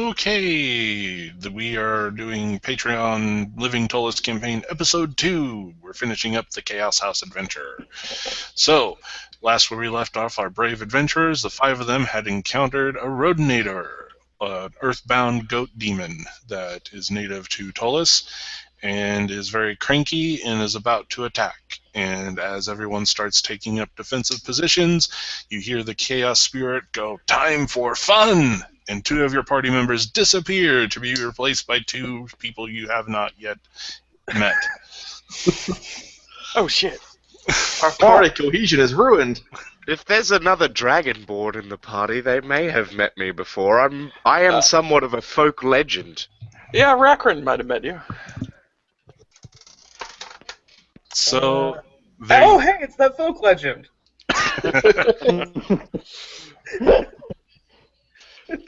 Okay, we are doing Patreon Living Ptolus campaign episode 2. We're finishing up the Chaos House adventure. So, last where we left off, our brave adventurers, the 5 of them, had encountered a Rodinator, an earthbound goat demon that is native to Ptolus and is very cranky and is about to attack. And as everyone starts taking up defensive positions, you hear the Chaos Spirit go, "Time for fun!" And 2 of your party members disappear to be replaced by 2 people you have not yet met. Oh shit. Our party cohesion is ruined. If there's another dragonborn in the party, they may have met me before. I am somewhat of a folk legend. Yeah, Rakran might have met you. So, oh, hey, it's that folk legend.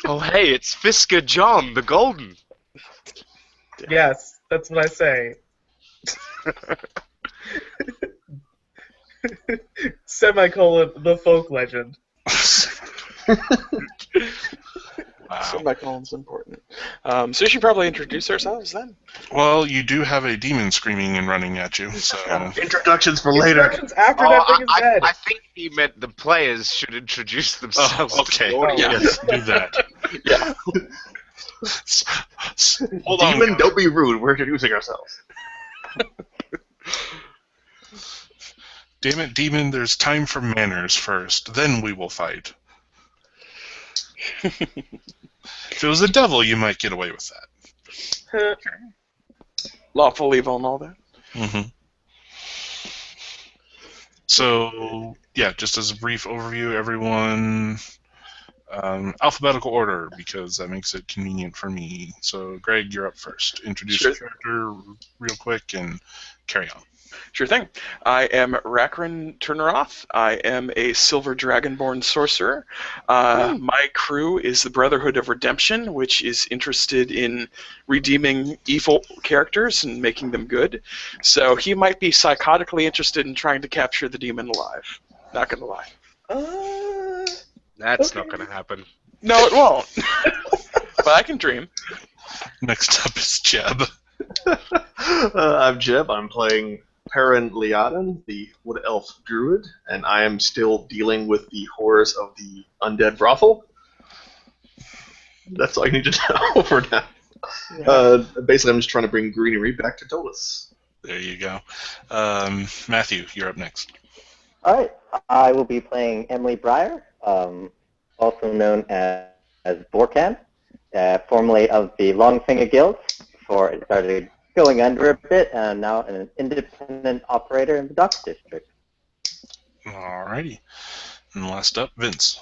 Oh, hey, it's Fisker John, the Golden. Yes, that's what I say. Semicolon, the folk legend. Wow. Semicolon's important. So we should probably introduce ourselves then. Well, you do have a demon screaming and running at you, so... Introductions for later. Instructions after that thing is dead. I think he meant the players should introduce themselves. Oh, okay. To the audience. Yes, do that. Yeah. Hold on. Demon, don't be rude. We're introducing ourselves. Damn it, demon, there's time for manners first. Then we will fight. If it was a devil, you might get away with that. Lawful evil and all that. Mm-hmm. So, yeah, just as a brief overview, everyone, alphabetical order, because that makes it convenient for me. So, Greg, you're up first. Introduce your character real quick and carry on. Sure thing. I am Rakran Turneroth. I am a Silver Dragonborn sorcerer. My crew is the Brotherhood of Redemption, which is interested in redeeming evil characters and making them good. So he might be psychotically interested in trying to capture the demon alive. Not gonna lie. That's not going to happen. No, it won't. But I can dream. Next up is Jeb. I'm Jeb. I'm playing Perrin Liaden, the Wood Elf Druid, and I am still dealing with the horrors of the undead brothel. That's all I need to know for now. Basically, I'm just trying to bring greenery back to Ptolus. There you go. Matthew, you're up next. Alright, I will be playing Emily Breyer, also known as Borkan, formerly of the Longfinger Guild, before it started going under a bit, and now an independent operator in the Docks District. Alrighty. And last up, Vince.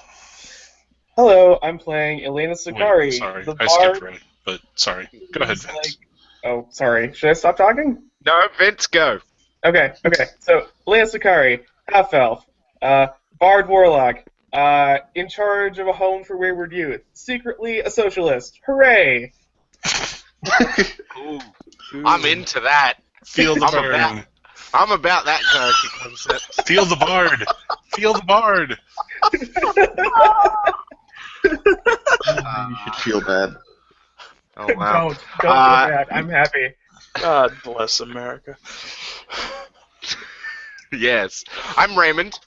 Hello, I'm playing Elena Sakari. Wait, sorry, the I skipped right, but sorry. Go ahead, Vince. Oh, sorry. Should I stop talking? No, Vince, go. Okay. So, Elena Sakari, half-elf, bard warlock, in charge of a home for wayward youth, secretly a socialist. Hooray! Ooh. I'm into that. Feel the burn. I'm about that character concept. Feel the bard. Feel the bard. You should feel bad. Oh, wow. Don't feel bad. I'm happy. God bless America. Yes. I'm Raymond.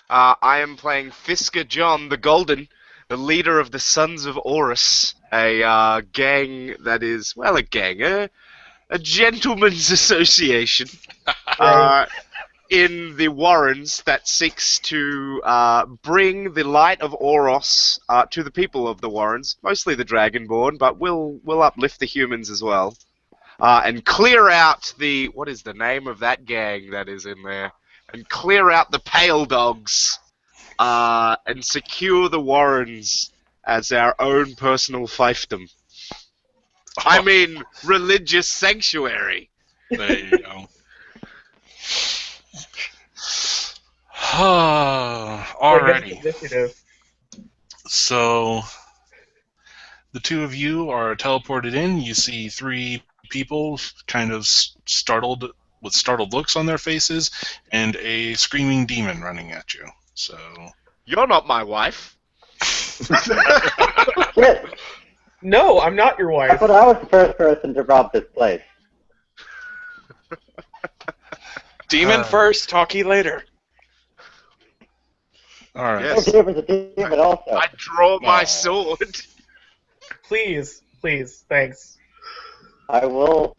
I am playing Fisker John, the Golden, the leader of the Sons of Horus, a gang that is, well, a gentleman's association in the Warrens that seeks to bring the light of Oros to the people of the Warrens, mostly the Dragonborn, but we'll uplift the humans as well, and clear out the, what is the name of that gang that is in there, and clear out the Pale Dogs, and secure the Warrens as our own personal fiefdom. I mean, religious sanctuary. There you go. Alrighty. Initiative. So, the 2 of you are teleported in. You see 3 people kind of startled, with startled looks on their faces, and a screaming demon running at you. So, You're not my wife. Shit! No, I'm not your wife. But I was the first person to rob this place. Demon first, talkie later. All right. Yes. Damon's a demon also. I draw my Aw. sword. Please, thanks. I will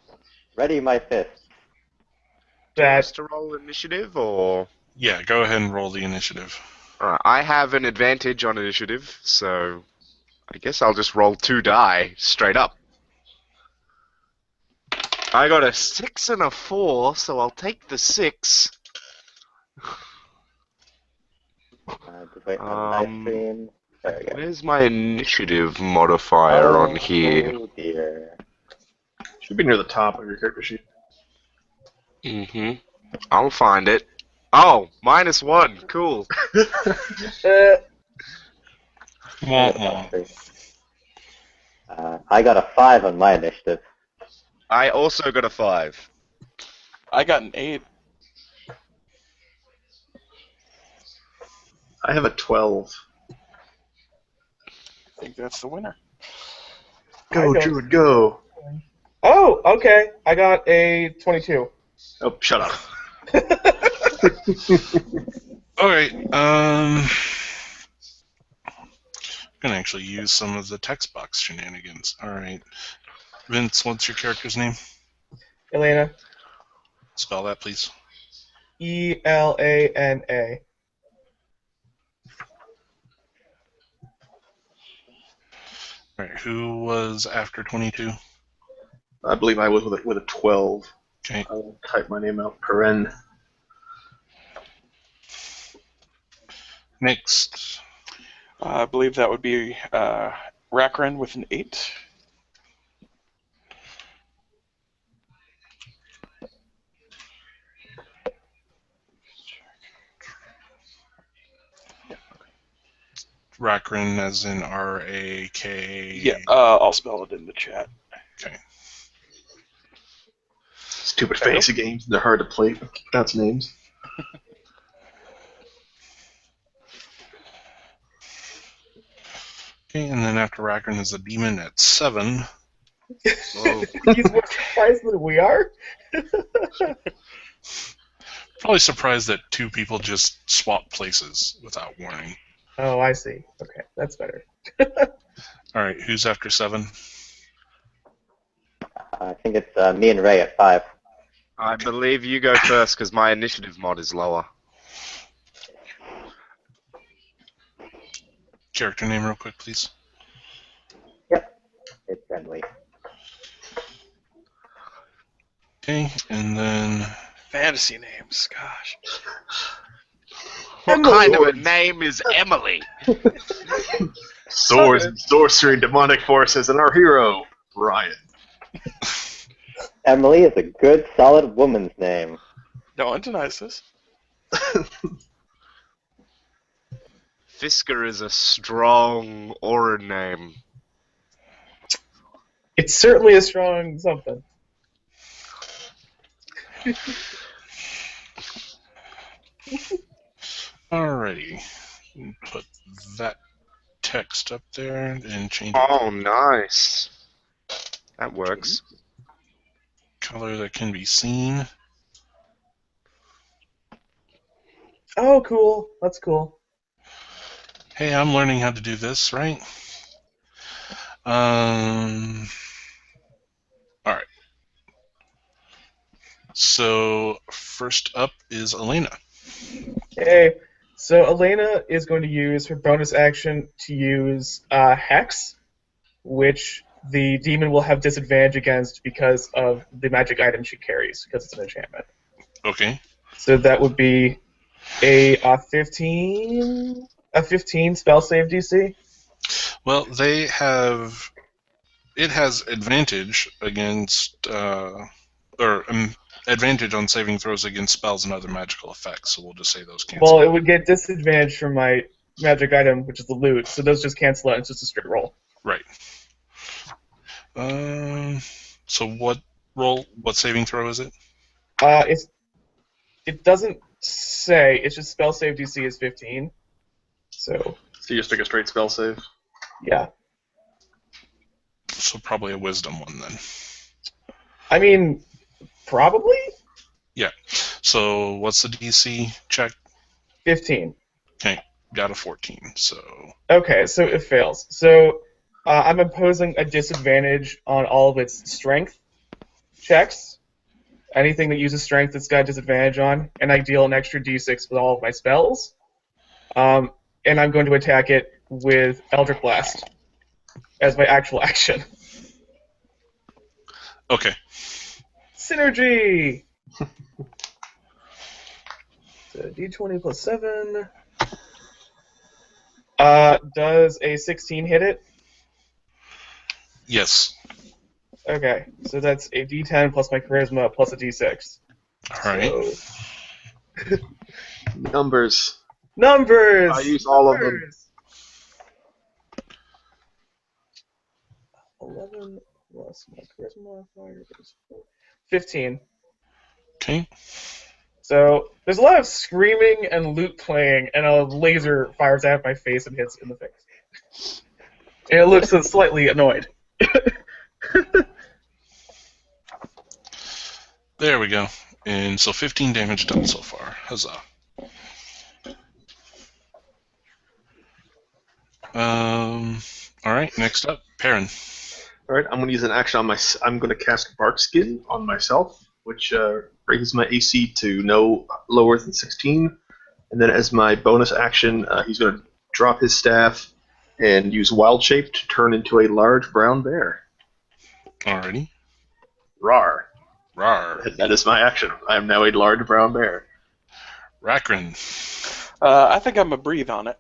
ready my fist. Do you want That us to roll initiative, or...? Yeah, go ahead and roll the initiative. Alright, I have an advantage on initiative, so... I guess I'll just roll 2 die, straight up. I got a 6 and a 4, so I'll take the 6. Just wait on live stream. There we go. Where's my initiative modifier on here? Oh dear. Should be near the top of your character sheet. I'll find it. Oh, -1. Cool. Wah, wah. I got a 5 on my initiative. I also got a 5. I got an 8. I have a 12. I think that's the winner. Go, don't- Druid, go! Oh, okay. I got a 22. Oh, shut up. All right. I'm gonna actually use some of the text box shenanigans. All right. Vince, what's your character's name? Elena. Spell that, please. Elana. All right. Who was after 22? I believe I was with a 12. Okay. I will type my name out. Paren. Next. I believe that would be Rakren with an 8. Rakren, as in R-A-K. Yeah, I'll spell it in the chat. Okay. Stupid fantasy games. They're hard to play. That's names. Okay, and then after Rakren is the demon at 7. Whoa. He's more surprised than we are. Probably surprised that 2 people just swapped places without warning. Oh, I see. Okay, that's better. All right, who's after 7? I think it's me and Ray at 5. I believe you go first, because my initiative mod is lower. Character name real quick, please. Yep. It's Emily. Okay, and then Fantasy names, gosh. What kind of a name is Emily? Swords and sorcery, demonic forces, and our hero, Brian. Emily is a good, solid woman's name. No one denies this. Fisker is a strong Orin name. It's certainly a strong something. alrighty, put that text up there and change it Oh, nice. That works. to color that can be seen. Oh, cool. That's cool. Hey, I'm learning how to do this, right? All right. So first up is Elena. Okay, so Elena is going to use her bonus action to use Hex, which the demon will have disadvantage against because of the magic item she carries, because it's an enchantment. Okay. So that would be a 15 spell save DC. Well, they have. It has advantage against, advantage on saving throws against spells and other magical effects. So we'll just say those cancel. Well, it would get disadvantage from my magic item, which is the loot. So those just cancel out. It's just a straight roll. Right. So what roll? What saving throw is it? It doesn't say. It's just spell save DC is 15. So So you just take a straight spell save. yeah. So probably a wisdom one then. I mean, probably Yeah. So what's the DC check? 15. Okay, got a 14. So Okay, so it fails. So I'm imposing a disadvantage on all of its strength checks. Anything that uses strength, it's got a disadvantage on, and I deal an extra d6 with all of my spells. And I'm going to attack it with Eldritch Blast as my actual action. okay. Synergy! So d20 plus 7. Does a 16 hit it? Yes. Okay, so that's a d10 plus my charisma plus a d6. All right. So, Numbers. numbers! I use all of them. Numbers! 11 plus my charisma modifier is 15. Okay. So there's a lot of screaming and lute playing, and a laser fires at my face and hits in the face. And it looks slightly annoyed. There we go. And so 15 damage done so far. Huzzah. All right. Next up, Perrin. All right, I'm going to use an action on I'm going to cast Bark Skin on myself, which raises my AC to no lower than 16. And then as my bonus action, he's going to drop his staff and use Wild Shape to turn into a large brown bear. Alrighty. Rawr. Rar. That is my action. I am now a large brown bear. Rakrin. I think I'm going to breathe on it.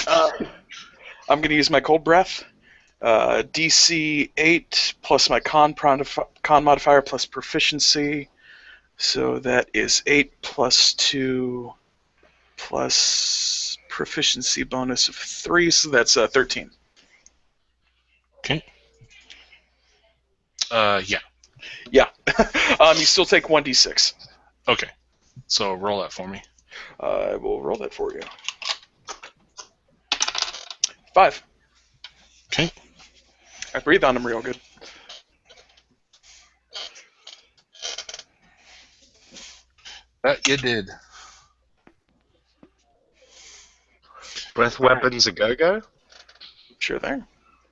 I'm going to use my cold breath. DC 8 plus my con modifier plus proficiency. So that is 8 plus 2 plus proficiency bonus of 3. So that's 13. Okay. Yeah. Yeah. You still take 1d6. Okay. So roll that for me. I will roll that for you. 5. Okay. I breathe on him real good. That you did. Breath weapons a go-go? Sure thing.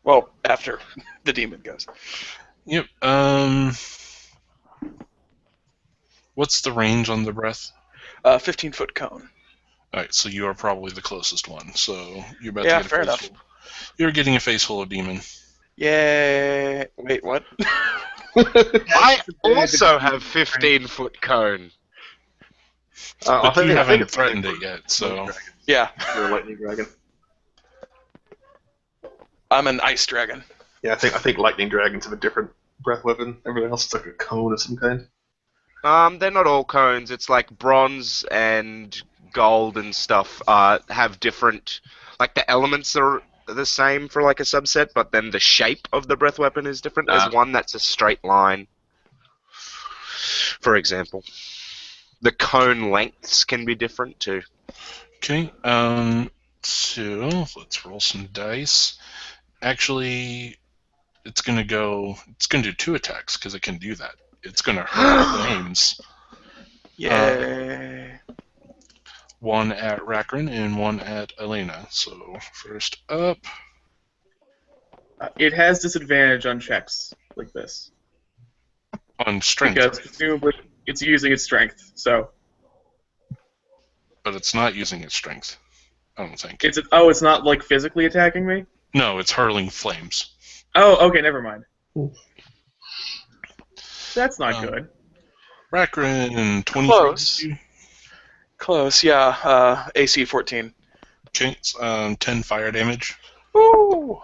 Well, after the demon goes. Yep. What's the range on the breath? 15-foot cone. All right. So you are probably the closest one. So you're about Yeah, to get a fair face enough. full. You're getting a face full of demon. Yay! Wait, what? I also have 15-foot cone. But you I haven't think it's threatened it yet, so... Yeah, You're a lightning dragon. I'm an ice dragon. Yeah, I think lightning dragons have a different breath weapon. Everything else is like a cone of some kind. They're not all cones. It's like bronze and gold and stuff have different... Like, the elements are the same for, like, a subset, but then the shape of the breath weapon is different. There's one that's a straight line, for example. The cone lengths can be different, too. Okay, so let's roll some dice. Actually, it's gonna do 2 attacks, because it can do that. It's gonna hurl flames. Yay! One at Rakrin and one at Elena. So, first up... It has disadvantage on checks like this. On strength, Because presumably it's using its strength, so... but it's not using its strength, I don't think. It's not like physically attacking me? No, it's hurling flames. Oh, okay, never mind. That's not good. Rakrin, 23. Close. Close, yeah. AC 14. Okay, 10 fire damage. Woo!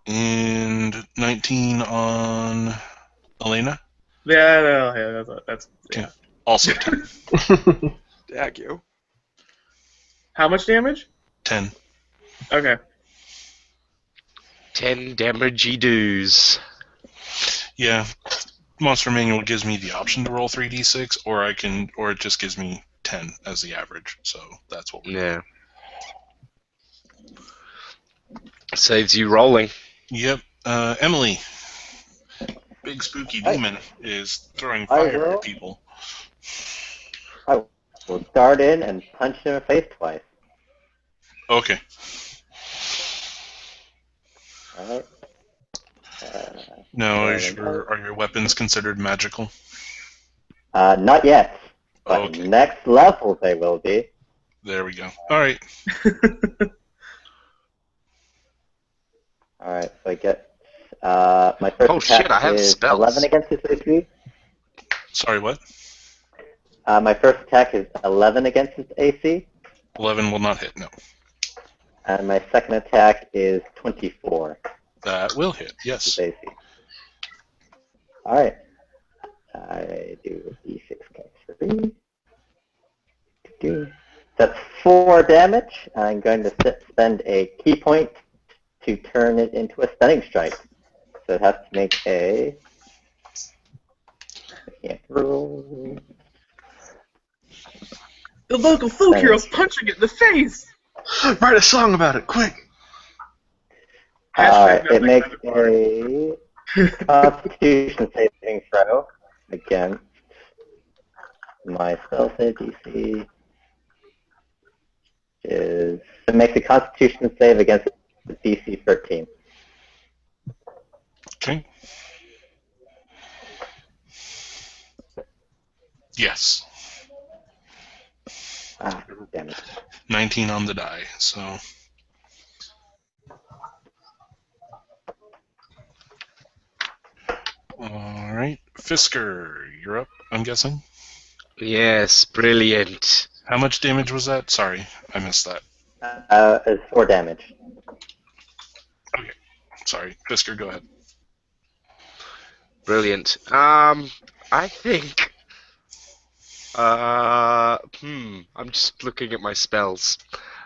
And 19 on Elena. Yeah, that's Okay. Also 10. Dag you. How much damage? 10. Okay. 10 damagey doos. Yeah. Monster Manual gives me the option to roll 3d6, or it just gives me 10 as the average. So that's what we do. Yeah. Saves you rolling. Yep. Emily, big spooky Hi. demon, is throwing I fire will. at people. I will dart in and punch him in the face twice. Okay. All right. Now, Rolling out. are your weapons considered magical? Not yet, but Okay. next level they will be. There we go. All right. All right, so I get my first Oh attack shit, I have is spells. 11 against his AC. Sorry, what? My first attack is 11 against his AC, 11 will not hit. No, and my second attack is 24 that will hit. his Yes. AC. All right, I do d6 times 3. That's 4 damage. I'm going to spend a key point to turn it into a stunning strike. So it has to make a. I can't roll. The local folk hero's punching it in the face! Write a song about it, quick! nothing It makes kind of hard. a Constitution saving throw against my spell save DC. It makes a Constitution save against DC 13. Okay. Yes. Ah, damn it. 19 on the die. So. All right, Fisker, you're up. I'm guessing. Yes, brilliant. How much damage was that? Sorry, I missed that. It's 4 damage. Okay. Sorry, Fisker, go ahead. Brilliant. I think. I'm just looking at my spells.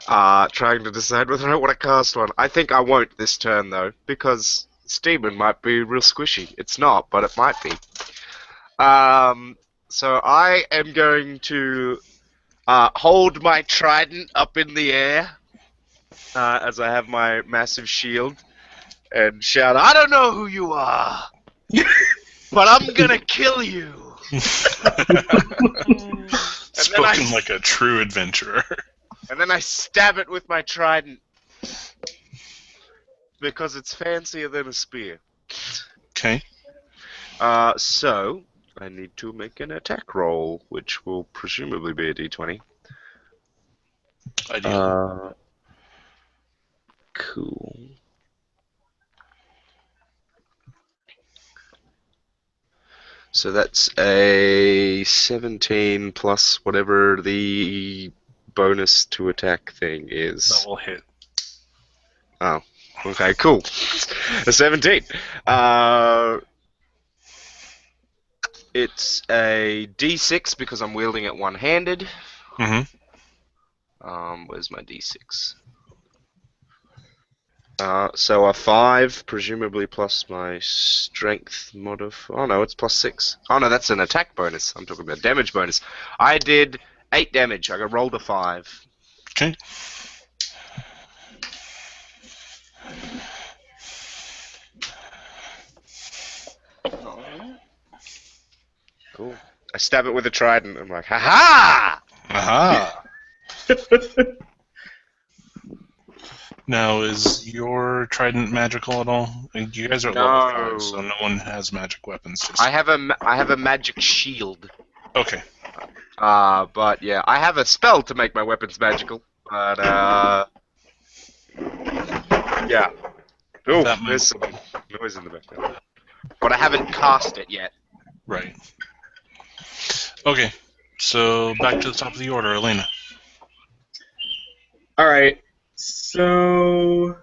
Trying to decide whether I want to cast one. I think I won't this turn though, because this demon might be real squishy. It's not, but it might be. So I am going to hold my trident up in the air as I have my massive shield and shout, "I don't know who you are, but I'm gonna kill you." Spoken like a true adventurer. And then I stab it with my trident because it's fancier than a spear. Okay. So I need to make an attack roll, which will presumably be a d20. Ideally. Cool. So that's a 17 plus whatever the bonus to attack thing is. That will hit. Oh, okay, cool. A 17. It's a d6 because I'm wielding it one-handed. Mm-hmm. Where's my d6? So a 5, presumably plus my strength modifier. Oh no, it's plus 6. Oh no, that's an attack bonus. I'm talking about damage bonus. I did 8 damage. I got rolled a 5. Okay. Cool. I stab it with a trident. I'm like, ha-ha! Aha! Now, is your trident magical at all? You guys are at level 5, so no one has magic weapons. I have a magic shield. Okay. But yeah, I have a spell to make my weapons magical. But yeah. Oh, there's some noise in the background. But I haven't cast it yet. Right. Okay. So back to the top of the order, Elena. Alright, so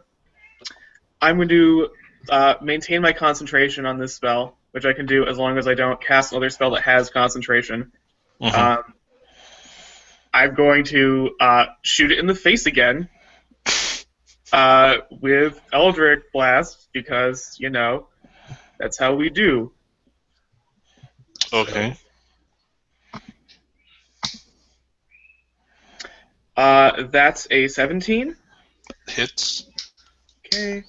I'm going to maintain my concentration on this spell, which I can do as long as I don't cast another spell that has concentration. Mm-hmm. I'm going to shoot it in the face again with Eldritch Blast, because, you know, that's how we do. Okay. That's a 17. Hits. Okay.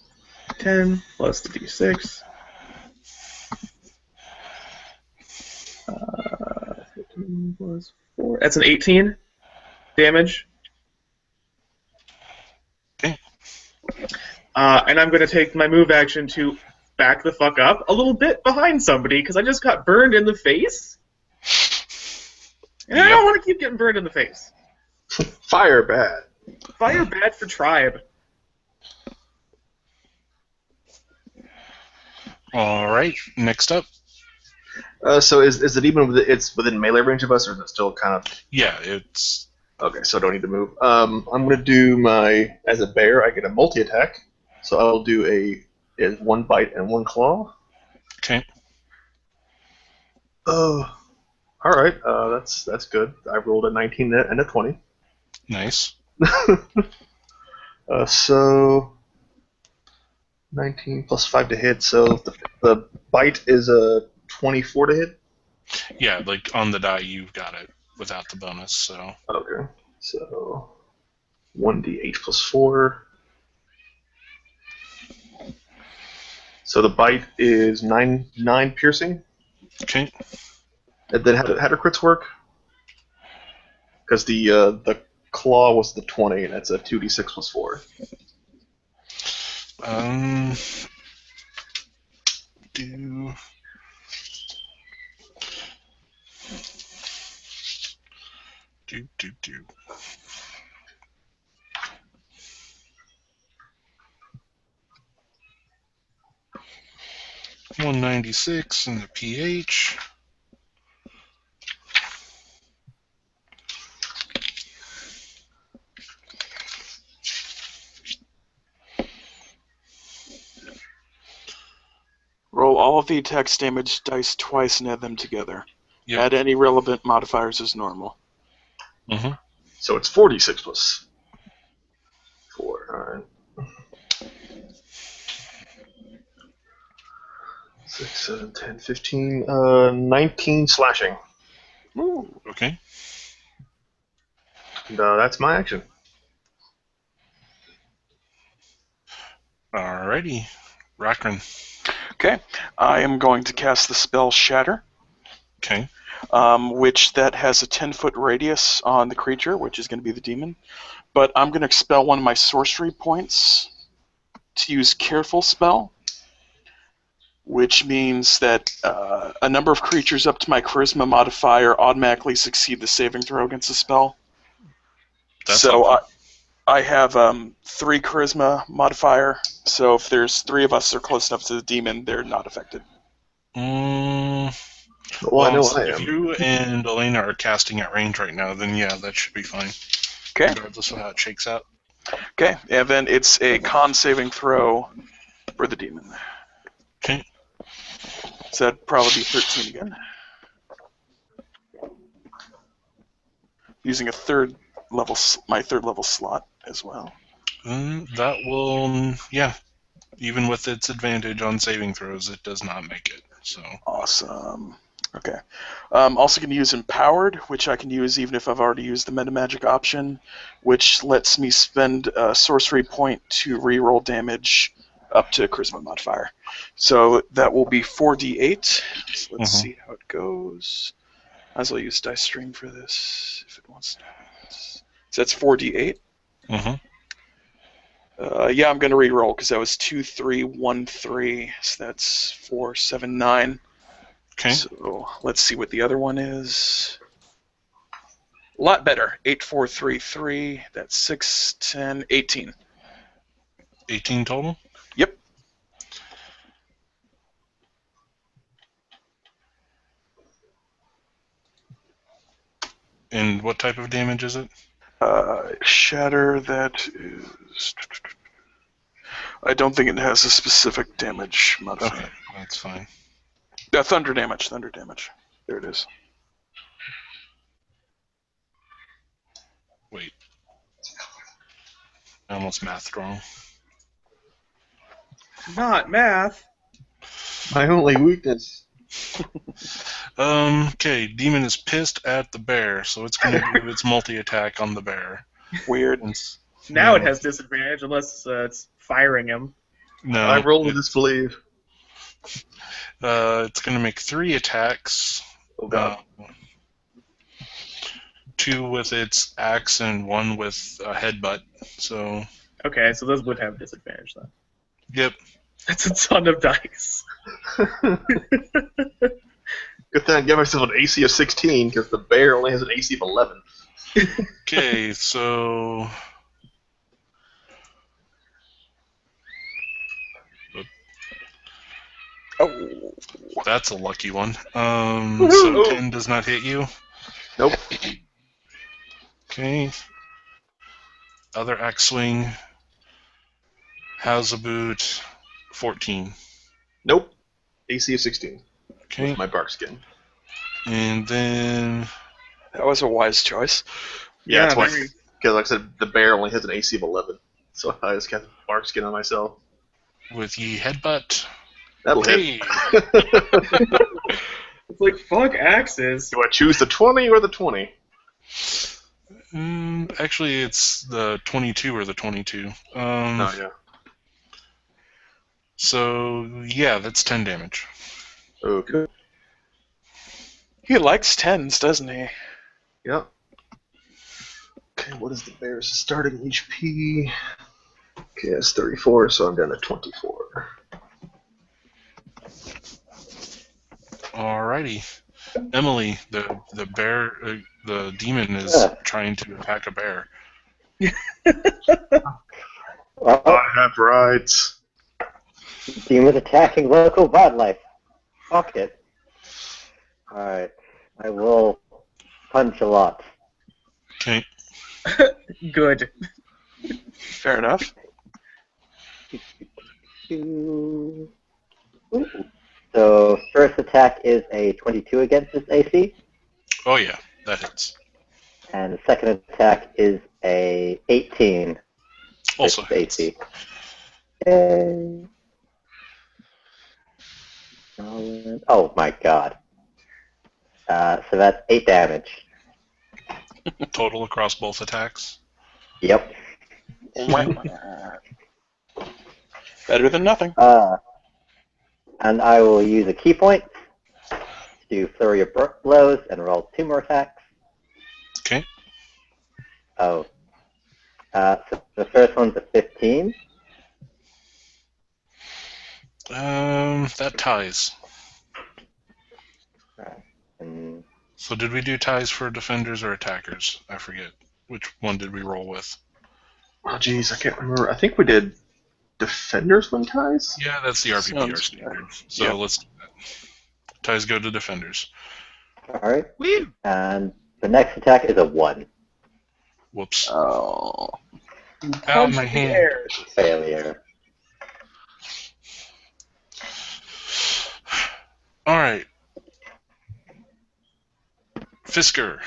10 plus the d6. 15 plus 4. That's an 18 damage. Okay. And I'm going to take my move action to back the fuck up a little bit behind somebody because I just got burned in the face. And I don't want to keep getting burned in the face. Fire bad. Fire bad for tribe. All right. Next up. So is the demon it's within melee range of us, or is it still kind of? Yeah, it's Okay, so I don't need to move. I'm gonna do my as a bear. I get a multi attack, so I'll do a one bite and one claw. okay. Oh, all right. That's good. I rolled a 19 and a 20. Nice. So 19 plus 5 to hit. So the bite is a 24 to hit. Yeah, like on the die, you've got it without the bonus. So Okay. So 1d8 plus 4. So the bite is 9 piercing. okay. And then how do crits work? Because the claw was the 20, and that's a 2d6 plus 4. Do do. 196 in the pH. Roll all of the attack's damage dice twice and add them together. Yep. Add any relevant modifiers as normal. Mm-hmm. So it's 46 plus 4. All right. 6, 7, 10, 15, 19 slashing. Ooh. Okay. And that's my action. Alrighty. Rakran. Okay, I am going to cast the spell Shatter, Okay. which that has a 10-foot radius on the creature, which is going to be the demon. But I'm going to expel one of my sorcery points to use Careful Spell, which means that a number of creatures up to my Charisma modifier automatically succeed the saving throw against the spell. That's so helpful. I have 3 Charisma modifier, so if there's 3 of us that are close enough to the demon, they're not affected. Well, I know I if am. you and Elena are casting at range right now, then yeah, that should be fine. Okay. Regardless of how it shakes out. Okay, and then it's a con saving throw for the demon. Okay. So that'd probably be 13 again. Using my third level slot as well. That will, yeah. Even with its advantage on saving throws, it does not make it. So. Awesome. Okay. Also going to use Empowered, which I can use even if I've already used the Metamagic option, which lets me spend a sorcery point to reroll damage up to Charisma modifier. So that will be 4d8. So let's see how it goes. Might as well use Dice Stream for this if it wants to. So that's 4d8. Mm-hmm. Yeah, I'm going to reroll because that was 2, 3, 1, 3. So that's 4, 7, 9. Okay. So let's see what the other one is. A lot better. 8, 4, 3, 3. That's 6, 10, 18. 18 total? Yep. And what type of damage is it? Shatter, that is... I don't think it has a specific damage modifier. Okay, that's fine. Thunder damage. There it is. Wait. I almost mathed wrong. Not math. My only weakness. Okay, demon is pissed at the bear, so it's going to do its multi-attack on the bear. Weird. Now it has disadvantage unless it's firing him. No. I roll to disbelieve. It's going to make 3 attacks. Oh god. 2 with its axe and 1 with a headbutt. So, Okay, so those would have disadvantage then. yep. That's a ton of dice. Good thing I gave myself an AC of 16 because the bear only has an AC of 11. Okay, so Oh. that's a lucky one. So 10 does not hit you. Nope. Okay. Other axe swing. How's a boot? 14. Nope. AC of 16. Okay. With my bark skin. And then That was a wise choice. Yeah, that's why. very- Because like I said, the bear only has an AC of 11. So I just got bark skin on myself. with ye headbutt. That'll Hey. hit. It's like, fuck axes. Do I choose the 20 or the 20? Actually, it's the 22 or the 22. Oh, yeah. So, yeah, that's 10 damage. Okay. He likes 10s, doesn't he? Yep. Okay, what is the bear's starting HP? Okay, it's 34, so I'm down to 24. Alrighty. Emily, the bear, the demon is trying to attack a bear. Well, I have rights. demons attacking local wildlife. Fuck it. Alright. I will punch a lot. Okay. Good. Fair enough. Ooh. So, first attack is a 22 against this AC, Oh, yeah, that hits. and the second attack is a 18 Also against hits. AC. Yay. Oh my god. So that's 8 damage. Total across both attacks. Yep. Better than nothing. And I will use a key point to flurry of blows and roll 2 more attacks. Okay. Oh. So the first one's a 15. That ties. And So did we do ties for defenders or attackers? I forget. Which one did we roll with? Oh, jeez, I can't remember. I think we did defenders win ties? Yeah, that's the RPPR Sounds- standard. So Yep. let's do that. Ties go to defenders. alright. Woo! And the next attack is a 1. Whoops. Oh. Ow, Punch my the hand. air. Failure. Alright. Fisker.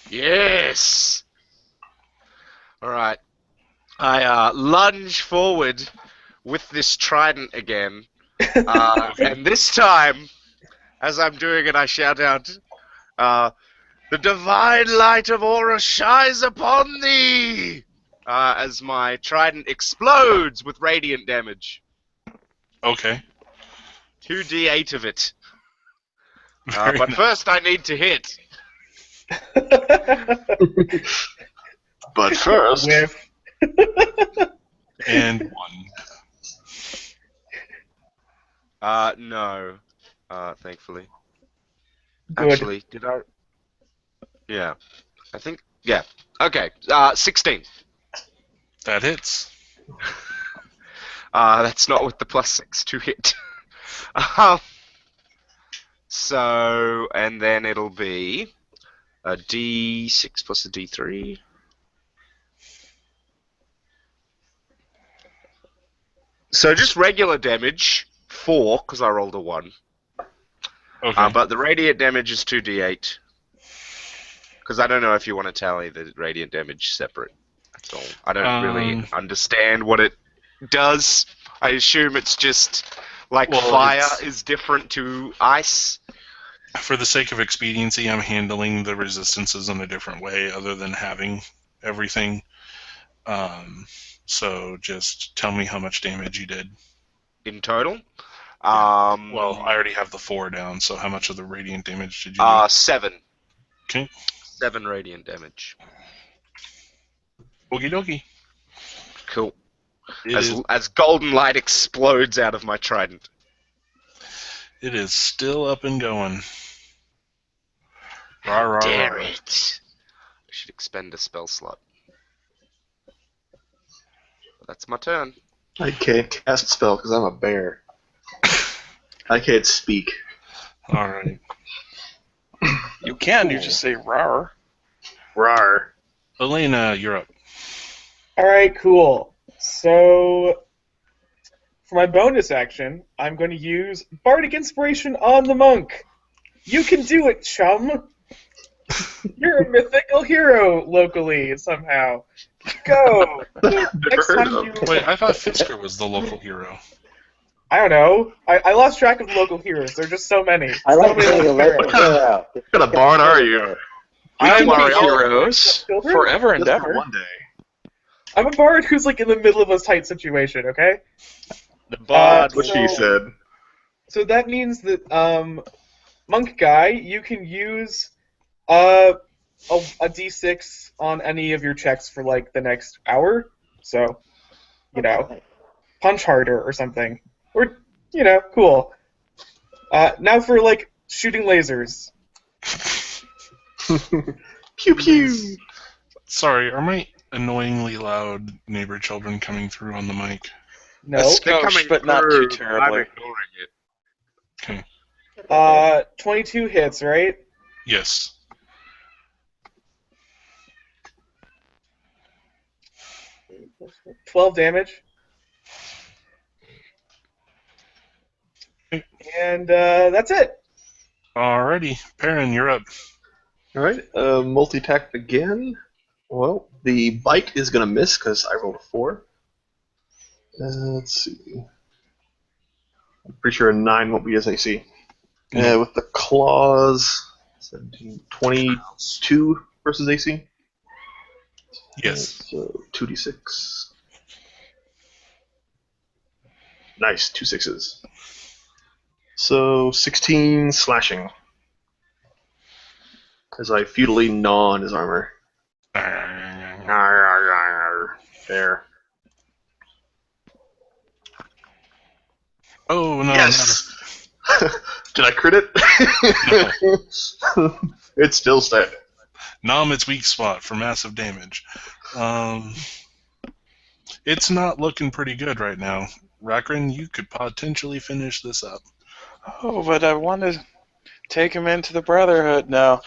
Yes! Alright. I lunge forward with this trident again. And this time, as I'm doing it, I shout out, the divine light of Aura shines upon thee! As my trident explodes with radiant damage. Okay. 2d8 of it. Very But nice. first I need to hit. But first, Whiff. And 1. No. Thankfully. Good. Actually, did I? Yeah. I think, yeah. Okay, 16. That hits. That's not with the +6 to hit. Um, so, and then it'll be a D6 plus a D3. So just regular damage, 4, because I rolled a 1. Okay. But the radiant damage is 2d8. Because I don't know if you want to tally the radiant damage separate. That's all. I don't really understand what it does. I assume it's just like Well, fire it's- is different to ice. For the sake of expediency, I'm handling the resistances in a different way other than having everything. So just tell me how much damage you did. In total. Well, I already have the 4 down, so how much of the radiant damage did you do? 7. Okay. 7 radiant damage. Okie dokie. Cool. It As golden light explodes out of my trident. is still up and going. Rah, rah, Damn rah. it! I should expend a spell slot. That's my turn. I can't cast spell because I'm a bear. I can't speak. All right. You can. You just say rawr. Rar. Elena, you're up. All right, cool. So for my bonus action, I'm going to use Bardic Inspiration on the monk. You can do it, chum. You're a mythical hero locally somehow. Go. Next heard time of. you... Wait, I thought Fisker was the local hero. I don't know. I lost track of the local heroes. There are just so many. I like so many being a local local heroes. hero. What kind of bard are you? We I'm can be a heroes children? forever and Just for ever. one day. I'm a bard who's like in the middle of a tight situation, okay? The bard. What she said. So that means that, monk guy, you can use a d6 on any of your checks for like the next hour. So, you know, punch harder or something. Or, you know, cool. Now for like shooting lasers. Pew pew. Sorry, are my annoyingly loud neighbor children coming through on the mic? No. They're Skosh, coming but not too through. terribly. I'm ignoring it. Okay. 22 hits, right? Yes. Okay. 12 damage. Okay. And that's it. Alrighty. Perrin, you're up. Alright, multi-attack again. Well, the bite is going to miss because I rolled a 4. Let's see. I'm pretty sure a 9 won't be his AC. With the claws, 17, 22 versus AC. Yes. So 2d6. Nice, 2 6s. So 16 slashing. As I futilely gnaw on his armor. There. Oh, no. Yes! Did I crit it? It's still standing. Nom its weak spot for massive damage. It's not looking pretty good right now. Rakrin, you could potentially finish this up. Oh, but I want to take him into the Brotherhood now.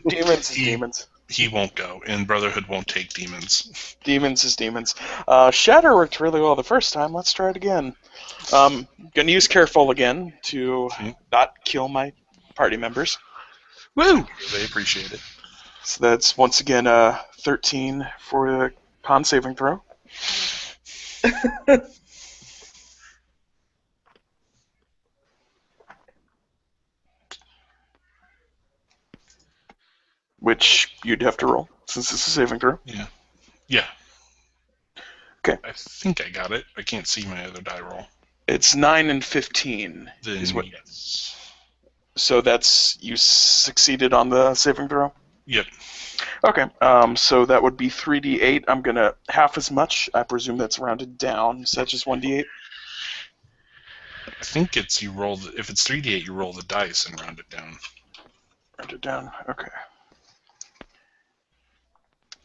Demons is demons. He won't go, and Brotherhood won't take demons. Demons is demons. Shatter worked really well the first time. Let's try it again. Gonna use Careful again to not kill my party members. Woo! They appreciate it. So that's once again 13 for the con saving throw. Which you'd have to roll, since it's a saving throw. Yeah. Okay. I think I got it. I can't see my other die roll. It's 9 and 15. Then is what, yes. so that's, you succeeded on the saving throw? Yep. Okay, so that would be 3d8. I'm going to half as much. I presume that's rounded down. So that's just 1d8? I think it's you roll the, if it's 3d8, you roll the dice and round it down. Round it down, okay.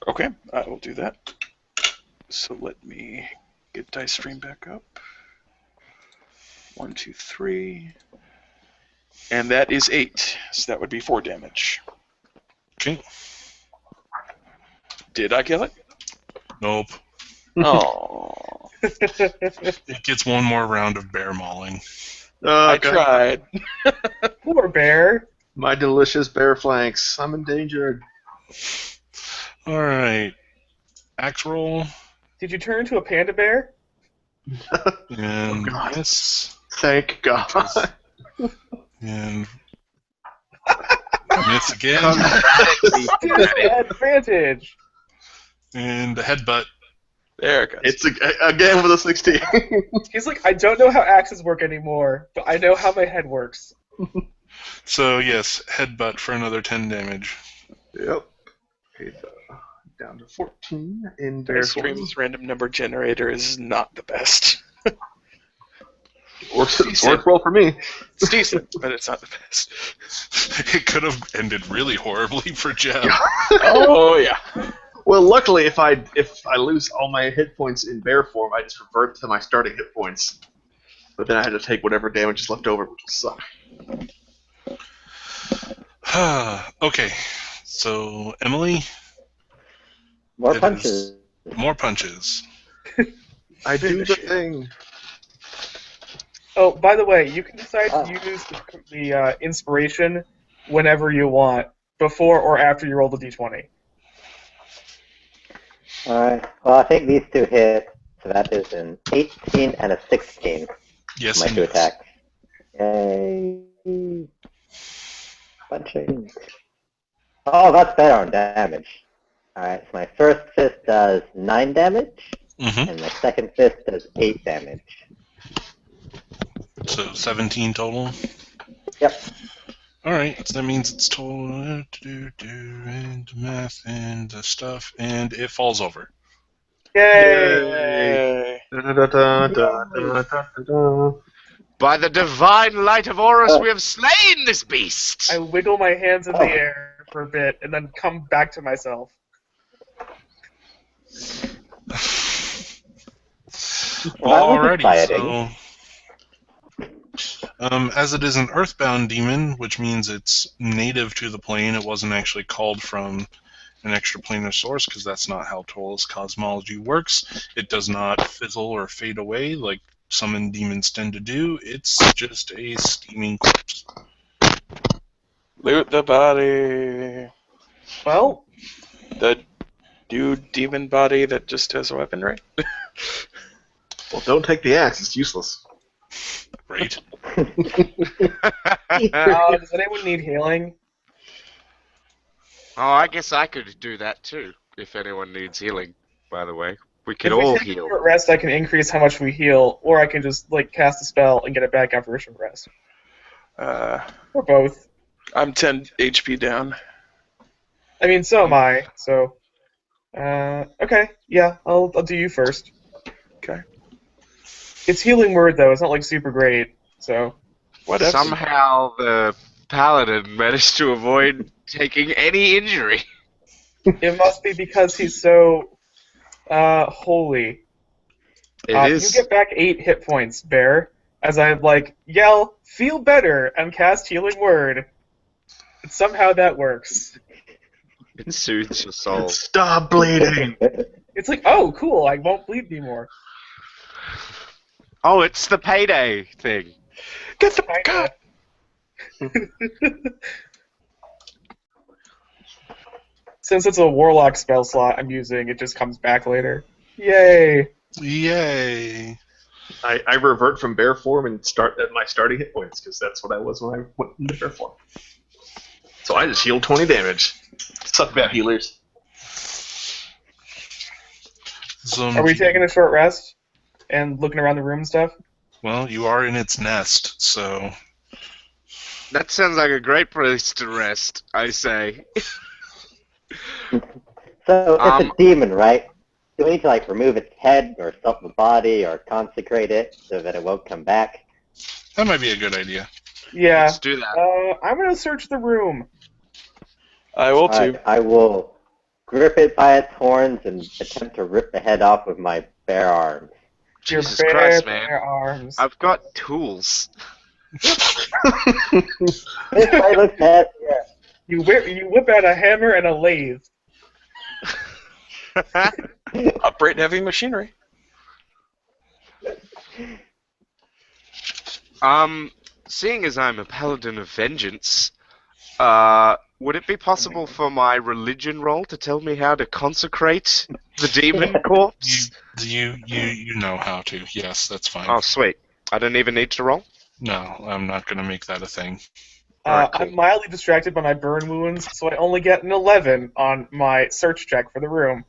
Okay, I will do that. So let me get dice stream back up. 1, 2, 3. And that is 8. So that would be 4 damage. Okay. Did I kill it? Nope. Oh. It gets one more round of bear mauling. I tried. Poor bear. My delicious bear flanks. I'm endangered. Alright. Axe roll. Did you turn into a panda bear? And God. miss. Thank God. And miss again. Dude, advantage. And the headbutt. There it goes. It's again with a 16. He's like, I don't know how axes work anymore, but I know how my head works. So yes, headbutt for another 10 damage. Yep. Okay, down to 14 in bear form. Stream's random number generator is not the best. It's worked well for me. It's decent, but it's not the best. It could have ended really horribly for Jeff. Oh yeah. Well, luckily, if I lose all my hit points in bear form, I just revert to my starting hit points. But then I had to take whatever damage is left over, which will suck. Okay, so Emily. More it punches. is More punches. I do the thing. Oh, by the way, you can decide to use the inspiration whenever you want, before or after you roll the d20. Alright. Well, I think these two hit, so that is an 18 and a 16. Yes, My he two does. attacks. Yay. Punching. Oh, that's better on damage. Alright, so my first fist does 9 damage, Mm-hmm. and my second fist does 8 damage. So 17 total. Yep. All right, so that means it's total and math and the stuff, and it falls over. Yay! By the divine light of Horus, we have slain this beast! I wiggle my hands in the air for a bit, and then come back to myself. Well, That was alrighty, exciting. so as it is an earthbound demon, which means it's native to the plane, it wasn't actually called from an extraplanar source, because that's not how Ptolus cosmology works. It does not fizzle or fade away like summoned demons tend to do. It's just a steaming corpse. Loot the body. Well, The dude demon body that just has a weapon, right? Well, don't take the axe. It's useless. Right? does anyone need healing? Oh, I guess I could do that too, if anyone needs healing, by the way. We could If we all take a heal. short rest, I can increase how much we heal, or I can just cast a spell and get it back after a short rest. Or both. I'm 10 HP down. I mean, so am I. So, okay, yeah, I'll do you first. Okay. It's healing word though. It's not like super great. So, Whatever. Somehow the paladin managed to avoid taking any injury. it must be because he's so holy. It You is. get back 8 hit points, Bear. As I yell, "Feel better," and cast healing word. And somehow that works. It soothes your soul. Stop bleeding. It's like, oh, cool, I won't bleed anymore. Oh, it's the payday thing. Get the Kinda. Since it's a warlock spell slot I'm using, it just comes back later. Yay! Yay! I revert from bear form and start at my starting hit points, because that's what I was when I went into bear form. So I just healed 20 damage. Suck bad healers. Are we taking a short rest and looking around the room and stuff? Well, you are in its nest, so... That sounds like a great place to rest, I say. So it's a demon, right? Do we need to remove its head or stop the body or consecrate it so that it won't come back? That might be a good idea. Yeah. Let's do that. I'm gonna search the room. I will too. Alright, I will grip it by its horns and attempt to rip the head off with my bare arms. Jesus Your Christ, bare, man. bare arms. I've got tools. This way looks heavier. You whip out a hammer and a lathe. Operate heavy machinery. Seeing as I'm a paladin of vengeance, would it be possible for my religion roll to tell me how to consecrate the demon corpse? You know how to. Yes, that's fine. Oh, sweet. I don't even need to roll? No, I'm not going to make that a thing. Alright, cool. I'm mildly distracted by my burn wounds, so I only get an 11 on my search check for the room.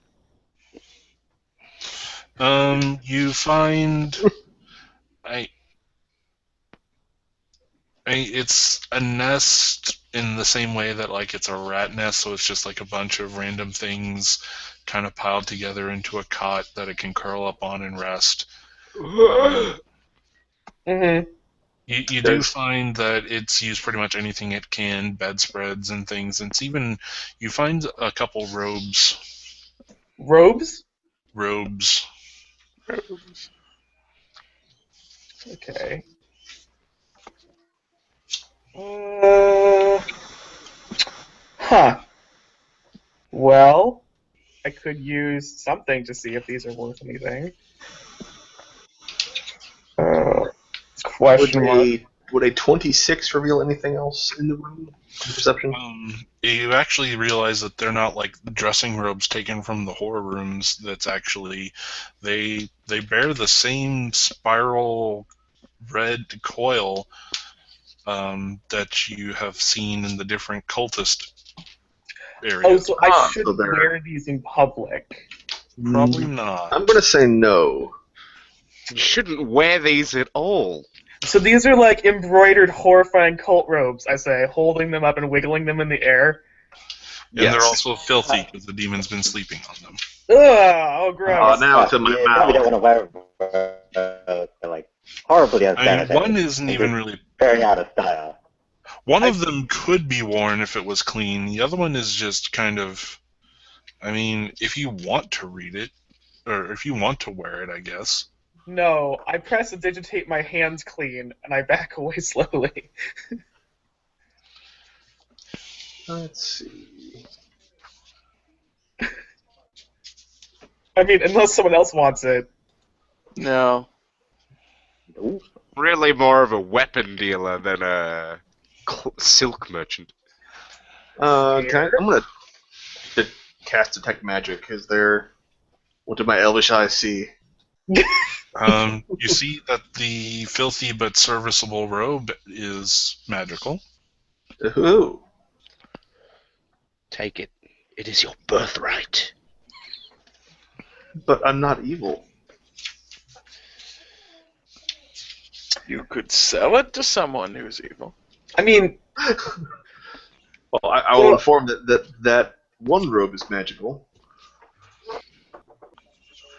You find it's a nest in the same way that like it's a rat nest, so it's just like a bunch of random things kind of piled together into a cot that it can curl up on and rest. Mm-hmm. You do find that it's used pretty much anything it can, bedspreads and things, and it's even you find a couple robes. Robes? Robes. Okay. Huh. Well, I could use something to see if these are worth anything. Question mark. Would a 26 reveal anything else in the room? Perception? You actually realize that they're not like dressing robes taken from the horror rooms. That's actually they bear the same spiral red coil that you have seen in the different cultist areas. Oh, so I should so they're- wear these in public. Probably not. I'm going to say no. You shouldn't wear these at all. So these are like embroidered, horrifying cult robes, I say, holding them up and wiggling them in the air. And they're also filthy because the demon's been sleeping on them. Ugh, oh, gross. Now it's in my You probably mouth. don't want to wear they're like horribly I mean, unsanitary. one isn't even really. Very out of style. One of them could be worn if it was clean. The other one is just kind of. I mean, if you want to read it, or if you want to wear it, I guess. No, I press and digitate my hands clean, and I back away slowly. Let's see. I mean, unless someone else wants it. No. Ooh. Really more of a weapon dealer than a silk merchant. I'm going to cast Detect Magic. What did my elvish eyes see? You see that the filthy but serviceable robe is magical. Ooh. Take it. It is your birthright. But I'm not evil. You could sell it to someone who's evil. I mean, Well, I will inform that one robe is magical.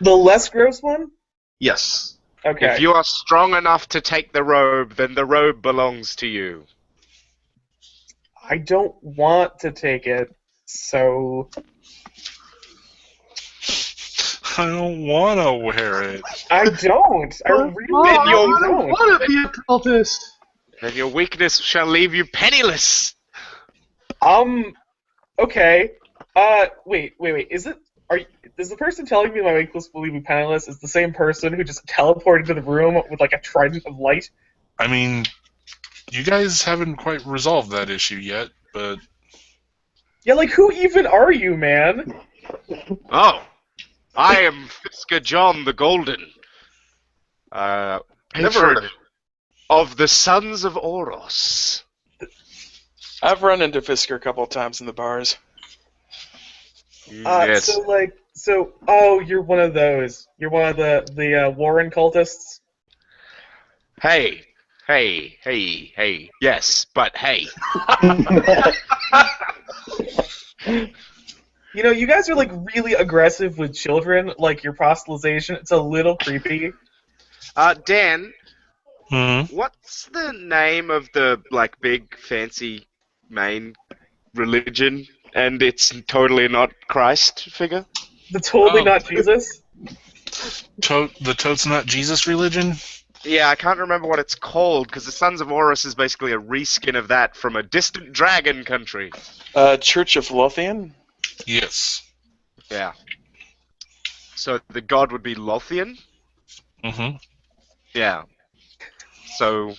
the less gross one? Yes. Okay. If you are strong enough to take the robe, then the robe belongs to you. I don't want to take it, so... I don't want to wear it. I don't. I really Then you're- don't. want to be a cultist. Then your weakness shall leave you penniless. Okay. Wait. Is the person telling me my weakness will leave me penniless is the same person who just teleported into the room with like a trident of light? I mean, you guys haven't quite resolved that issue yet, but Yeah, like who even are you, man? Oh, I am Fisker John the Golden, Never heard patron of it. of the Sons of Oros. I've run into Fisker a couple of times in the bars. Yes. Oh, you're one of those. You're one of the Warren cultists. Hey. Yes, but hey. You know, you guys are like really aggressive with children, like your proselytization. It's a little creepy. Dan, hmm. what's the name of the like big fancy main religion? And it's totally not Christ figure? The totally Oh. not Jesus. The Totes Not Jesus religion? Yeah, I can't remember what it's called, because the Sons of Oros is basically a reskin of that from a distant dragon country. Church of Lothian? Yes. Yeah. So the god would be Lothian? Mm-hmm. Yeah. So,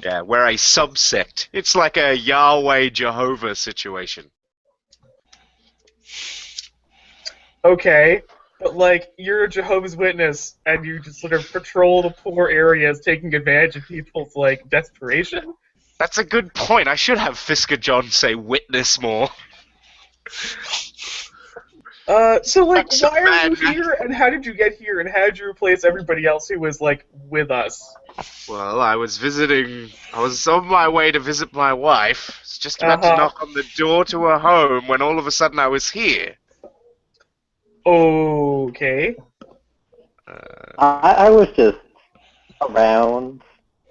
yeah, we're a subsect. It's like a Yahweh Jehovah situation. Okay, but like you're a Jehovah's Witness and you just sort of patrol the poor areas, taking advantage of people's like desperation. That's a good point. I should have Fisker John say witness more. So like, Bunch of why are you madmen. here, and how did you get here, and how did you replace everybody else who was like with us? Well, I was on my way to visit my wife. I was just about to Uh-huh. knock on the door to her home when all of a sudden I was here. Okay. I was just around,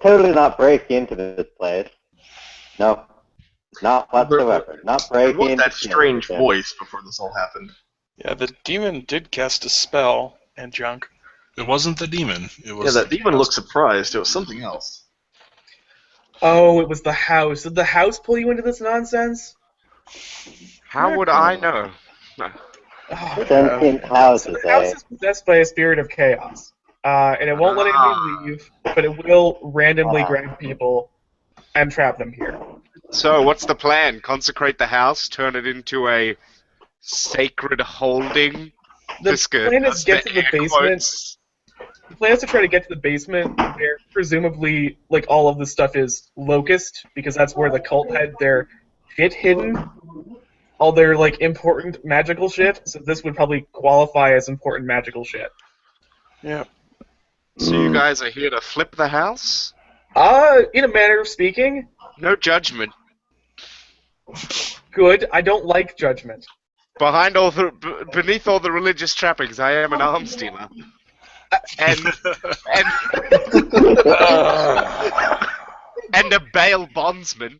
totally not breaking into this place. No, not whatsoever. Not There breaking was into that strange Kim. voice before this all happened. Yeah, the demon did cast a spell and junk. It wasn't the demon. It was Yeah, that the demon chaos. looked surprised. It was something else. Oh, it was the house. Did the house pull you into this nonsense? How would I know? Oh, Sentient so houses, the house eh? is possessed by a spirit of chaos, and it won't let anybody leave, but it will randomly grab people and trap them here. So, what's the plan? Consecrate the house, turn it into a sacred holding? The plan is to get to the air basement. quotes. The plan is to try to get to the basement, where presumably, like, all of the stuff is locust, because that's where the cult had their shit hidden. All their, like, important magical shit, so this would probably qualify as important magical shit. Yeah. So you guys are here to flip the house? In a manner of speaking, No judgment. good. I don't like judgment. Beneath all the religious trappings, I am an arms dealer. And and a bail bondsman.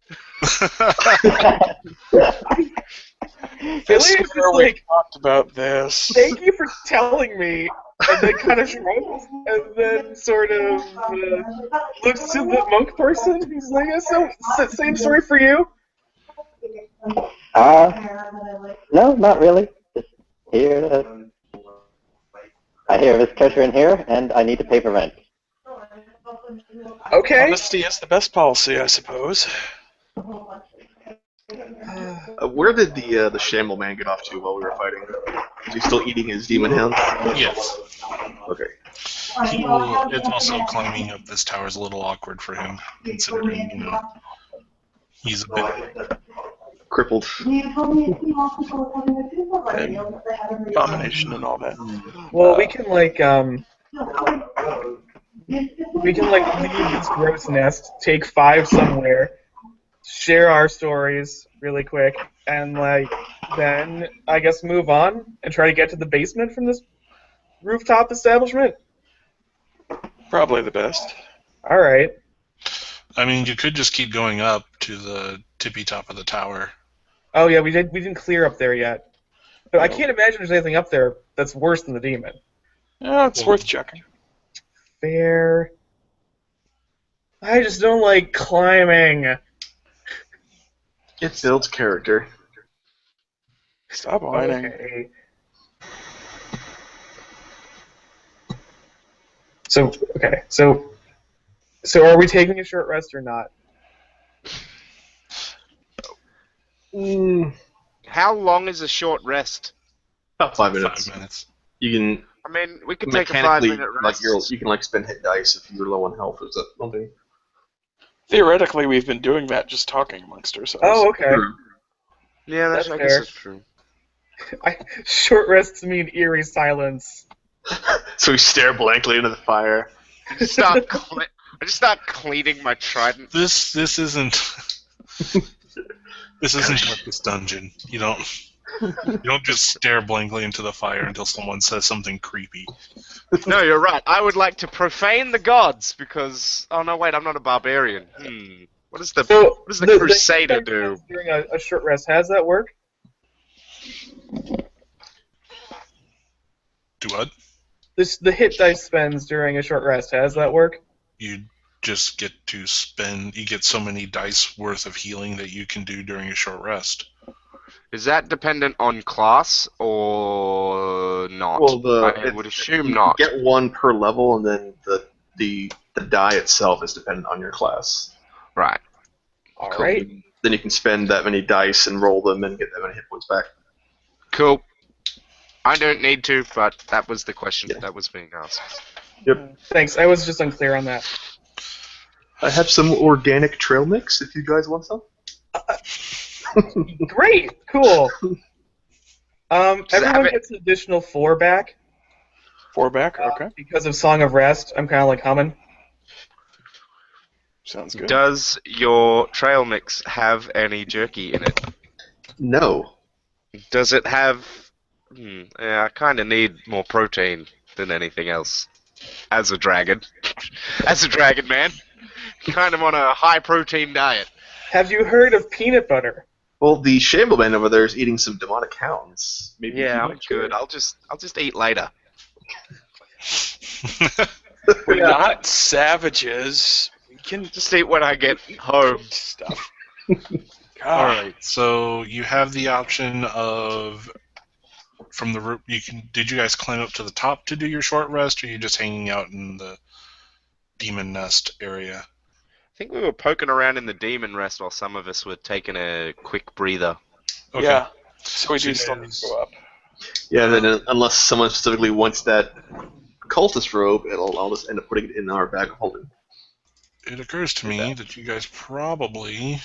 Philly is just we like, talked about this. thank you for telling me, and then kind of shrugs, and then sort of looks to the monk person. He's like, yeah, so same story for you. No, not really. Just here to... I hear there's treasure in here, and I need to pay for rent. Okay. Honesty is the best policy, I suppose. Where did the Shamble man get off to while we were fighting? Is he still eating his demon hound? Yes. Okay. It's also climbing up this tower is a little awkward for him, considering, he's a bit... Crippled. And domination and all that. Well, we can like leave this gross nest, take 5 somewhere, share our stories really quick, and like then I guess move on and try to get to the basement from this rooftop establishment. Probably the best. All right. I mean, you could just keep going up to the tippy top of the tower. Oh yeah, we didn't clear up there yet. But I can't imagine there's anything up there that's worse than the demon. Yeah, it's worth checking. Fair. I just don't like climbing. It builds character. Stop whining. Okay. So are we taking a short rest or not? How long is a short rest? About 5 minutes. 5 minutes. You can I mean, we could take a mechanically 5-minute like rest. you can like spend hit dice if you're low on health. Is that something? Theoretically, we've been doing that just talking amongst ourselves. Oh, okay. Yeah, That's I guess fair. that's true. Short rests mean eerie silence. So we stare blankly into the fire. I just start cleaning my trident. This isn't this isn't Darkest Dungeon. You don't just stare blankly into the fire until someone says something creepy. No, you're right. I would like to profane the gods because... Oh, no, wait, I'm not a barbarian. What does the Crusader do? During a short rest, how does that work? Do what? The hit dice spends during a short rest, how does that work? You just get to spend... You get so many dice worth of healing that you can do during a short rest. Is that dependent on class or not? Well, I would assume you not. get 1 per level, and then the die itself is dependent on your class. Right. All Cool. right. Then you can spend that many dice and roll them and get that many hit points back. Cool. I don't need to, but that was the question Yeah. that was being asked. Yep. Thanks. I was just unclear on that. I have some organic trail mix if you guys want some. Great. Cool. Does it have Everyone it? gets an additional 4 back 4 back. Okay, because of Song of Rest. I'm kind of like humming. sounds good. Does your trail mix have any jerky in it? No. Does it have? Yeah, I kind of need more protein than anything else. As a dragon, as a dragon man, kind of on a high protein diet. Have you heard of peanut butter? Well, the Shambleman over there is eating some demonic hounds. Maybe Yeah, you I'm might share. good. I'll just eat later. We're Yeah. not savages. We can Just eat when I get home. cook stuff. All right. So you have the option of from the rope. Did you guys climb up to the top to do your short rest, or are you just hanging out in the demon nest area? I think we were poking around in the demon rest while some of us were taking a quick breather. Okay. Yeah. So we So do you still need guys- to go up. Yeah, then unless someone specifically wants that cultist robe, I'll just end up putting it in our bag of holding. It occurs to me that you guys probably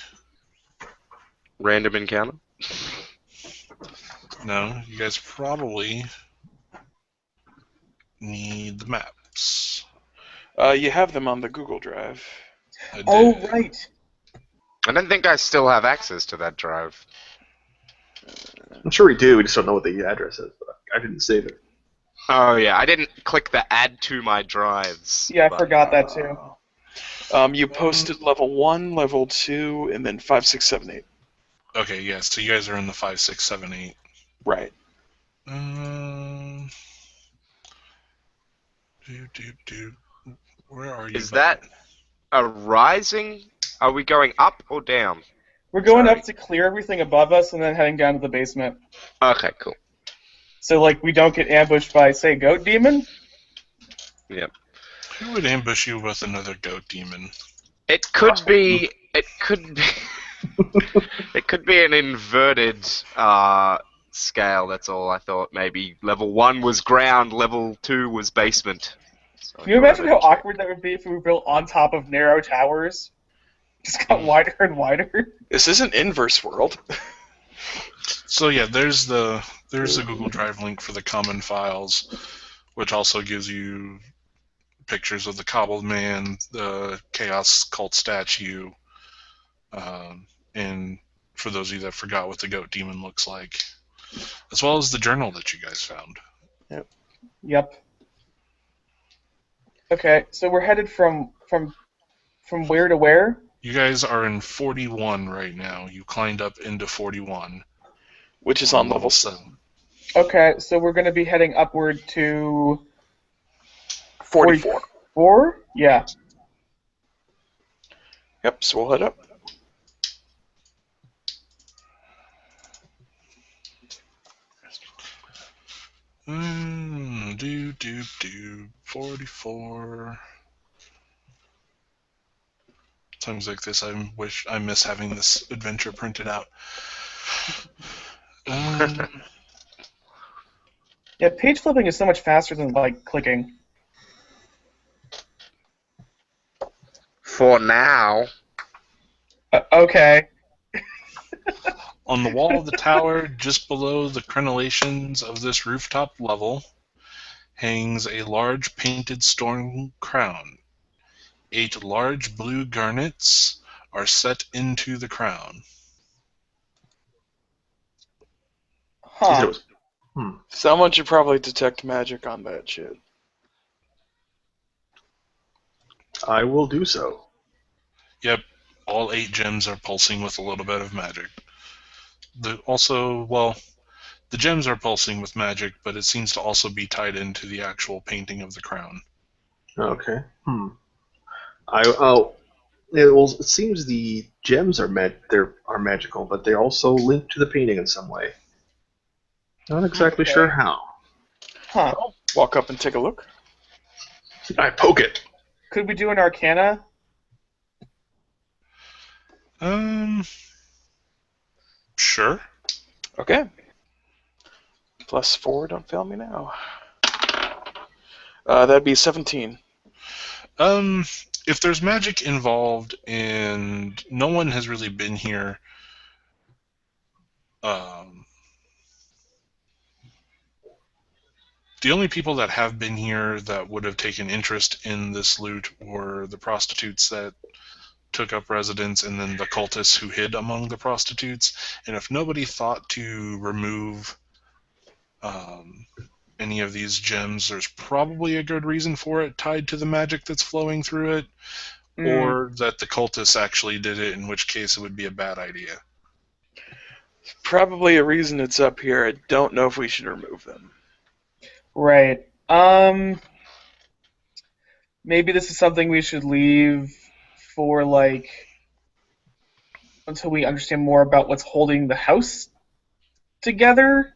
Random encounter. you guys probably need the maps. You have them on the Google Drive. I Oh, did. right. I don't think I still have access to that drive. I'm sure we do. We just don't know what the address is. But I didn't save it. Oh yeah, I didn't click the add to my drives. Yeah, I but- forgot that too. You posted level 1, level 2, and then 5, 6, 7, 8. Okay, yeah. So you guys are in the 5, 6, 7, 8. Right. Do. Where are you? Is that a rising? Are we going up or down? We're going Sorry. up to clear everything above us and then heading down to the basement. Okay, cool. So, like, we don't get ambushed by, say, Goat Demon? Yep. Who would ambush you with another goat demon? It could be. It could be. It could be an inverted scale. That's all. I thought maybe level 1 was ground, level 2 was basement. So Can you imagine how awkward that would be if we were built on top of narrow towers? Just got wider and wider. This is an inverse world. So yeah, there's the Google Drive link for the common files, which also gives you pictures of the cobbled man, the chaos cult statue, and for those of you that forgot what the goat demon looks like, as well as the journal that you guys found. Yep. Okay, so we're headed from where to where? You guys are in 41 right now. You climbed up into 41. Which is on level 7. Okay, so we're going to be heading upward to 44. 4? Yeah. Yep, so we'll head up. Do 44. Times like this, I miss having this adventure printed out. Yeah, page flipping is so much faster than, like, clicking. For now. Okay. On the wall of the tower, just below the crenellations of this rooftop level, hangs a large painted stone crown. 8 large blue garnets are set into the crown. She said it Huh. was. Someone should probably detect magic on that shit. I will do so. Yep, all 8 gems are pulsing with a little bit of magic. The gems are pulsing with magic, but it seems to also be tied into the actual painting of the crown. Okay. It seems the gems are magical, but they're also linked to the painting in some way. Not exactly Okay. sure how. Huh. Walk up and take a look. I poke it. Could we do an Arcana? Sure. Okay. +4, don't fail me now. That'd be 17. If there's magic involved and no one has really been here, The only people that have been here that would have taken interest in this loot were the prostitutes that took up residence, and then the cultists who hid among the prostitutes. And if nobody thought to remove any of these gems, there's probably a good reason for it tied to the magic that's flowing through it, or that the cultists actually did it, in which case it would be a bad idea. Probably a reason it's up here. I don't know if we should remove them. Right. Maybe this is something we should leave for, like, until we understand more about what's holding the house together.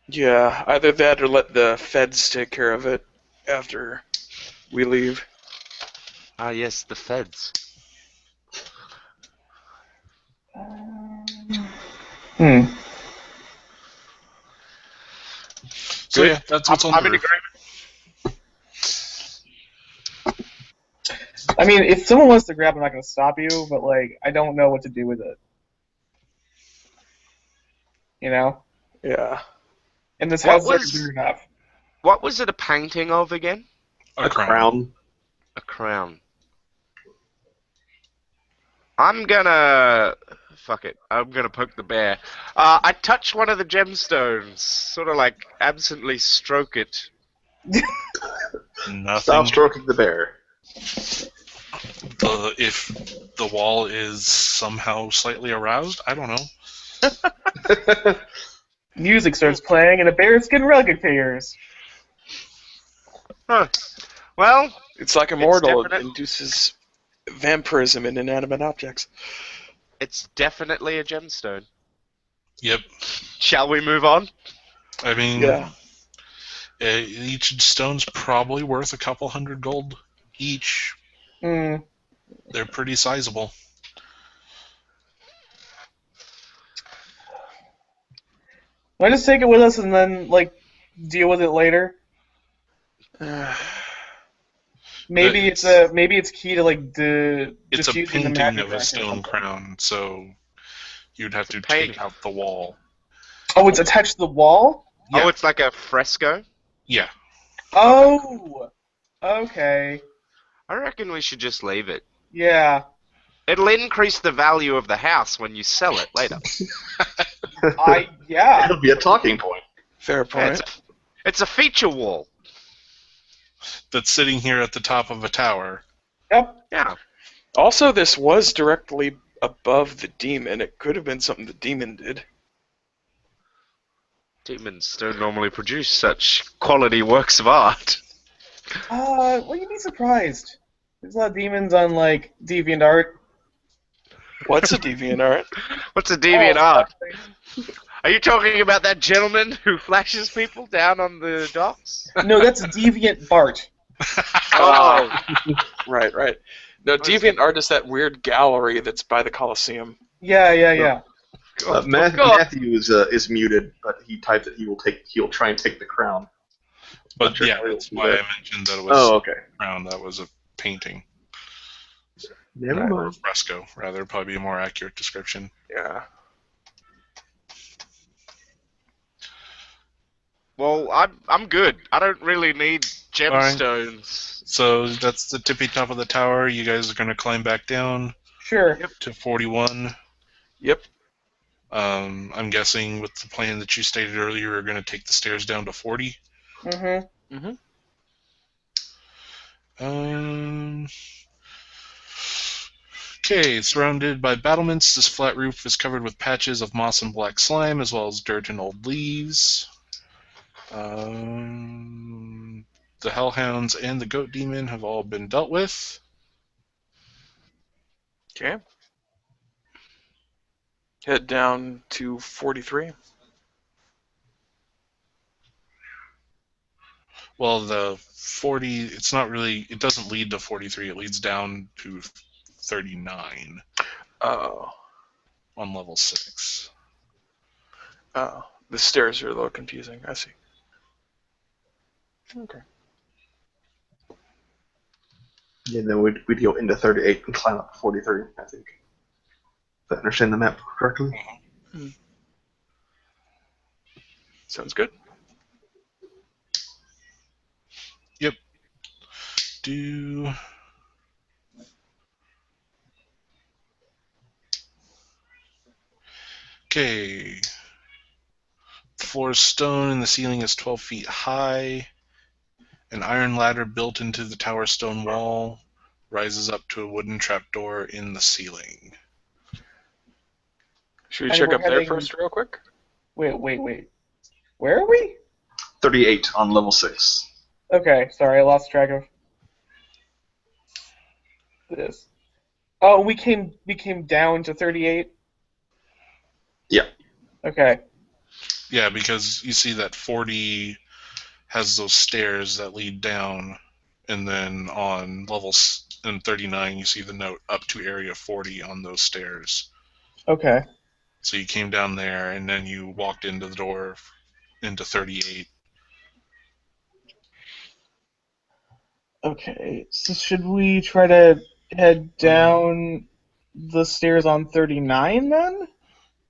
Yeah, either that or let the feds take care of it after we leave. Ah, yes, the feds. So yeah, that's what's on I'm the in roof. agreement. I mean, if someone wants to grab, I'm not going to stop you, but, like, I don't know what to do with it. You know? Yeah. And this What house is was- already big enough. What was it a painting of again? A crown. A crown. I'm gonna... Fuck it. I'm gonna poke the bear. I touch one of the gemstones. Sort of like absently stroke it. Nothing. Stop stroking the bear. If the wall is somehow slightly aroused, I don't know. Music starts playing, and a bearskin rug appears. Huh. Well, It's like Immortal. It definite- induces vampirism in inanimate objects. it's definitely a gemstone. Yep. Shall we move on? I mean, Yeah. each stone's probably worth a couple hundred gold each. Hmm. They're pretty sizable. Why just take it with us and then, like, deal with it later? Maybe it's key to, like, It's a diffusing the painting magic of a back or stone something. crown, so you'd have to painting. take out the wall. Oh, it's attached to the wall? Yeah. Oh, it's like a fresco? Yeah. Oh! Okay. I reckon we should just leave it. Yeah. It'll increase the value of the house when you sell it later. Yeah. It'll be a talking point. Fair Yeah, point. it's a feature wall. That's sitting here at the top of a tower. Yep. Yeah. Also, this was directly above the demon. It could have been something the demon did. Demons don't normally produce such quality works of art. Well, you'd be surprised. There's a lot of demons on, like, DeviantArt. What's a deviant art? What's a deviant Oh, art? Are you talking about that gentleman who flashes people down on the docks? No, that's Deviant Bart. Oh, right. No, deviant art is that weird gallery that's by the Colosseum. Yeah. Matthew is muted, but he typed that he'll try and take the crown. But Not sure yeah, how he'll that's do why that. I mentioned that it was Oh, okay. a crown. That was a painting. Never Or a mind. fresco, rather, probably be a more accurate description. Yeah. Well, I'm good. I don't really need gemstones. So that's the tippy top of the tower. You guys are going to climb back down Sure. to 41. Yep. I'm guessing with the plan that you stated earlier, you're going to take the stairs down to 40. Mm-hmm. Okay, surrounded by battlements, this flat roof is covered with patches of moss and black slime, as well as dirt and old leaves. The hellhounds and the goat demon have all been dealt with. Okay. Head down to 43. Well, the 40, it's not really, it doesn't lead to 43, it leads down to 39 Oh. on level 6. Oh. The stairs are a little confusing. I see. Okay. And then we'd go into 38 and climb up to 43, I think. If I understand the map correctly. Sounds good. do. Okay. Floor is stone and the ceiling is 12 feet high. An iron ladder built into the tower stone wall rises up to a wooden trapdoor in the ceiling. Should we And check we're up there heading- first, real quick? Wait. Where are we? 38 on level 6. Okay, sorry, I lost track of this. Oh, we came down to 38? Yeah. Okay. Yeah, because you see that 40 has those stairs that lead down, and then on in 39 you see the note up to area 40 on those stairs. Okay. So you came down there, and then you walked into the door into 38. Okay, so should we try to head down the stairs on 39 then?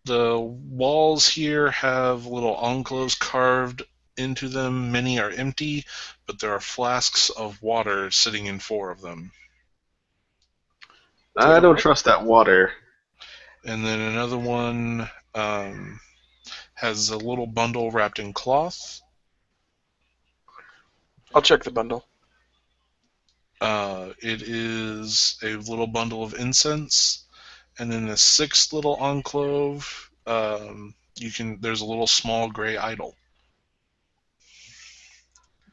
The walls here have little enclosures carved into them. Many are empty, but there are flasks of water sitting in 4 of them. I don't trust that water. And then another one has a little bundle wrapped in cloth. I'll check the bundle. It is a little bundle of incense, and in the 6th little enclave, there's a little small gray idol.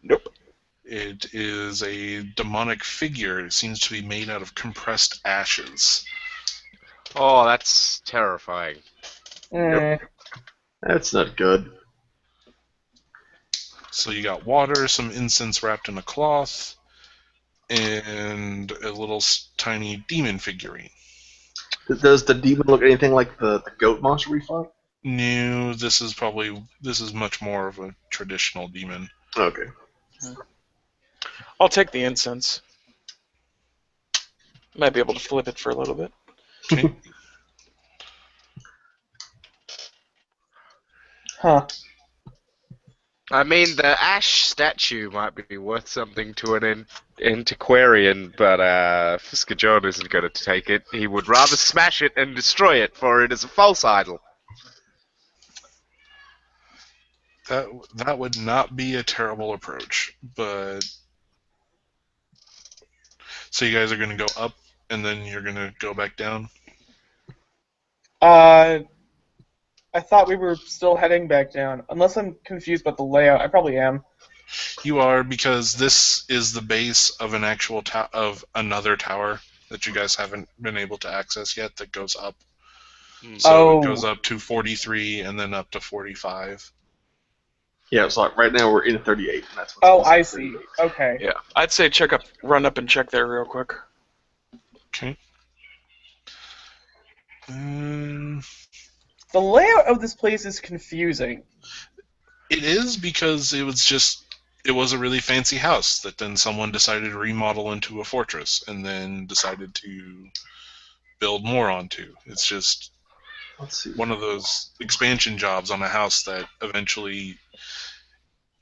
Nope. It is a demonic figure. It seems to be made out of compressed ashes. Oh, that's terrifying. That's not good. So you got water, some incense wrapped in a cloth, and a little tiny demon figurine. Does the demon look anything like the goat monster we fought? No, this is much more of a traditional demon. Okay. I'll take the incense. Might be able to flip it for a little bit. Okay. Huh. I mean, the ash statue might be worth something to an antiquarian, but Fisker John isn't going to take it. He would rather smash it and destroy it, for it is a false idol. That would not be a terrible approach, but so you guys are going to go up and then you're going to go back down? I thought we were still heading back down. Unless I'm confused about the layout, I probably am. You are, because this is the base of an actual of another tower that you guys haven't been able to access yet that goes up. So it goes up to 43 and then up to 45. Yeah, so right now we're in 38. And that's Oh, I see. Okay. Yeah, I'd say run up and check there real quick. Okay. The layout of this place is confusing. It is, because it was a really fancy house that then someone decided to remodel into a fortress and then decided to build more onto. It's just one of those expansion jobs on a house that eventually,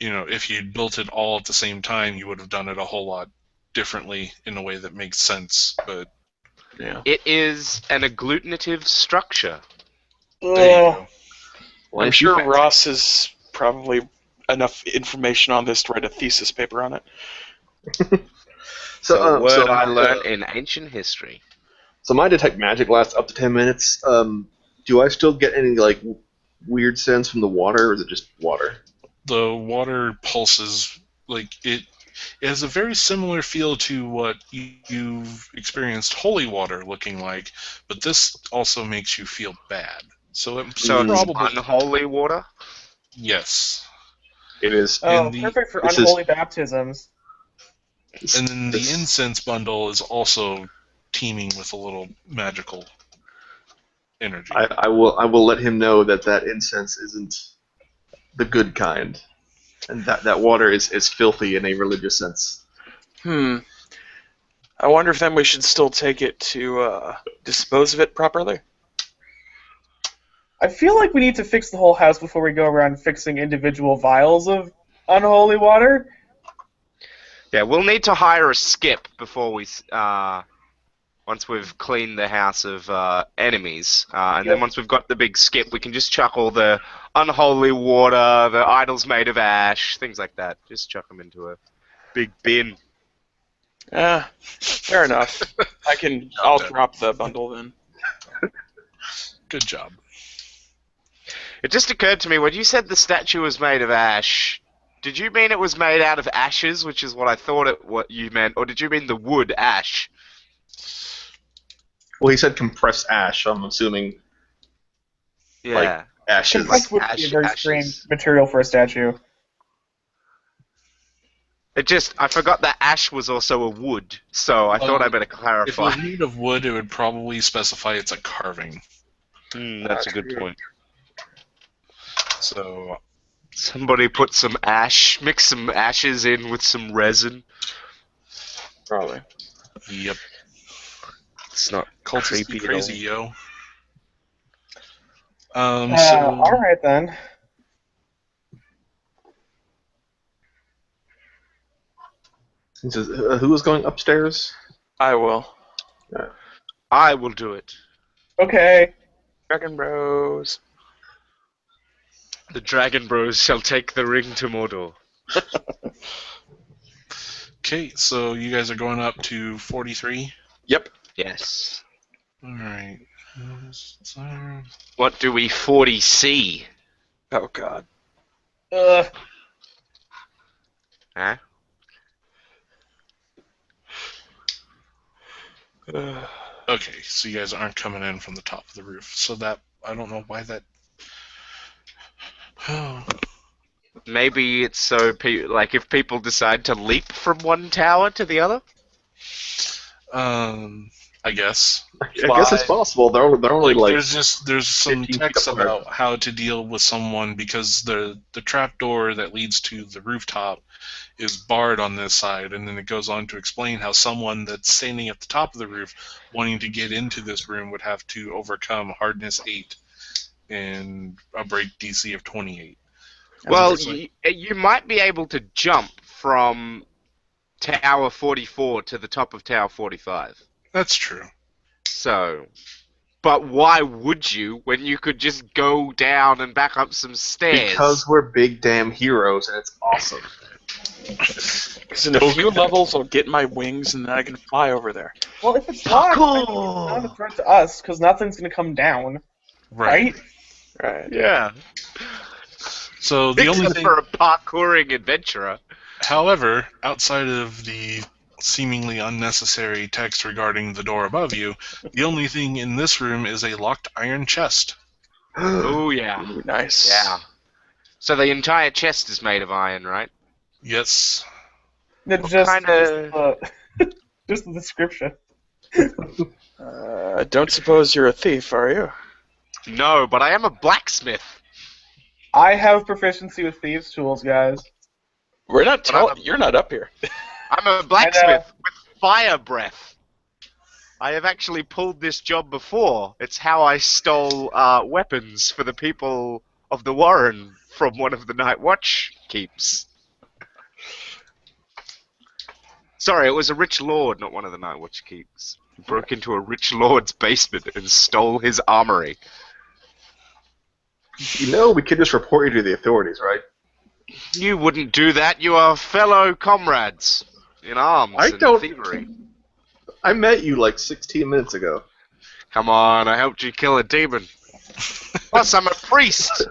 if you'd built it all at the same time, you would have done it a whole lot differently in a way that makes sense. But yeah, it is an agglutinative structure. There you go. I'm sure Ross has probably enough information on this to write a thesis paper on it. So, a word I learned in ancient history. So my detect magic lasts up to 10 minutes. Do I still get any weird sense from the water, or is it just water? The water pulses it has a very similar feel to what you've experienced holy water looking like, but this also makes you feel bad. So it's probably unholy water? Yes. It is. Oh, perfect for unholy baptisms. And then the incense bundle is also teeming with a little magical energy. I will let him know that incense isn't the good kind, and that water is filthy in a religious sense. I wonder if then we should still take it to dispose of it properly. I feel like we need to fix the whole house before we go around fixing individual vials of unholy water. Yeah, we'll need to hire a skip before we, once we've cleaned the house of enemies, and then once we've got the big skip, we can just chuck all the unholy water, the idols made of ash, things like that. Just chuck them into a big bin. Fair enough. I'll drop the bundle then. Good job. It just occurred to me, when you said the statue was made of ash, did you mean it was made out of ashes, which is what I thought what you meant, or did you mean the wood ash? Well, he said compressed ash, so I'm assuming Yeah. like ashes. Compressed would be a very strange material for a statue. I forgot that ash was also a wood, so I thought I better If it clarify. was made of wood, it would probably specify it's a carving. That's a good point. So, Somebody put some ash, mix some ashes in with some resin. Probably. yep. It's not Cultists be creepy crazy, yo. All right then. He says, who was going upstairs? I will. I will do it. Okay. Dragon Bros. The Dragon Bros shall take the ring to Mordor. Okay, so you guys are going up to 43? Yep. Yes. Alright. What do we 40C? Oh god. Huh? Okay, so you guys aren't coming in from the top of the roof. So that, I don't know why that... Oh. Maybe it's so like if people decide to leap from one tower to the other. I guess. I guess it's possible. They're only like there's some 15 text feet apart. about how to deal with someone because the trap door that leads to the rooftop is barred on this side, and then it goes on to explain how someone that's standing at the top of the roof wanting to get into this room would have to overcome hardness 8 and a break DC of 28. Well, you might be able to jump from Tower 44 to the top of Tower 45. That's true. So, but why would you when you could just go down and back up some stairs? because we're big damn heroes and it's awesome. Because in a few levels, I'll get my wings and then I can fly over there. Well, if it's locked, I mean, it's not a threat to us because nothing's gonna come down, right? Right. Yeah. So the only Except thing, for a parkouring adventurer. however, outside of the seemingly unnecessary text regarding the door above you, the only thing in this room is a locked iron chest. Oh yeah. Ooh, nice. Yeah. So the entire chest is made of iron, right? Yes. It's just, kinda- just the description. I don't suppose you're a thief, are you? No, but I am a blacksmith. I have proficiency with thieves' tools, guys. We're not. But You're not up here. I'm a blacksmith with fire breath. I have actually pulled this job before. It's how I stole weapons for the people of the Warren from one of the Night Watch keeps. Sorry, it was a rich lord, not one of the Night Watch keeps. He broke into a rich lord's basement and stole his armory. You know, we could just report you to the authorities, right? You wouldn't do that. You are fellow comrades in arms I and don't- thievery. I met you like 16 minutes ago. Come on, I helped you kill a demon. Plus, I'm a priest.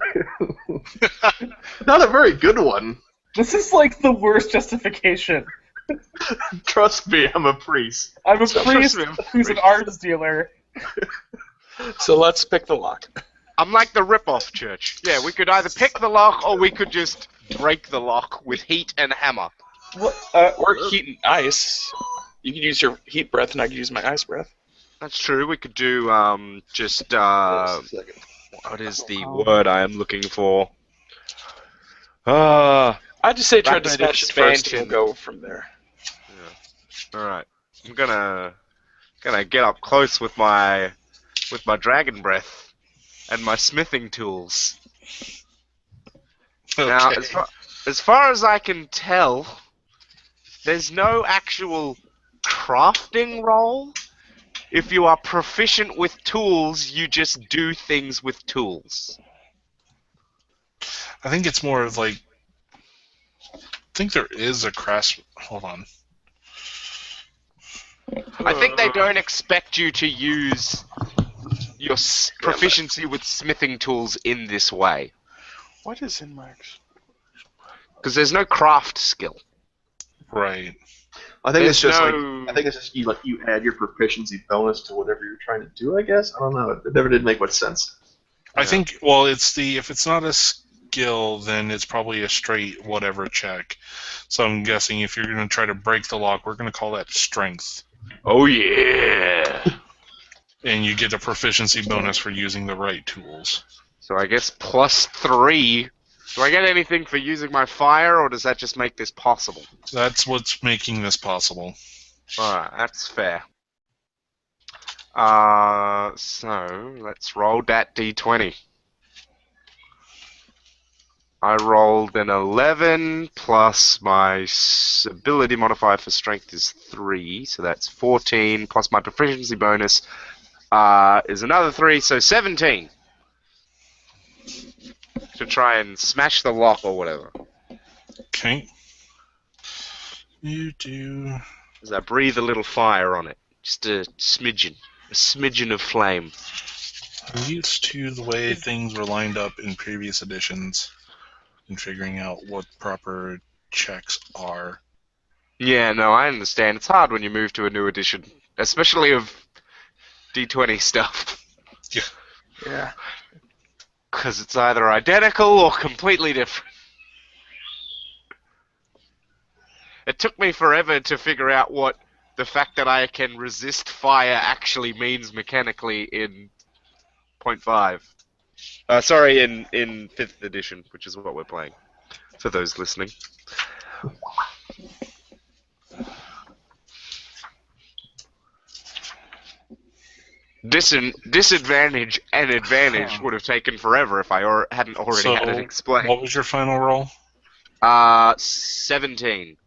Not a very good one. This is like the worst justification. Trust me, I'm a priest. I'm a Trust priest me, I'm a who's an priest. arms dealer. So let's pick the lock. I'm like the rip-off church. Yeah, we could either pick the lock or we could just break the lock with heat and hammer. What? Or heat and ice. You could use your heat breath, and I could use my ice breath. That's true. We could do what is the word I am looking for? I'd just say try to Rapid smash it first, and expansion. we'll go from there. All right. I'm gonna get up close with my dragon breath and my smithing tools. Okay. Now, as far as I can tell, there's no actual crafting roll. If you are proficient with tools, you just do things with tools. I think it's more of like. I think there is a crash. Hold on. I think they don't expect you to use your proficiency with smithing tools in this way. What is in my... Because there's no craft skill. Right. I think it's There's just no- I think it's just you add your proficiency bonus to whatever you're trying to do. I guess I don't know. It never did make much sense. I think. Well, if it's not a skill, then it's probably a straight whatever check. So I'm guessing if you're going to try to break the lock, we're going to call that strength, Oh yeah! and you get a proficiency bonus for using the right tools. So I guess +3. Do I get anything for using my fire, or does that just make this possible? That's what's making this possible. Alright, that's fair. So let's roll that d20. I rolled an 11 plus my ability modifier for strength is 3, so that's 14 plus my proficiency bonus is another 3, so 17. To try and smash the lock or whatever. Okay. You do. As I breathe a little fire on it. Just a smidgen of flame. I'm used to the way things were lined up in previous editions and figuring out what proper checks are. Yeah, no, I understand. It's hard when you move to a new edition, especially of D20 stuff. Yeah. Because it's either identical or completely different. It took me forever to figure out what the fact that I can resist fire actually means mechanically in 0.5. Sorry, in 5th edition, which is what we're playing, for those listening. Disadvantage and advantage would have taken forever if I hadn't already had it explained. What was your final roll? 17.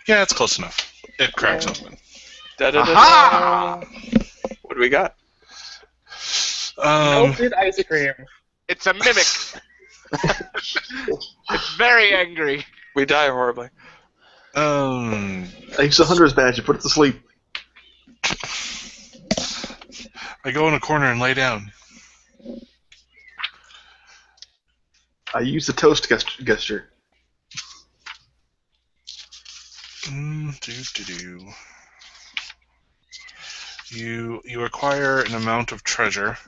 Yeah, it's close enough. It cracks open. Da-da-da-da. What do we got? Melted ice cream. It's a mimic. It's very angry. We die horribly. I use the hunter's badge to put it to sleep. I go in a corner and lay down. I use the toast gesture. You acquire an amount of treasure.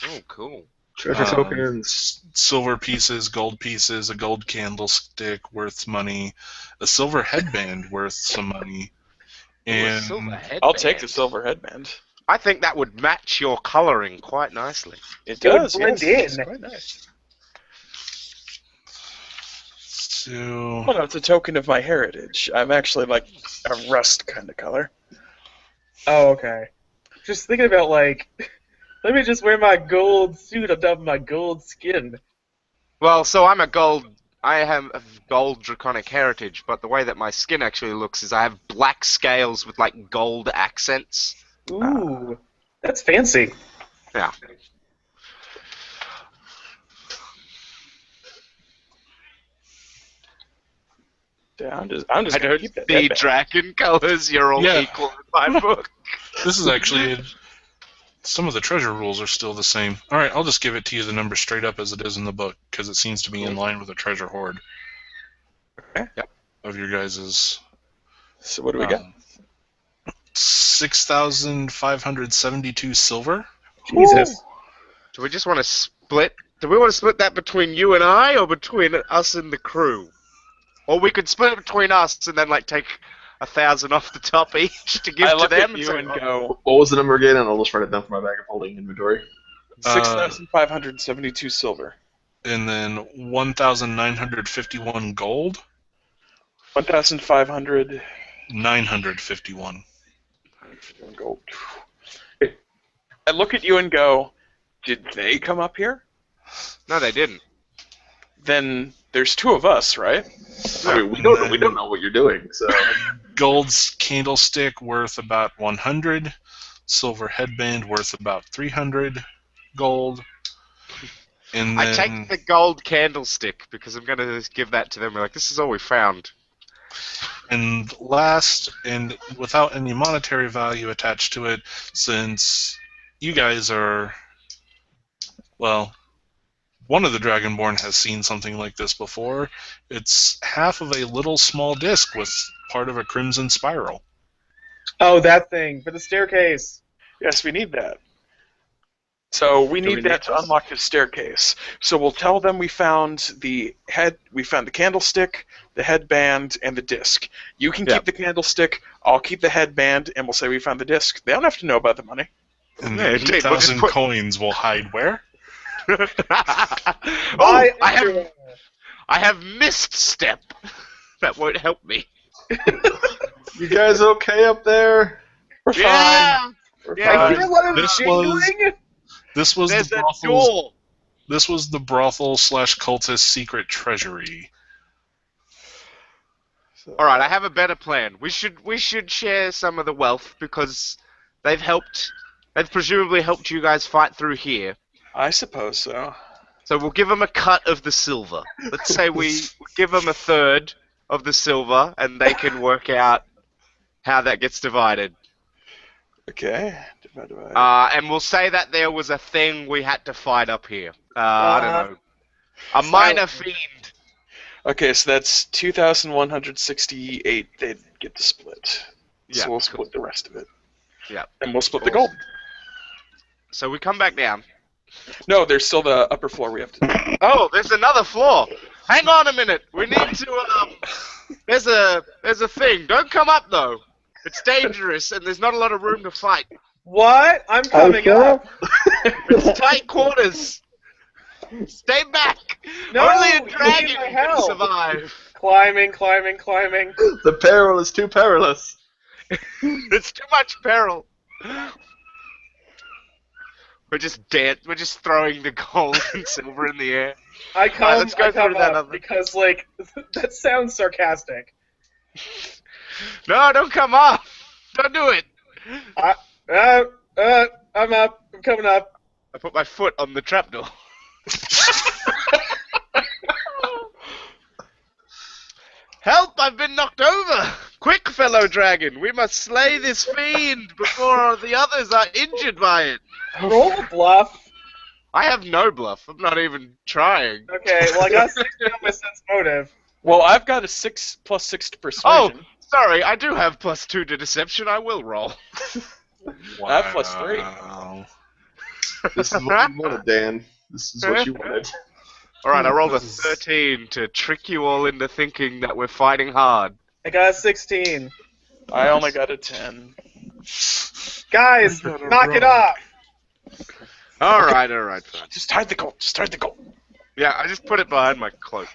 Oh, cool. Treasure tokens. Silver pieces, gold pieces, a gold candlestick worth money, a silver headband worth some money, and I'll take the silver headband. I think that would match your coloring quite nicely. It does, blend yes. in. It's quite nice. so Well, no, it's a token of my heritage. I'm actually like a rust kind of color. Oh, okay. Just thinking about, like, let me just wear my gold suit on top of my gold skin. Well, so I have a gold draconic heritage, but the way that my skin actually looks is I have black scales with, like, gold accents. Ooh, that's fancy. Yeah. Yeah, I'm just I gonna don't keep that see headband. dragon colors. You're all Yeah. equal in my book. this is actually some of the treasure rules are still the same. All right, I'll just give it to you the number straight up as it is in the book because it seems to be in line with the treasure hoard. Okay. Yep. Of your guys's. So what do we got? 6,572 silver. Jesus. Do we just want to split? Do we want to split that between you and I, or between us and the crew? Or we could split it between us and then like take 1,000 off the top each to give I to look them. at you say, and go, What was the number again? And I'll just write it down for my bag of holding inventory. 6,572 silver. And then 1,951 gold. 1,500 951. gold. I look at you and go, did they come up here? No, they didn't. Then There's two of us, right? I mean, we don't know what you're doing, so. Gold's candlestick worth about 100. Silver headband worth about 300 gold. And I then, take the gold candlestick because I'm going to give that to them. We're like, this is all we found. and last, and without any monetary value attached to it, since you guys are, well, one of the Dragonborn has seen something like this before. It's half of a little small disc with part of a crimson spiral. Oh, that thing for the staircase. Yes, we need that. So we need that to unlock the staircase. So we'll tell them we found the candlestick, the headband, and the disc. You can keep the candlestick, I'll keep the headband, and we'll say we found the disc. They don't have to know about the money. And Yeah, the indeed. We'll just 8,000 put- coins will hide where? Oh, I have missed step. That won't help me. You guys okay up there? We're Yeah. We're Yeah. I fine. hear a lot of This jingling. This was There's the a brothel's. door. This was the brothel/cultist secret treasury. All right, I have a better plan. We should share some of the wealth because they've presumably helped you guys fight through here. I suppose so. So we'll give them a cut of the silver. Let's say we give them a third of the silver, and they can work out how that gets divided. Okay. Divide. And we'll say that there was a thing we had to fight up here. I don't know. A minor fiend. Okay, so that's 2,168 they'd get to split. Yeah, So we'll split the rest of it. Yeah. And we'll split the gold. So we come back down. No, there's still the upper floor we have to do. Oh, there's another floor. Hang on a minute. We need to. There's a thing. Don't come up though. It's dangerous, and there's not a lot of room to fight. What? I'm Oh, coming sure? up. It's tight quarters. Stay back. No, Only a you need dragon my can help. survive. Climbing. The peril is too perilous. It's too much peril. We're just We're just throwing the gold and silver in the air. I come, let's go I come through that up other- because, like, that sounds sarcastic. No, don't come up. Don't do it. I'm up. I'm coming up. I put my foot on the trapdoor. Help! I've been knocked over! Quick, fellow dragon! We must slay this fiend before the others are injured by it! Roll a bluff. I have no bluff. I'm not even trying. Okay, well, I got 60 on my sense motive. Well, I've got a 6 + 6 to persuasion. Oh, sorry, I do have +2 to deception. I will roll. I have +3. Wow. This is what you wanted, Dan. This is what you wanted. Alright, I rolled a 13 to trick you all into thinking that we're fighting hard. I got a 16. I only got a 10. Guys, We gotta knock it roll. off. Alright, fine. Just hide the gold. Yeah, I just put it behind my cloak.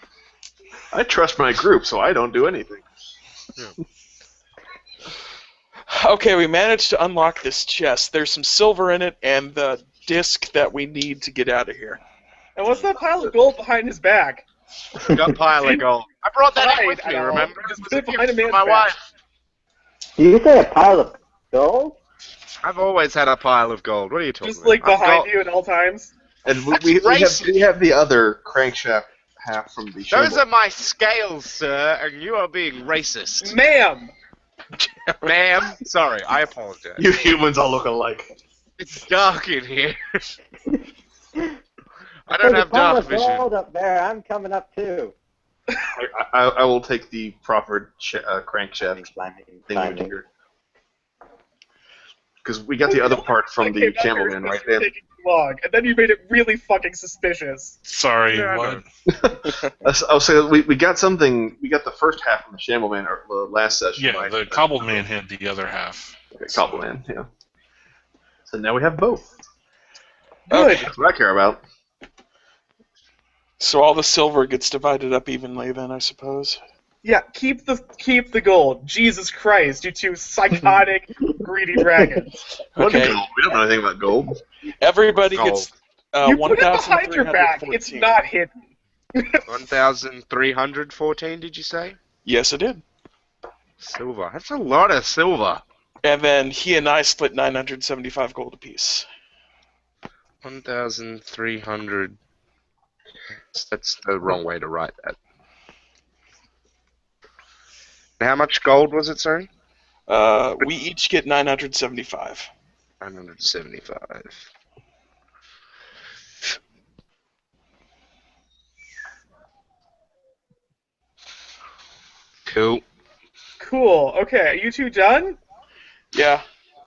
I trust my group, so I don't do anything. Okay, we managed to unlock this chest. There's some silver in it and the disc that we need to get out of here. And what's that pile of gold behind his back? Got pile of gold. I brought that in with Right, me, I know. remember? Just It was put a it behind gift a from man's my back. wife. Do you say a pile of gold? I've always had a pile of gold. What are you talking Just about? like I've behind got- you at all times. And That's we racist. have the other crankshaft half from the Those shamble. are my scales, sir, and you are being racist. Ma'am! Ma'am, sorry, I apologize. You humans all look alike. It's dark in here. I There's don't a have pile dark of vision. gold up there. I'm coming up too. I will take the proffered crankshaft Climbing. thingamajigger. Because we got the other part from the camel man right there. Taking too long, and then you made it really fucking suspicious. Sorry, Yeah, I what? I'll say we got something. We got the first half from the shamble man or the last session. Yeah, right? the cobbled man had the other half. Okay, cobble man. Yeah. So now we have both. Good. That's what I care about. So all the silver gets divided up evenly then, I suppose. Yeah, keep the gold. Jesus Christ, you two psychotic, greedy dragons. What Okay. is gold? We don't know anything about gold. Everybody Gold. gets You put it behind your back. 1,314. It's not hidden. 1,314, did you say? Yes, it did. Silver. That's a lot of silver. And then he and I split 975 gold apiece. 1,300. That's the wrong way to write that. How much gold was it, sorry? We each get 975. 975. Cool. Cool. Okay, are you two done? Yeah.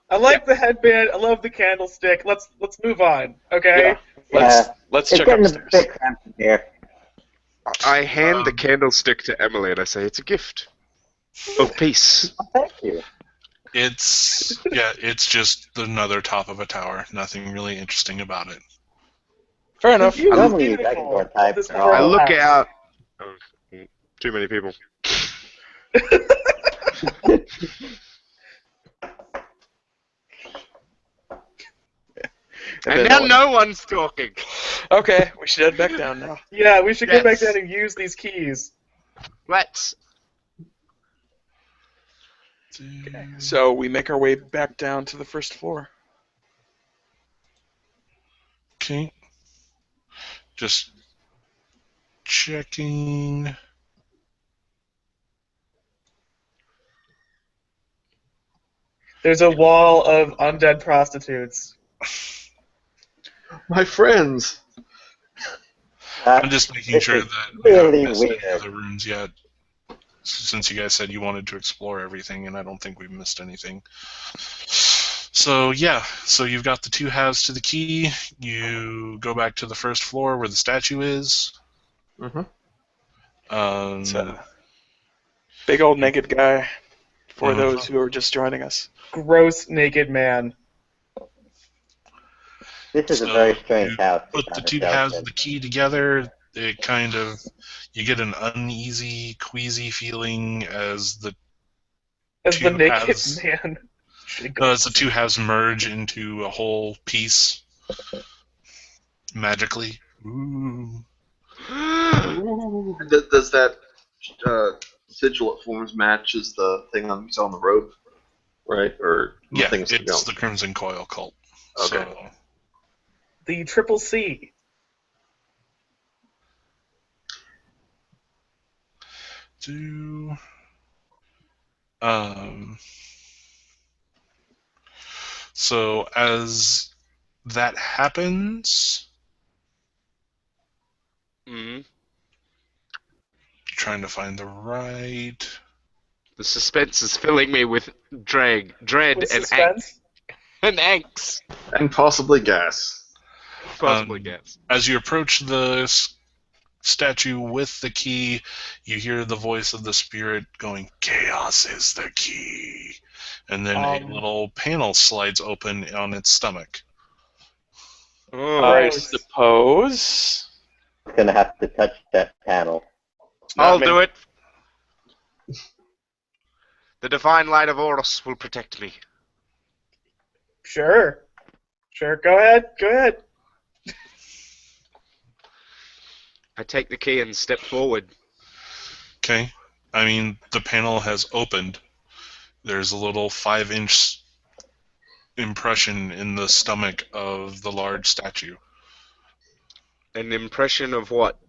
I like the headband. I love the candlestick. Let's move on. Okay. Yeah. Let's It's check getting upstairs. a bit cramped in here. I hand the candlestick to Emily and I say, it's a gift of peace. Thank you. It's just another top of a tower. Nothing really interesting about it. Fair enough. You Normally, beautiful. Dragonborn type This are all- I look house. out. Oh, too many people. And then now I'll- no one's talking. Okay, we should head back down now. Yeah, we should get back Yes. down and use these keys. Let's. So we make our way back down to the first floor. Okay. Just checking. There's a wall of undead prostitutes. My friends. I'm just making This sure is that we haven't really missed any weird. other rooms yet. Since you guys said you wanted to explore everything, and I don't think we've missed anything. So yeah, so you've got the two halves to the key. You go back to the first floor where the statue is. Mm-hmm. It's a big old naked guy for Mhm. those who are just joining us. Gross naked man. This is a So very strange you house. to put find the two yourself halves in. of the key together. It kind of, you get an uneasy, queasy feeling as the As the Two naked halves. man. as the two halves merge into a whole piece magically. Ooh. Does that sigil it forms matches the thing on on the road, right? Or Yeah, things to go? it's the Crimson Coil cult. Okay. So, The Triple C. um, so as that happens, Mm. trying to find the right. The suspense is filling me with dread With and suspense. angst. And possibly gas. Possibly Um, guess. As you approach the statue with the key, you hear the voice of the spirit going, "Chaos is the key." And then a little panel slides open on its stomach. Oh, I Nice. suppose. I'm gonna have to touch that panel. I'll Not do me. it. The divine light of Horus will protect me. Sure. Sure. Go ahead. Go ahead. I take the key and step forward. Okay? I mean, the panel has opened. There's a little 5-inch impression in the stomach of the large statue. An impression of what?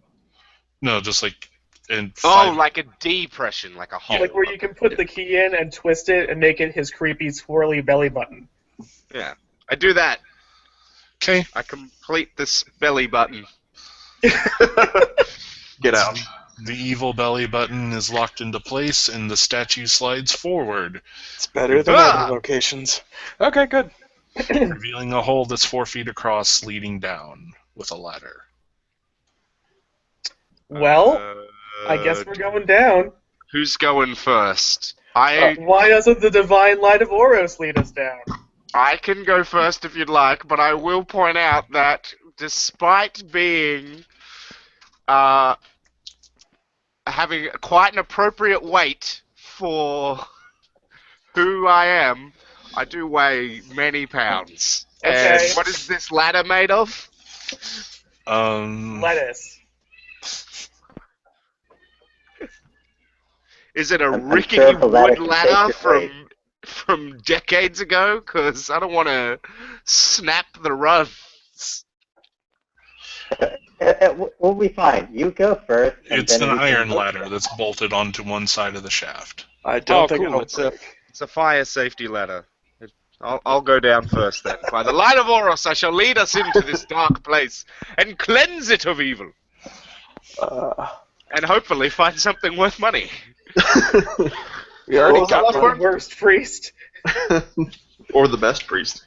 No, just like in Oh, 5. like a depression, like a hole. Like where you can put the key in and twist it and make it his creepy swirly belly button. Yeah. I do that. Okay. I complete this belly button. Get out. The evil belly button is locked into place, and the statue slides forward, It's better than Ah! other locations. Okay, good. revealing a hole that's 4 feet across, leading down with a ladder. Well, I guess we're going down. Who's going first? I Why doesn't the divine light of Oros lead us down? I can go first if you'd like, but I will point out that despite being having quite an appropriate weight for who I am, I do weigh many pounds. Okay. And what is this ladder made of? Lettuce. Is it a I'm rickety sure Pathetic wood can take ladder your weight. from decades ago? Because I don't want to snap the rungs. We'll be fine. You go first, and It's then an we can. iron ladder that's bolted onto one side of the shaft. I don't Oh, think cool. it'll It's break. a fire safety ladder. I'll go down first then. By the light of Oros, I shall lead us into this dark place and cleanse it of evil, and hopefully find something worth money. We already What was that got last The part? worst priest. Or the best priest.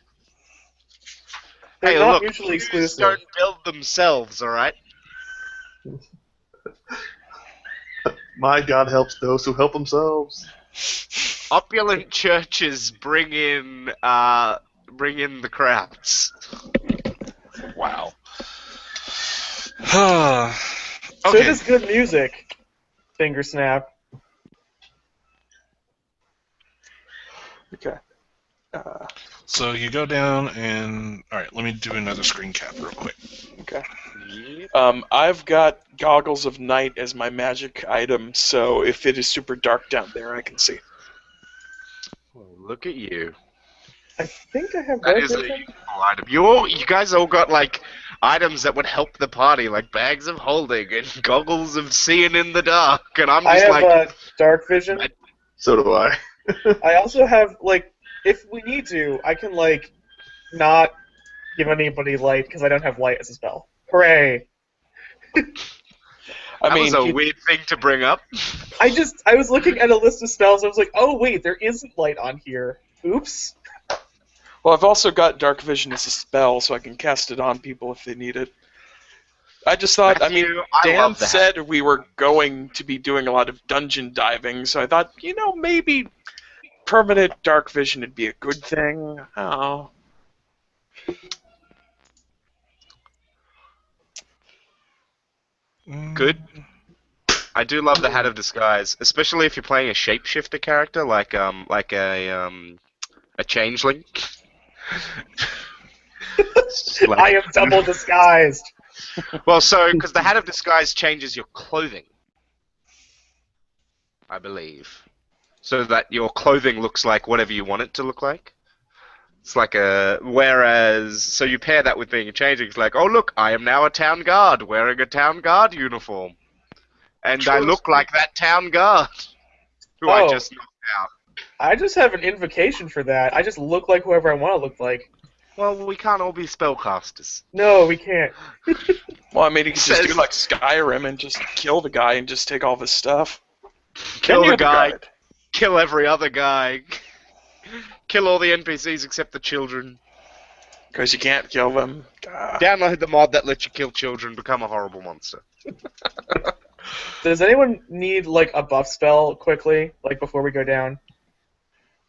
They're Hey, not look, mutually Jews exclusive. don't build themselves, all right? My God helps those who help themselves. Opulent churches bring in the crowds. Wow. So Okay. does good music. Finger snap. Okay. So you go down and... Alright, let me do another screen cap real quick. Okay. I've got Goggles of Night as my magic item, so if it is super dark down there, I can see. Oh, look at you. I think I have That dark is a vision. useful item. You guys all got like items that would help the party, like bags of holding and goggles of seeing in the dark, and I'm I just have like, dark vision. So do I. I also have, like, if we need to, I can, like, not give anybody light because I don't have light as a spell. Hooray! that was a weird thing to bring up. I was looking at a list of spells and I was like, oh wait, there isn't light on here. Oops. Well, I've also got Dark Vision as a spell, so I can cast it on people if they need it. I just thought, Matthew, I Dan love that. said we were going to be doing a lot of dungeon diving, so I thought, maybe permanent Dark Vision would be a good thing. Oh. Good. I do love the Hat of Disguise, especially if you're playing a shapeshifter character, like a changeling. Like- I am double disguised. Well, so because the Hat of Disguise changes your clothing, I believe, so that your clothing looks like whatever you want it to look like. It's like so you pair that with being a changeling. It's like, oh look, I am now a town guard wearing a town guard uniform, and I look like that town guard who I Oh. just knocked out. I just have an invocation for that. I just look like whoever I want to look like. Well, we can't all be spellcasters. No, we can't. Well, you could just Says- do like Skyrim and just kill the guy and just take all of his stuff. Kill Then the you're guy, guard. kill every other guy, kill all the NPCs except the children. Because you can't kill them. Ah. Download the mod that lets you kill children, become a horrible monster. Does anyone need, like, a buff spell quickly, like, before we go down?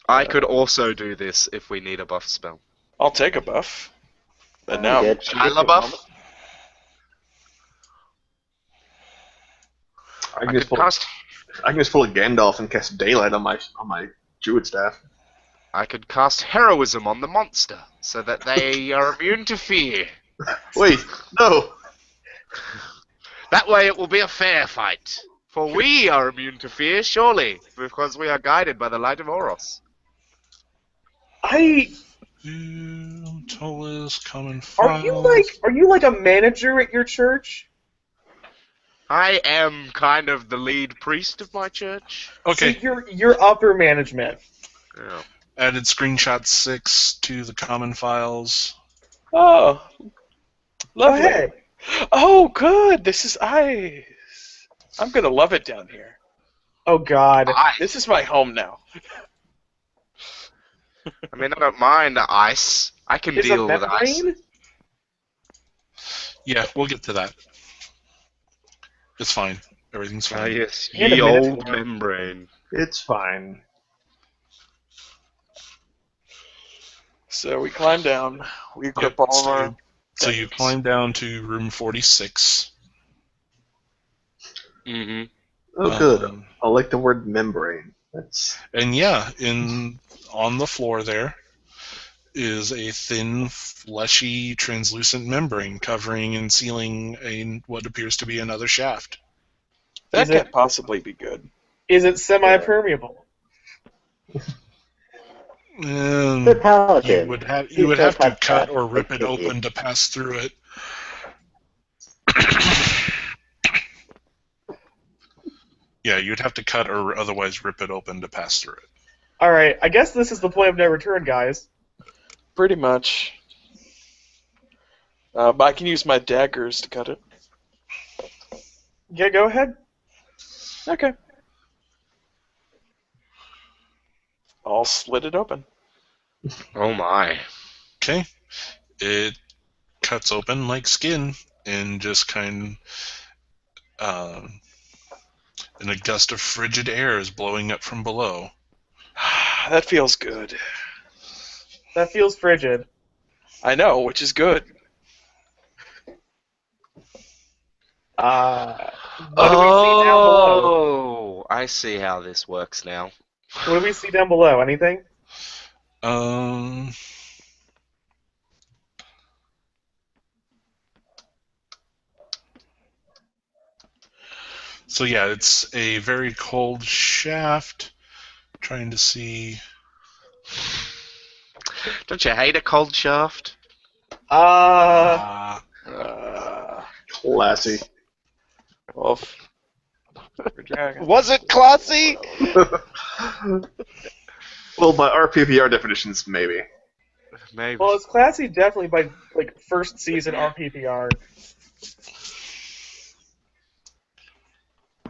I could also do this if we need a buff spell. I'll take a buff. But I'm now, good. Shyla buff? I I can just could pull a Gandalf and cast Daylight on my Druid staff. I could cast heroism on the monster so that they are immune to fear. Wait, no. That way it will be a fair fight. For we are immune to fear, surely, because we are guided by the light of Oros. Ptolus, common Are you like a manager at your church? I am kind of the lead priest of my church. Okay, So you're upper management. Yeah. added screenshot 6 to the common files. oh, lovely. Oh, hey. Oh, good. This is ice. I'm gonna love it down here. Oh God. This is my home now. I mean, I don't mind ice. I can Is a deal with ice. membrane? Yeah, we'll get to that. It's fine. Everything's Ah, fine. yes, And a ye old minotaur. membrane. It's fine. So we climb down. We equip Yep, all of so our. you- So you things. climb down to room 46. Mm-hmm. Oh, good. Um, I like the word membrane. That's And yeah, on the floor there is a thin, fleshy, translucent membrane covering and sealing what appears to be another shaft. That Is it- can't possibly be good. Is it semi-permeable? They're You paladins. would have Please don't to touch cut that. or rip It's it sticky. open to pass through it. Yeah, you'd have to cut or otherwise rip it open to pass through it. Alright, I guess this is the point of no return, guys. Pretty much. But I can use my daggers to cut it. Yeah, go ahead. Okay. I'll slit it open. Oh my. Okay. It cuts open like skin and just and a gust of frigid air is blowing up from below. That feels good. That feels frigid. I know, which is good. What do we see down below? Oh, I see how this works now. What do we see down below? Anything? So yeah, it's a very cold shaft. Trying to see. Don't you hate a cold shaft? Uh, Classy. Well, dragon. Was it classy? Well, by RPPR definitions, maybe. Maybe. well, it's classy definitely by, like, first season RPPR.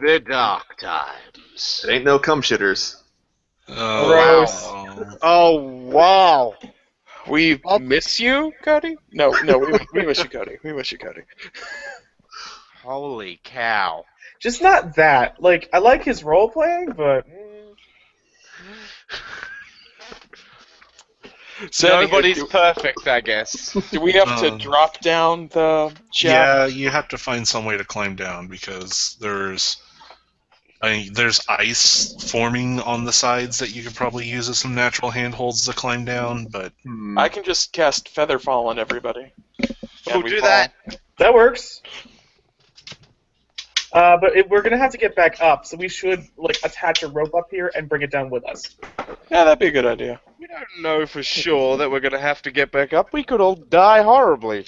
The dark times. It ain't no cum shitters. Gross. Oh wow. We miss you, Cody? No, we miss you, Cody. We miss you, Cody. Holy cow. Just not that. Like, I like his role playing, but So Nobody's perfect, I guess. do we have to drop down the shaft? Yeah, you have to find some way to climb down because there's ice forming on the sides that you could probably use as some natural handholds to climb down, but I can just cast Featherfall on everybody. Oh, do that. that works. But we're gonna have to get back up, so we should, like, attach a rope up here and bring it down with us. Yeah, that'd be a good idea. We don't know for sure that we're going to have to get back up. We could all die horribly.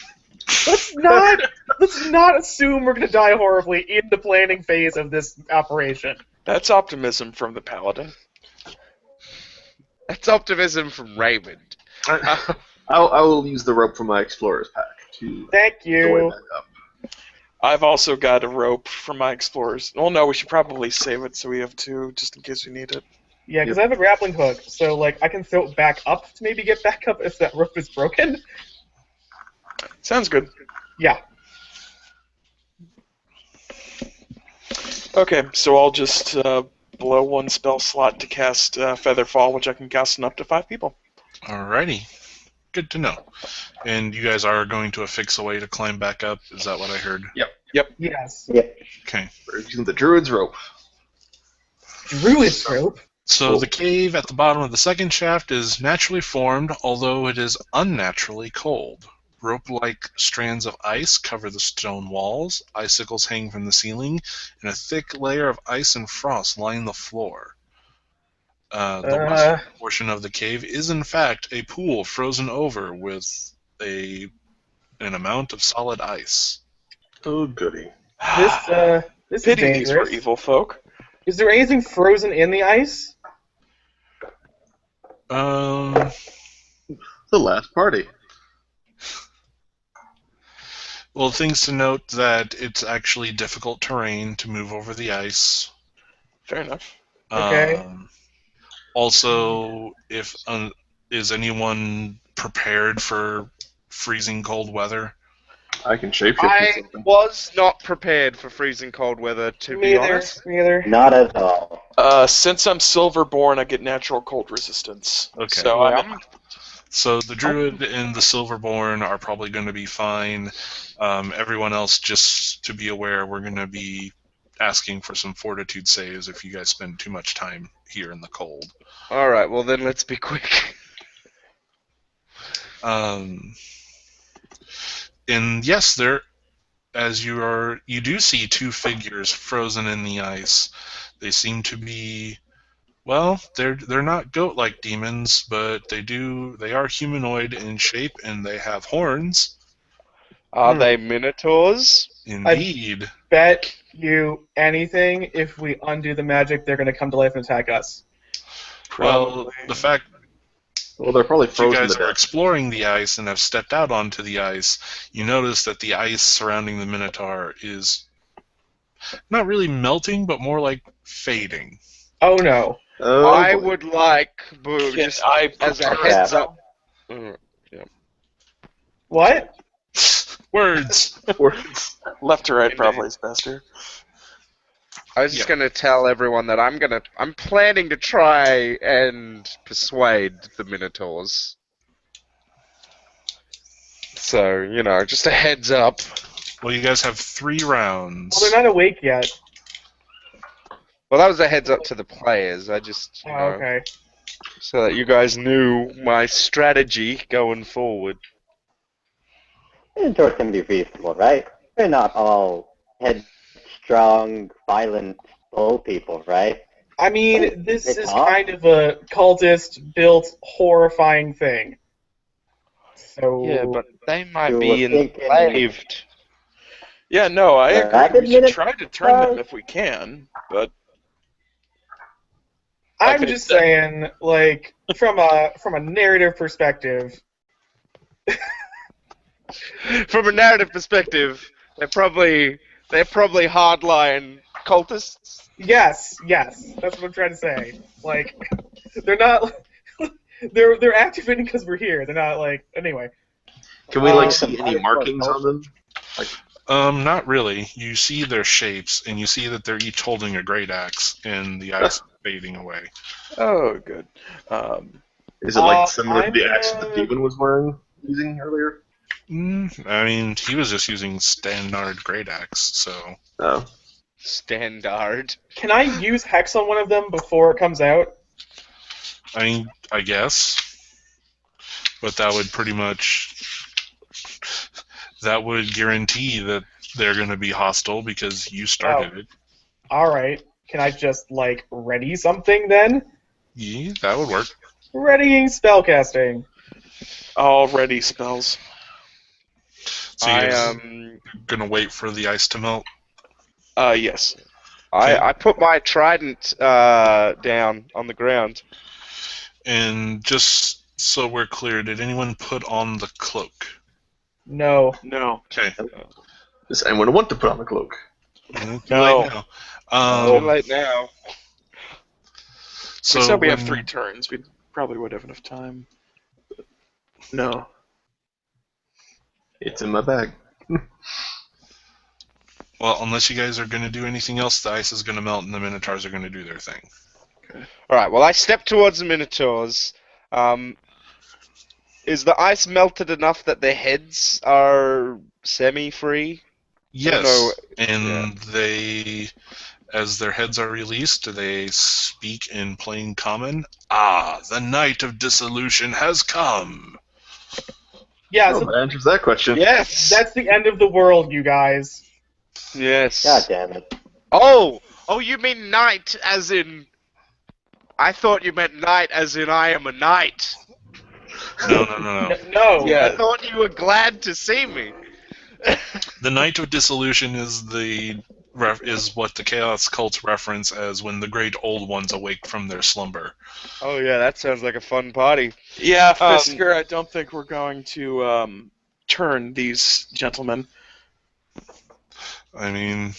Let's not assume we're gonna die horribly in the planning phase of this operation. That's optimism from the paladin. That's optimism from Raymond. I will use the rope from my explorer's pack to Thank go way you. back up. I've also got a rope from my explorers. Well, no, we should probably save it so we have two, just in case we need it. Yeah, because I have a grappling hook, so, like, I can throw it back up to maybe get back up if that rope is broken. Sounds good. Yeah. Okay, so I'll just blow one spell slot to cast Featherfall, which I can cast on up to 5 people. alrighty. Good to know. And you guys are going to affix a way to climb back up? Is that what I heard? Yes. Yeah. Okay. We're using the druid's rope. Druid's rope. So the cave at the bottom of the second shaft is naturally formed, although it is unnaturally cold. Rope-like strands of ice cover the stone walls, icicles hang from the ceiling, and a thick layer of ice and frost line the floor. The western portion of the cave is in fact a pool frozen over with an amount of solid ice. Oh, goody. This is Pity these for dangerous. evil folk. Is there anything frozen in the ice? The last party. Well, things to note that it's actually difficult terrain to move over the ice. Fair enough. Okay. Also, is anyone prepared for freezing cold weather? I can shapeshift I something. was not prepared for freezing cold weather, to be honest. Me either. Not at all. Since I'm Silverborn, I get natural cold resistance. Okay. So I'm So the druid and the silverborn are probably going to be fine. Everyone else, just to be aware, we're going to be asking for some fortitude saves if you guys spend too much time here in the cold. Alright, well then let's be quick. And yes, there you do see two figures frozen in the ice. They seem to be, well, they're not goat-like demons, but they are humanoid in shape, and they have horns. Are they minotaurs? Indeed. Bet you anything, if we undo the magic, they're going to come to life and attack us. Well, the fact Well, they're probably that you frozen guys to are death. exploring the ice and have stepped out onto the ice, you notice that the ice surrounding the Minotaur is not really melting, but more like fading. Oh no. Oh, I boy. would like, just as a heads up. What? Words. Left to right probably is bester. I was just gonna tell everyone that I'm planning to try and persuade the Minotaurs. So, just a heads up. Well, you guys have 3 rounds. Well, they're not awake yet. Well, that was a heads up to the players. I just, Oh, okay. so that you guys knew my strategy going forward. Minotaurs can be reasonable, right? They're not all headstrong, violent bull people, right? I mean, this They is talk? kind of a cultist-built, horrifying thing. So... Yeah, but they might You be were thinking- enslaved. Yeah, no, I agree. We should Dragon try to turn them if we can, but I'm Okay, just that- saying, like, from a narrative perspective, From a narrative perspective, they're probably hardline cultists. yes, that's what I'm trying to say. Like, they're not, they're activating because we're here. They're not like, anyway. Can we like Some see any ice markings on them? Not really. You see their shapes, and you see that they're each holding a great axe, and the ice is fading away. oh, good. Is it like similar to I'm the axe that the gonna- demon was using earlier? I mean, he was just using standard great axe, so... Oh. Standard. Can I use Hex on one of them before it comes out? I mean, I guess. But that would pretty much... That would guarantee that they're going to be hostile because you started it. Alright. Can I just, like, ready something then? Yeah, that would work. Readying spellcasting. Already spells. So you guys I going to wait for the ice to melt? Yes. I put my trident down on the ground. And just so we're clear, did anyone put on the cloak? No. No. Okay. Does anyone want to put on the cloak? Too No. late now. Too late now. So we said we have when- 3 turns. We probably would have enough time. No. It's in my bag. Well, unless you guys are going to do anything else, the ice is going to melt and the Minotaurs are going to do their thing. Alright, well I step towards the Minotaurs. Is the ice melted enough that their heads are semi-free? Yes, know, and they, as their heads are released, they speak in plain common. Ah, the night of dissolution has come. Yeah, Oh, so that answers that question. Yes! that's the end of the world, you guys. Yes. God damn it. Oh, you mean knight as in... I thought you meant knight as in I am a knight. No. No. I thought you were glad to see me. The night of dissolution is what the Chaos cults reference as when the great old ones awake from their slumber. Oh yeah, that sounds like a fun party. Yeah, Fisker, I don't think we're going to turn these gentlemen. I mean,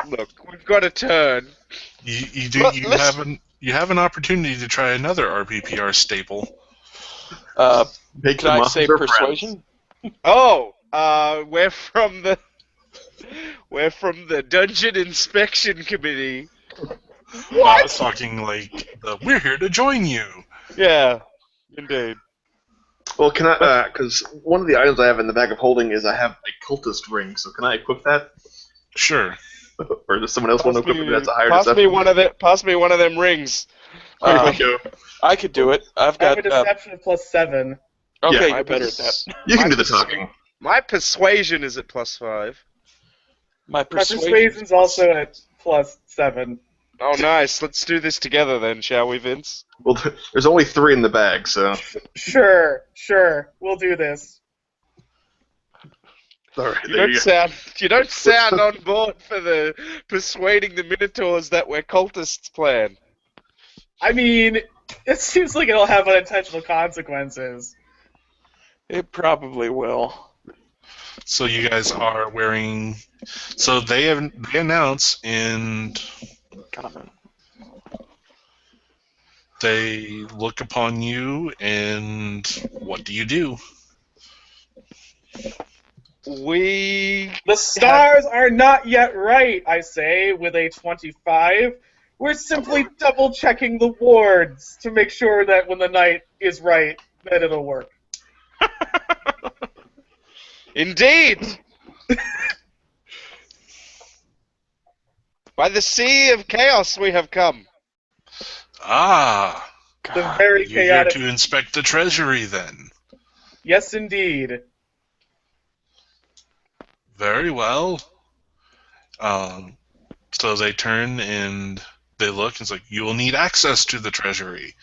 Look, we've got a turn. you have an opportunity to try another RPPR staple. Make Can the I monsters say our friends. persuasion? Oh, we're from the Dungeon Inspection Committee. I was talking like we're here to join you. Yeah, indeed. Well, can I? Because one of the items I have in the bag of holding is I have a cultist ring. So can I equip that? Sure. Or does someone else want to equip it? That's a higher Pass me deception. pass me one of them rings. There we go. I could do it. I've I have got. a deception of +7. Okay, Yeah, you're better at that. You can do the talking. My persuasion is at +5. My My persuasion's persuasion's also at +7. Oh, nice. Let's do this together then, shall we, Vince? Well, there's only 3 in the bag, so. Sure, we'll do this. All right, You there don't you go. sound on board for the persuading the Minotaurs that we're cultists plan. I mean, it seems like it'll have unintentional consequences. It probably will. So you guys are wearing. So they announce and Comment. they look upon you, and what do you do? We The stars are not yet right, I say, with a 25. We're simply double-checking the wards to make sure that when the night is right, that it'll work. Indeed! By the sea of chaos we have come. Ah, The very you're here chaotic... to inspect the treasury, then. Yes, indeed. Very well. So they turn and they look, and it's like, you will need access to the treasury.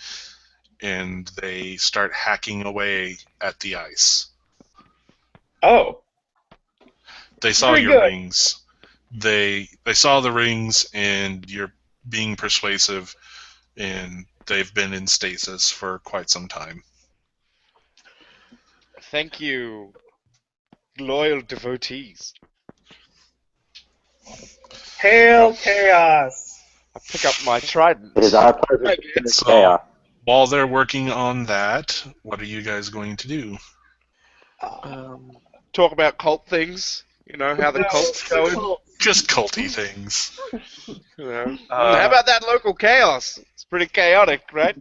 And they start hacking away at the ice. Oh. They saw Very your good. rings. They saw the rings, and you're being persuasive, and they've been in stasis for quite some time. Thank you, loyal devotees. Hail chaos! I pick up my trident. It is our pleasure Right, to finish So- chaos. While they're working on that, what are you guys going to do? Talk about cult things. You know, how the cult's going. Just culty things. You know. How about that local chaos? It's pretty chaotic, right?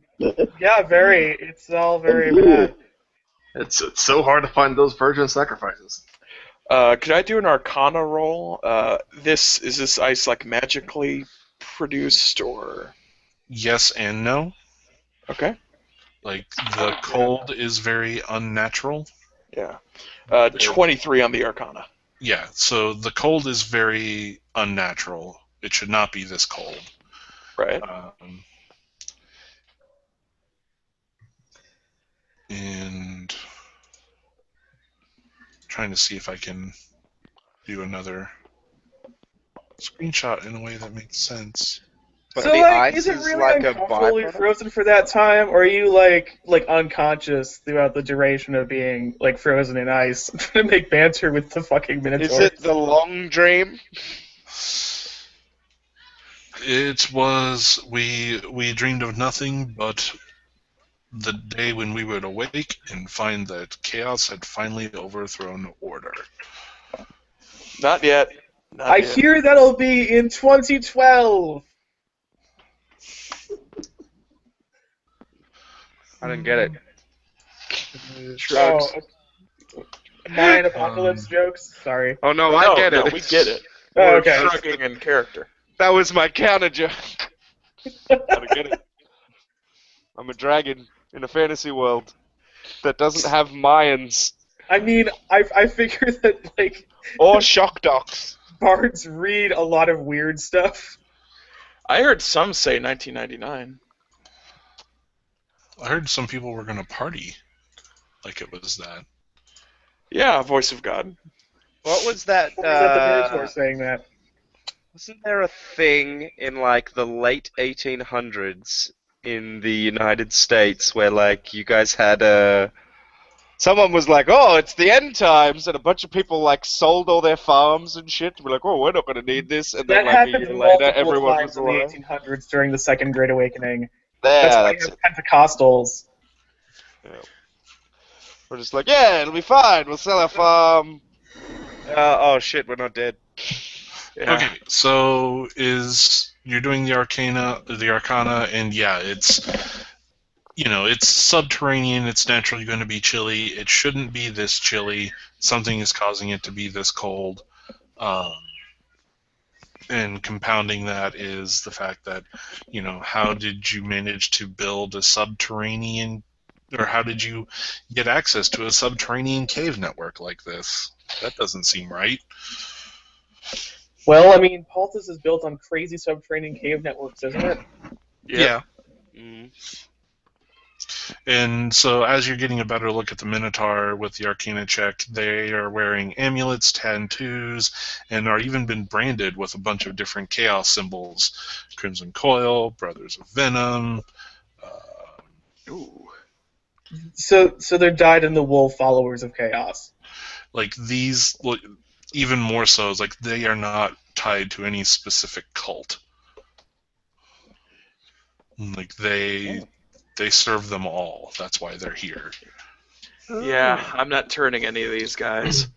Yeah, very. It's all very bad. It's so hard to find those virgin sacrifices. Could I do an Arcana roll? Is this ice like magically produced or? Yes and no. Okay. Like, the cold is very unnatural. Yeah. 23 on the Arcana. Yeah, so the cold is very unnatural. It should not be this cold. Right. And trying to see if I can do another screenshot in a way that makes sense. But So, the like, ice is it is really like a uncomfortably byproduct? frozen for that time, or are you like unconscious throughout the duration of being like frozen in ice, trying to make banter with the fucking Minotaur? Is it the long dream? It was we dreamed of nothing but the day when we would awake and find that chaos had finally overthrown order. Not yet. Not I yet. hear that'll be in 2012. I didn't get it. Shrugs. Oh, Mayan apocalypse jokes. Sorry. Oh no, No, I get no, it. we get it. Oh, We're okay. shrugging in character. That was my counter joke. I don't get it. I'm a dragon in a fantasy world that doesn't have Mayans I mean, I figure that like or shock docs. bards read a lot of weird stuff. I heard some say 1999. I heard some people were going to party like it was that. Yeah, voice of God. What was that? Or is that the Minotaur saying that? Wasn't there a thing in like the late 1800s in the United States where like you guys had someone was like, oh, it's the end times, and a bunch of people like sold all their farms and shit to be like, oh, we're not going to need this, and then That like a happened year multiple later, everyone times was in the away. 1800s during the Second Great Awakening. There, That's why that's you it. have Pentecostals. We're just like, yeah, it'll be fine. We'll sell our farm. Oh shit, we're not dead. Yeah. Okay, so you're doing the Arcana, and yeah, it's it's subterranean. It's naturally going to be chilly. It shouldn't be this chilly. Something is causing it to be this cold. And compounding that is the fact that, how did you manage to build a subterranean, or how did you get access to a subterranean cave network like this? That doesn't seem right. Well, I mean, Ptolus is built on crazy subterranean cave networks, isn't it? Yeah. Mm. And so as you're getting a better look at the Minotaur with the Arcana check, they are wearing amulets, tattoos, and are even been branded with a bunch of different chaos symbols. Crimson Coil, Brothers of Venom. Ooh. So they're dyed-in-the-wool followers of chaos. Like these, even more so, is like they are not tied to any specific cult. Like they serve them all. That's why they're here. Yeah, I'm not turning any of these guys.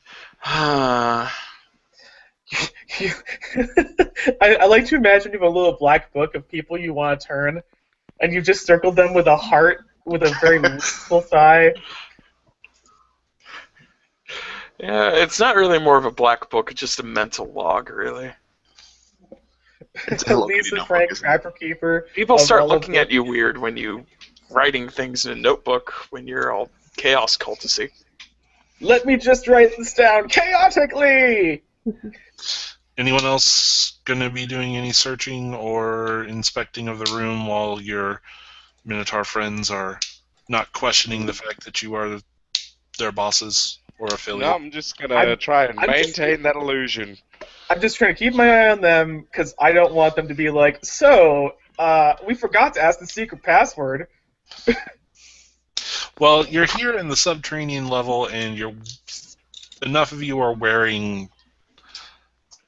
I like to imagine you have a little black book of people you want to turn, and you've just circled them with a heart with a very wistful sigh. Yeah, it's not really more of a black book, it's just a mental log, really. It's a Hello Kitty Lisa notebook, Frank, isn't it? Trapper Keeper. People of start all of looking them. at you weird when you writing things in a notebook when you're all chaos cultisy. Let me just write this down chaotically! Anyone else going to be doing any searching or inspecting of the room while your Minotaur friends are not questioning the fact that you are their bosses or affiliate? No, I'm just gonna try and I'm just- maintain that illusion. I'm just trying to keep my eye on them because I don't want them to be like, so, we forgot to ask the secret password. Well, you're here in the subterranean level, and enough of you are wearing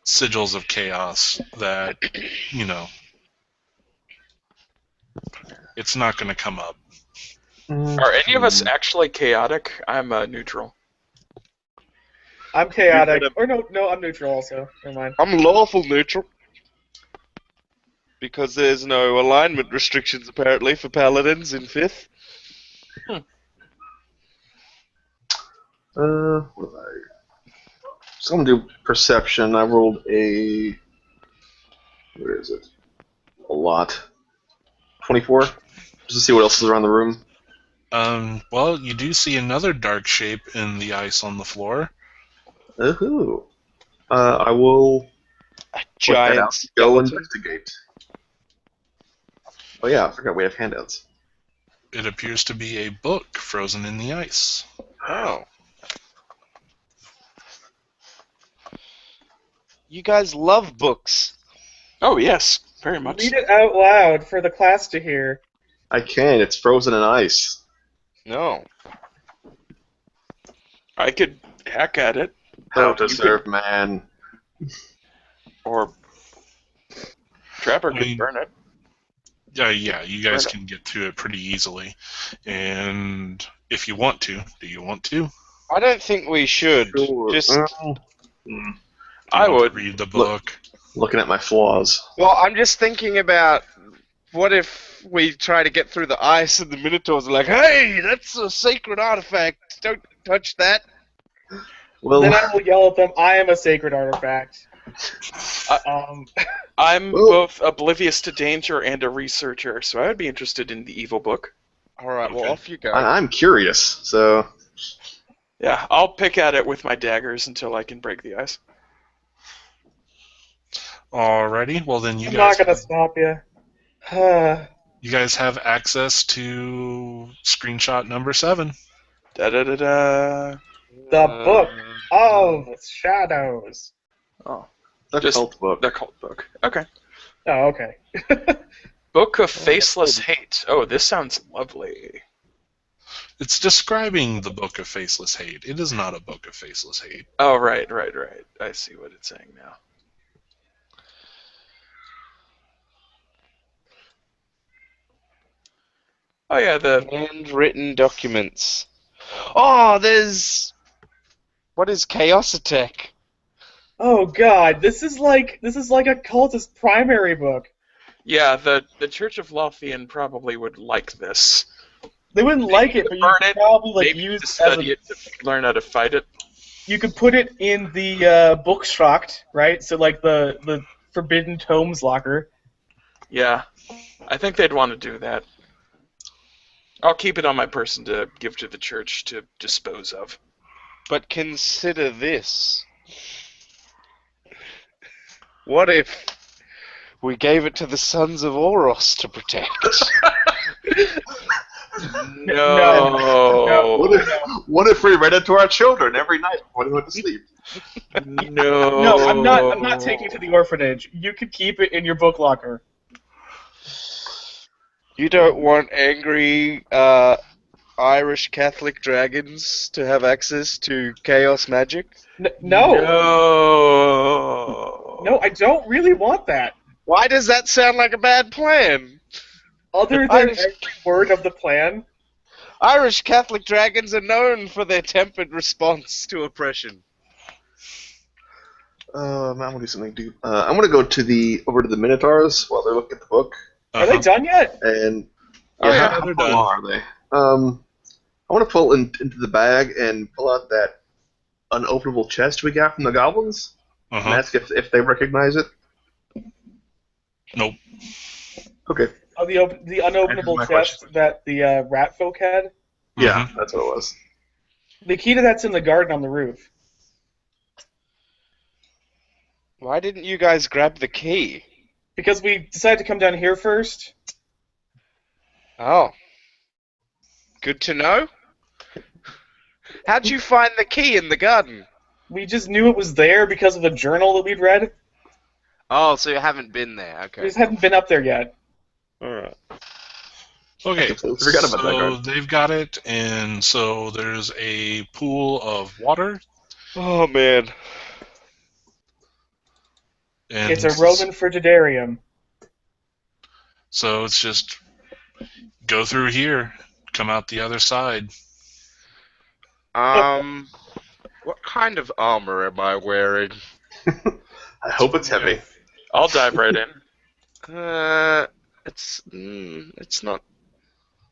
sigils of chaos that, it's not going to come up. Are any of us actually chaotic? I'm neutral. I'm chaotic. You're Or no, I'm neutral also. Never mind. I'm lawful neutral. Because there's no alignment restrictions, apparently, for paladins in 5th. What did So I'm gonna do perception. I rolled a. Where is it? A lot. 24. Just to see what else is around the room. Well, you do see another dark shape in the ice on the floor. Ooh. I will point that Giant out. Go skeleton. investigate. Oh yeah, I forgot we have handouts. It appears to be a book frozen in the ice. Oh. You guys love books. Oh yes, very much. Read it out loud for the class to hear. I can. It's frozen in ice. No. I could hack at it. How You to could- serve man. Or Trapper I could mean- burn it. Yeah, you guys Right. can get to it pretty easily. And if you want to, do you want to? I don't think we should. Sure. Just. Do you I want to would. read the book. Looking at my flaws. Well, I'm just thinking about what if we try to get through the ice and the Minotaurs are like, hey, that's a sacred artifact. Don't touch that. Well, Then I will yell at them, I am a sacred artifact. I'm Well- both oblivious to danger and a researcher, so I would be interested in the evil book. Alright, well, Okay. off you go. I'm curious. So Yeah, I'll pick at it with my daggers until I can break the ice. Alrighty, well then you I'm guys not gonna stop you. you guys have access to screenshot number 7. Da da da da. The book of shadows. Oh, the Just- cult book. the cult book. Okay. Oh, okay. Book of Faceless Hate. Oh, this sounds lovely. It's describing the Book of Faceless Hate. It is not a Book of Faceless Hate. Oh, right. I see what it's saying now. Oh yeah, the Handwritten documents. Oh, there's. What is Chaos Attack? Oh god, this is like a cultist primary book. the Church of Lothian probably would like this. They wouldn't like it, but you burn could it, probably like Maybe use to it as study a, it to learn how to fight it. you could put it in the bookstract, right? So like the forbidden tomes locker. Yeah, I think they'd want to do that. I'll keep it on my person to give to the church to dispose of. But consider this. What if we gave it to the Sons of Oros to protect? No. What if we read it to our children every night before they went to sleep? No. No, I'm not taking it to the orphanage. You could keep it in your book locker. You don't want angry Irish Catholic dragons to have access to chaos magic? No. No. No, I don't really want that. Why does that sound like a bad plan? Other than every word of the plan, Irish Catholic dragons are known for their tempered response to oppression. I'm gonna do something. I'm gonna go over to the Minotaurs while they're looking at the book. are they done yet? And Oh, yeah, how they're long done. are they? I want to pull into the bag and pull out that unopenable chest we got from the goblins and ask if they recognize it. Nope. Okay. Oh, the unopenable my chest that the rat folk had? Yeah, that's what it was. The key to that's in the garden on the roof. Why didn't you guys grab the key? Because we decided to come down here first. Oh. Good to know. How'd you find the key in the garden? We just knew it was there because of a journal that we'd read. Oh, so you haven't been there. We Okay. just hadn't been up there yet. Alright. Okay, completely forgot about that so garden. they've got it, and so there's a pool of water. Oh, man. And It's a Roman frigidarium. So it's just go through here, come out the other side. What kind of armor am I wearing? I hope it's heavy. I'll dive right in. It's not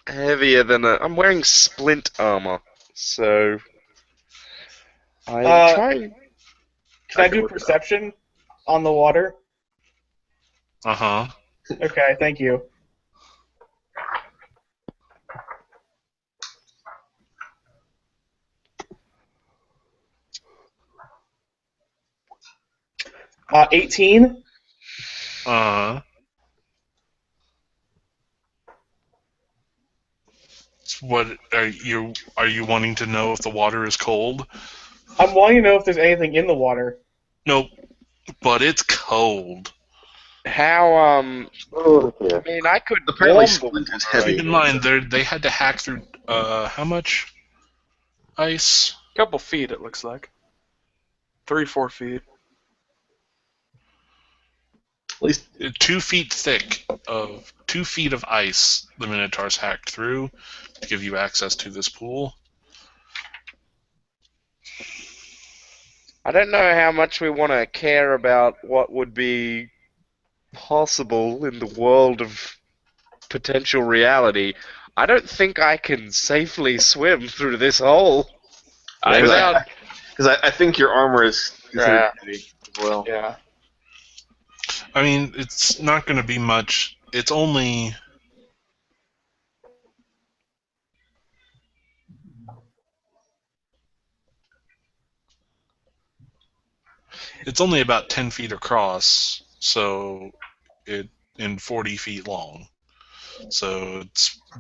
heavier than I'm wearing splint armor, so I'm trying. Can I do perception on the water? Uh-huh. Okay, thank you. Uh, 18. What are you wanting to know if the water is cold? I'm wanting to know if there's anything in the water. Nope. But it's cold. How Oh, dear. I mean, I could Apparently warm the splint is water. heavy. Keep in mind they had to hack through how much ice? Couple feet, it looks like. 3-4 feet. At least 2 feet thick of 2 feet of ice the Minotaurs hacked through to give you access to this pool. I don't know how much we want to care about what would be possible in the world of potential reality. I don't think I can safely swim through this hole. because I think your armor is considered Yeah. heavy as well. Yeah. I mean, it's not going to be much. It's only about 10 feet across, so and 40 feet long. So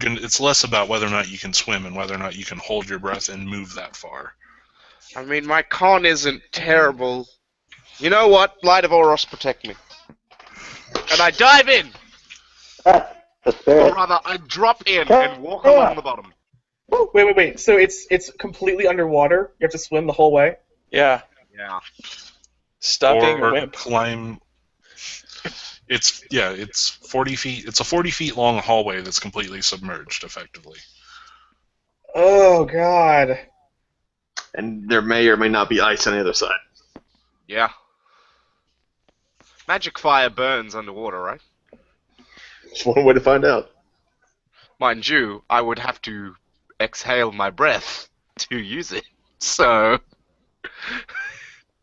it's less about whether or not you can swim and whether or not you can hold your breath and move that far. I mean, my con isn't terrible. You know what? Light of Oros, protect me. And I dive in! Ah, the Or spirit. rather, I drop in and walk along the bottom. Wait. So it's completely underwater? You have to swim the whole way? Yeah. Yeah. Stop being a Or wimp. climb. It's 40 feet. It's a 40 feet long hallway that's completely submerged, effectively. Oh, God. And there may or may not be ice on the other side. Yeah. Magic fire burns underwater, right? Just one way to find out. Mind you, I would have to exhale my breath to use it. So,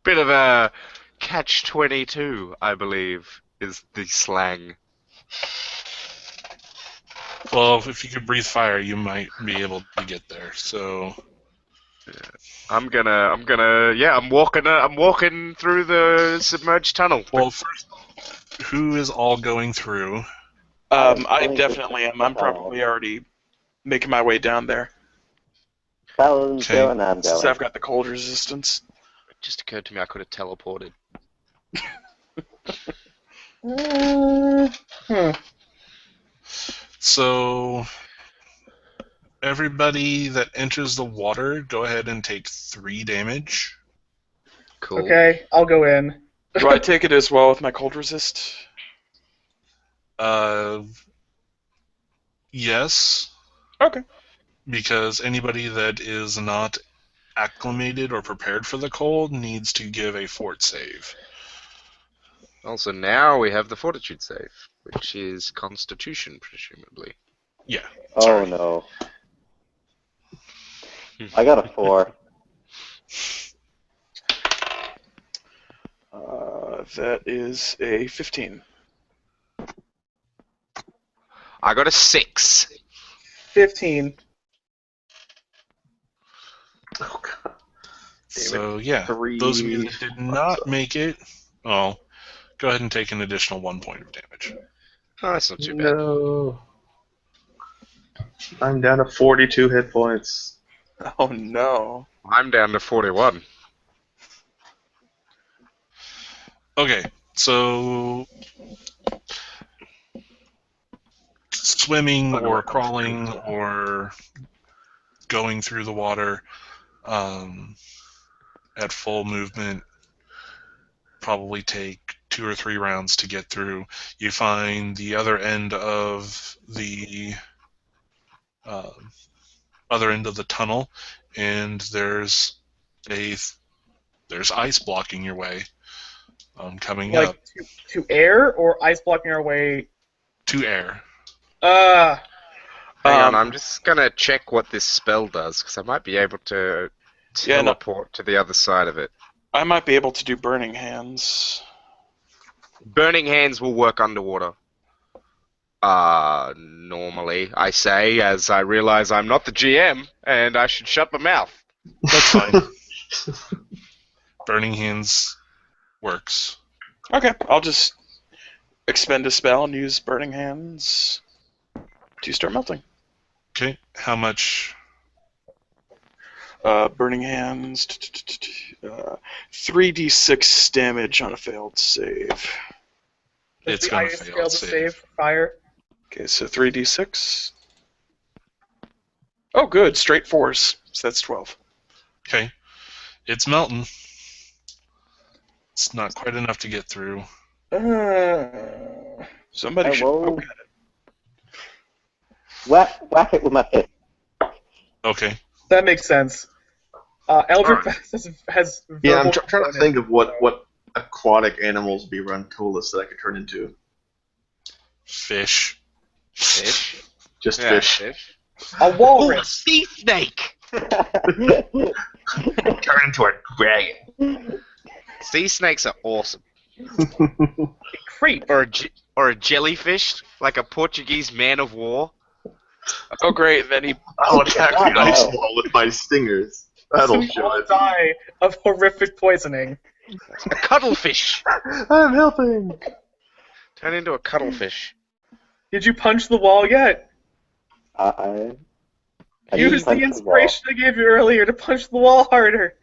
bit of a catch-22, I believe, is the slang. Well, if you could breathe fire, you might be able to get there. So I'm walking through the submerged tunnel. Well, first, who is all going through? I definitely am. I'm probably already making my way down there. Paladin's Okay. going, I'm Since going. I've got the cold resistance. It just occurred to me I could have teleported. So, everybody that enters the water, go ahead and take 3 damage. Cool. Okay, I'll go in. Do I take it as well with my cold resist? Yes, Okay. because anybody that is not acclimated or prepared for the cold needs to give a fort save. Also, now we have the fortitude save, which is Constitution, presumably. Yeah. Oh Sorry. no. I got a 4. That is a 15. I got a 6. 15. Oh god. So, yeah, 3. those of you that did not make it, go ahead and take an additional 1 point of damage. Oh, that's not too bad. No. I'm down to 42 hit points. Oh no. I'm down to 41. Okay, so swimming or crawling or going through the water at full movement probably take 2 or 3 rounds to get through. You find the other end of the tunnel, and there's ice blocking your way coming Like up to air or ice blocking our way? to air. Hang on, Um, I'm just gonna check what this spell does, because I might be able to Yeah, no. teleport to the other side of it. I might be able to do Burning Hands. Burning Hands will work underwater. Normally, I say, as I realize I'm not the GM, and I should shut my mouth. That's fine. Burning Hands works. Okay, I'll just expend a spell and use Burning Hands to start melting. Okay, how much? Burning Hands, 3d6 damage on a failed save. It's the gonna ice fail to save. save fire. Okay, so 3d6. Oh, good, straight 4s. So that's 12. Okay, it's melting. It's not quite enough to get through. Somebody should Hello? poke at it. Whack it with my fist. Okay, That makes sense. Eldritch Alright. has Yeah, I'm verbal trying to component. think of what aquatic animals would be around Ptolus that I could turn into. fish. Fish? Just Yeah, fish. A Oh, a walrus. sea snake! Turn into a dragon. Sea snakes are awesome. Creep. Or a jellyfish, like a Portuguese man of war. Oh, great, then he... I'll attack the Wow. ice wall with my stingers. That'll We show all it. die of horrific poisoning. A cuttlefish. I'm helping. Turn into a cuttlefish. Did you punch the wall yet? I Use the punched inspiration I gave you earlier to punch the wall harder.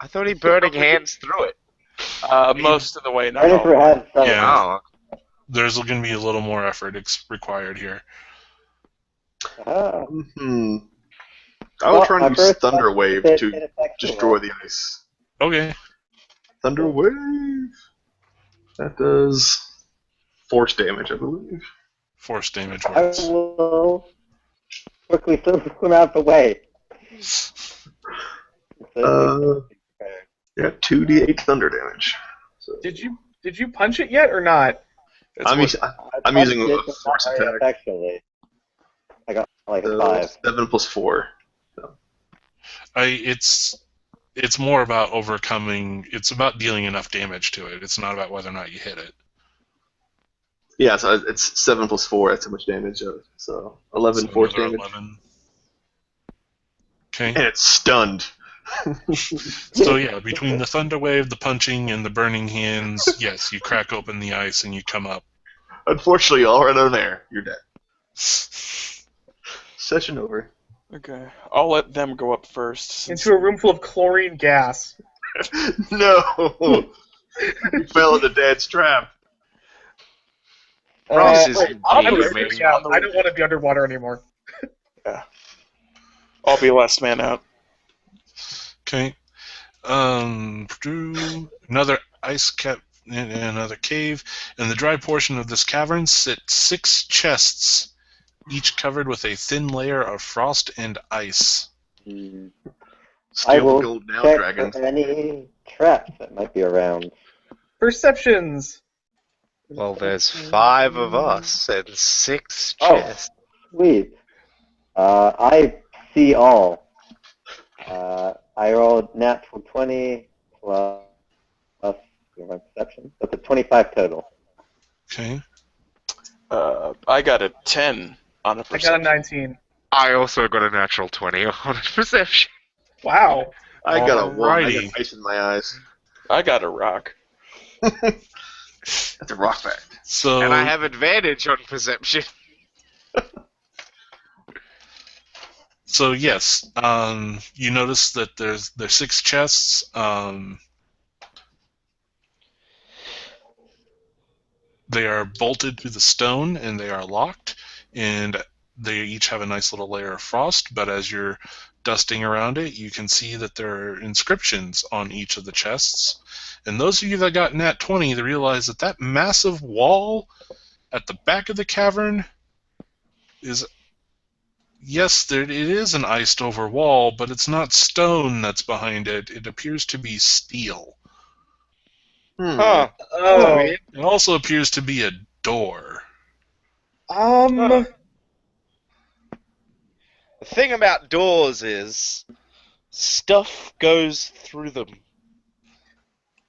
I thought he burning hands through it. most of the way, not Right all. into her head. So Yeah. Oh, There's going to be a little more effort required here. Ah. Hmm. I will try my and use first Thunder one, Wave it to affects the destroy wall. the ice. Okay, Thunder Wave. That does force damage, I believe. force damage I works. will quickly swim out the way. Yeah, 2d8 thunder damage. So Did you punch it yet or not? That's I'm, what- I'm using a force attack. Actually, I got like a So 5. 7 plus 4. It's more about overcoming. It's about dealing enough damage to it. It's not about whether or not you hit it. Yeah, so it's 7 plus 4. That's how much damage. So 11 So force another damage. 11. Okay. And it's stunned. So yeah, between the thunder wave, the punching, and the burning hands, yes, you crack open the ice and you come up. Unfortunately, all right on there. You're dead. Session over. Okay, I'll let them go up first. Since Into a room full of chlorine gas. No! You fell into Dad's trap. Ross is I'm gaming. just getting out. I don't want to be underwater anymore. I'll be last man out. Okay. Another ice cap, another cave. In the dry portion of this cavern sit 6 chests, each covered with a thin layer of frost and ice. I Steal the will gold now, check dragons. for any traps that might be around. Perceptions. Well, there's 5 of us and 6 Oh. chests. Sweet. I see all. I rolled natural 20 plus my perception. That's a 25 total. Okay. I got a 10 on a I perception. got a 19. I also got a natural 20 on perception. Wow. I got a 1. I Alrighty. got ice in my eyes. I got a rock. That's a rock fact. So And I have advantage on perception. So yes, you notice that there's 6 chests. They are bolted to the stone and they are locked, and they each have a nice little layer of frost. But as you're dusting around it, you can see that there are inscriptions on each of the chests. And those of you that got nat 20, they realize that that massive wall at the back of the cavern is. Yes, it is an iced over wall, but it's not stone that's behind it. It appears to be steel. Huh. Oh. Weird. It also appears to be a door. The thing about doors is stuff goes through them.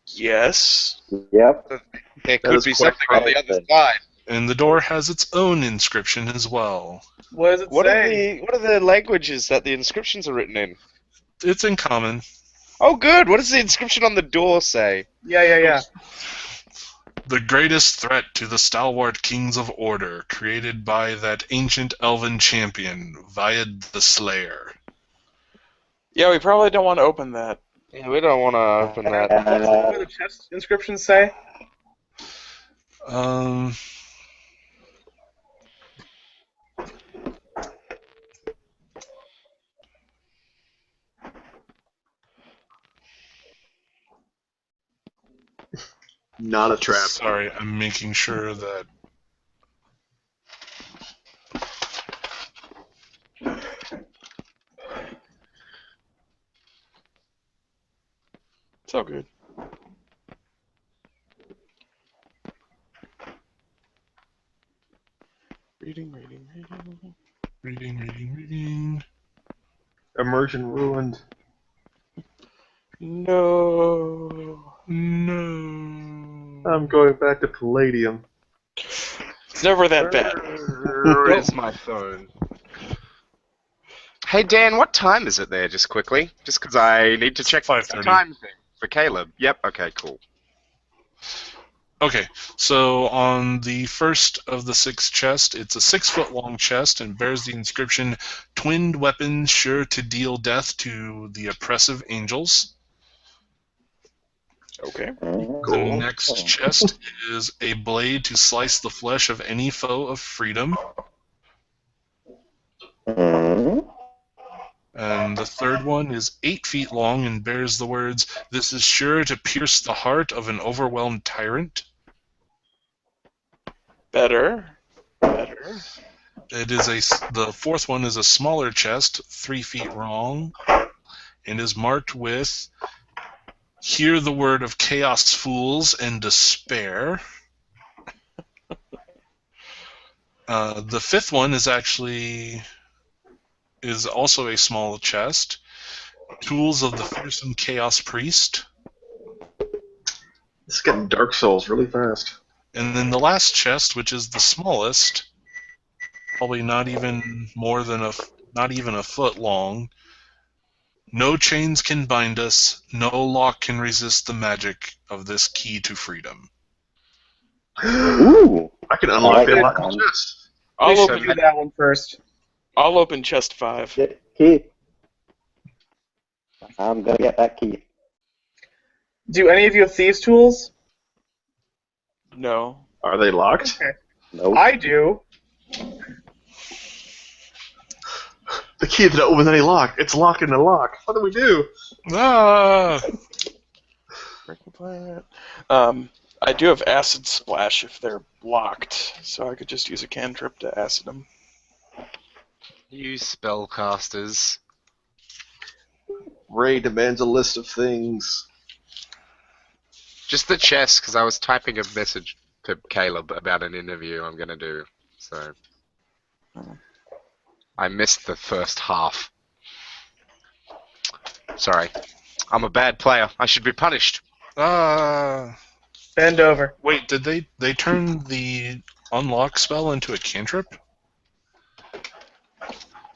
Yes. Yep. There That could is be quite something on the other probable. side. And the door has its own inscription as well. What does it say? What are the languages that the inscriptions are written in? It's in common. Oh, good. What does the inscription on the door say? Yeah. The greatest threat to the stalwart kings of order, created by that ancient elven champion, Viad the Slayer. Yeah, we probably don't want to open that. Yeah, we don't want to open that. What do the chest inscriptions say? Not a trap. Sorry, I'm making sure that. It's all good. Reading. Immersion ruined. No. I'm going back to Palladium. It's never that bad. Where is my phone? Hey, Dan, what time is it there, just quickly? Just because I need to check the 5:30. time thing for Caleb. Yep, okay, cool. Okay, so on the first of the 6 chests, it's a 6-foot-long chest and bears the inscription, "Twinned weapons sure to deal death to the oppressive angels." Okay. The next chest is a blade to slice the flesh of any foe of freedom. And the third one is 8 feet long and bears the words, "This is sure to pierce the heart of an overwhelmed tyrant." Better. The fourth one is a smaller chest, 3 feet long, and is marked with, "Hear the word of chaos fools and despair." The fifth one is also a small chest. "Tools of the fearsome chaos priest." It's getting Dark Souls really fast. And then the last chest, which is the smallest, probably not even a foot long, No chains can bind us. No lock can resist the magic of this key to freedom. Ooh. I can I unlock like the that unlockable one. chest. We I'll should open. do that one first. I'll open chest 5. Keith. I'm gonna get that key. Do any of you have thieves' tools? No. Are they locked? Okay. Nope. I do. The key that opens any lock. It's locked in a lock. What do we do? Ah! Break the planet. I do have acid splash if they're locked, so I could just use a cantrip to acid them. You spellcasters. Ray demands a list of things. Just the chess, because I was typing a message to Caleb about an interview I'm going to do. So I missed the first half. Sorry. I'm a bad player. I should be punished. Bend over. Wait, did they turn the unlock spell into a cantrip?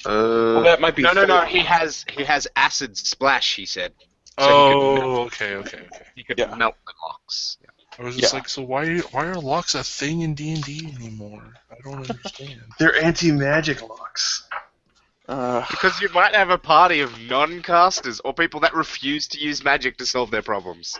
Well, that might be. No. He has acid splash. He said. So Oh, okay. He could Yeah. melt the locks. Yeah. I was just Yeah. like, so why are locks a thing in D&D anymore? I don't understand. They're anti-magic locks. Because you might have a party of non-casters or people that refuse to use magic to solve their problems.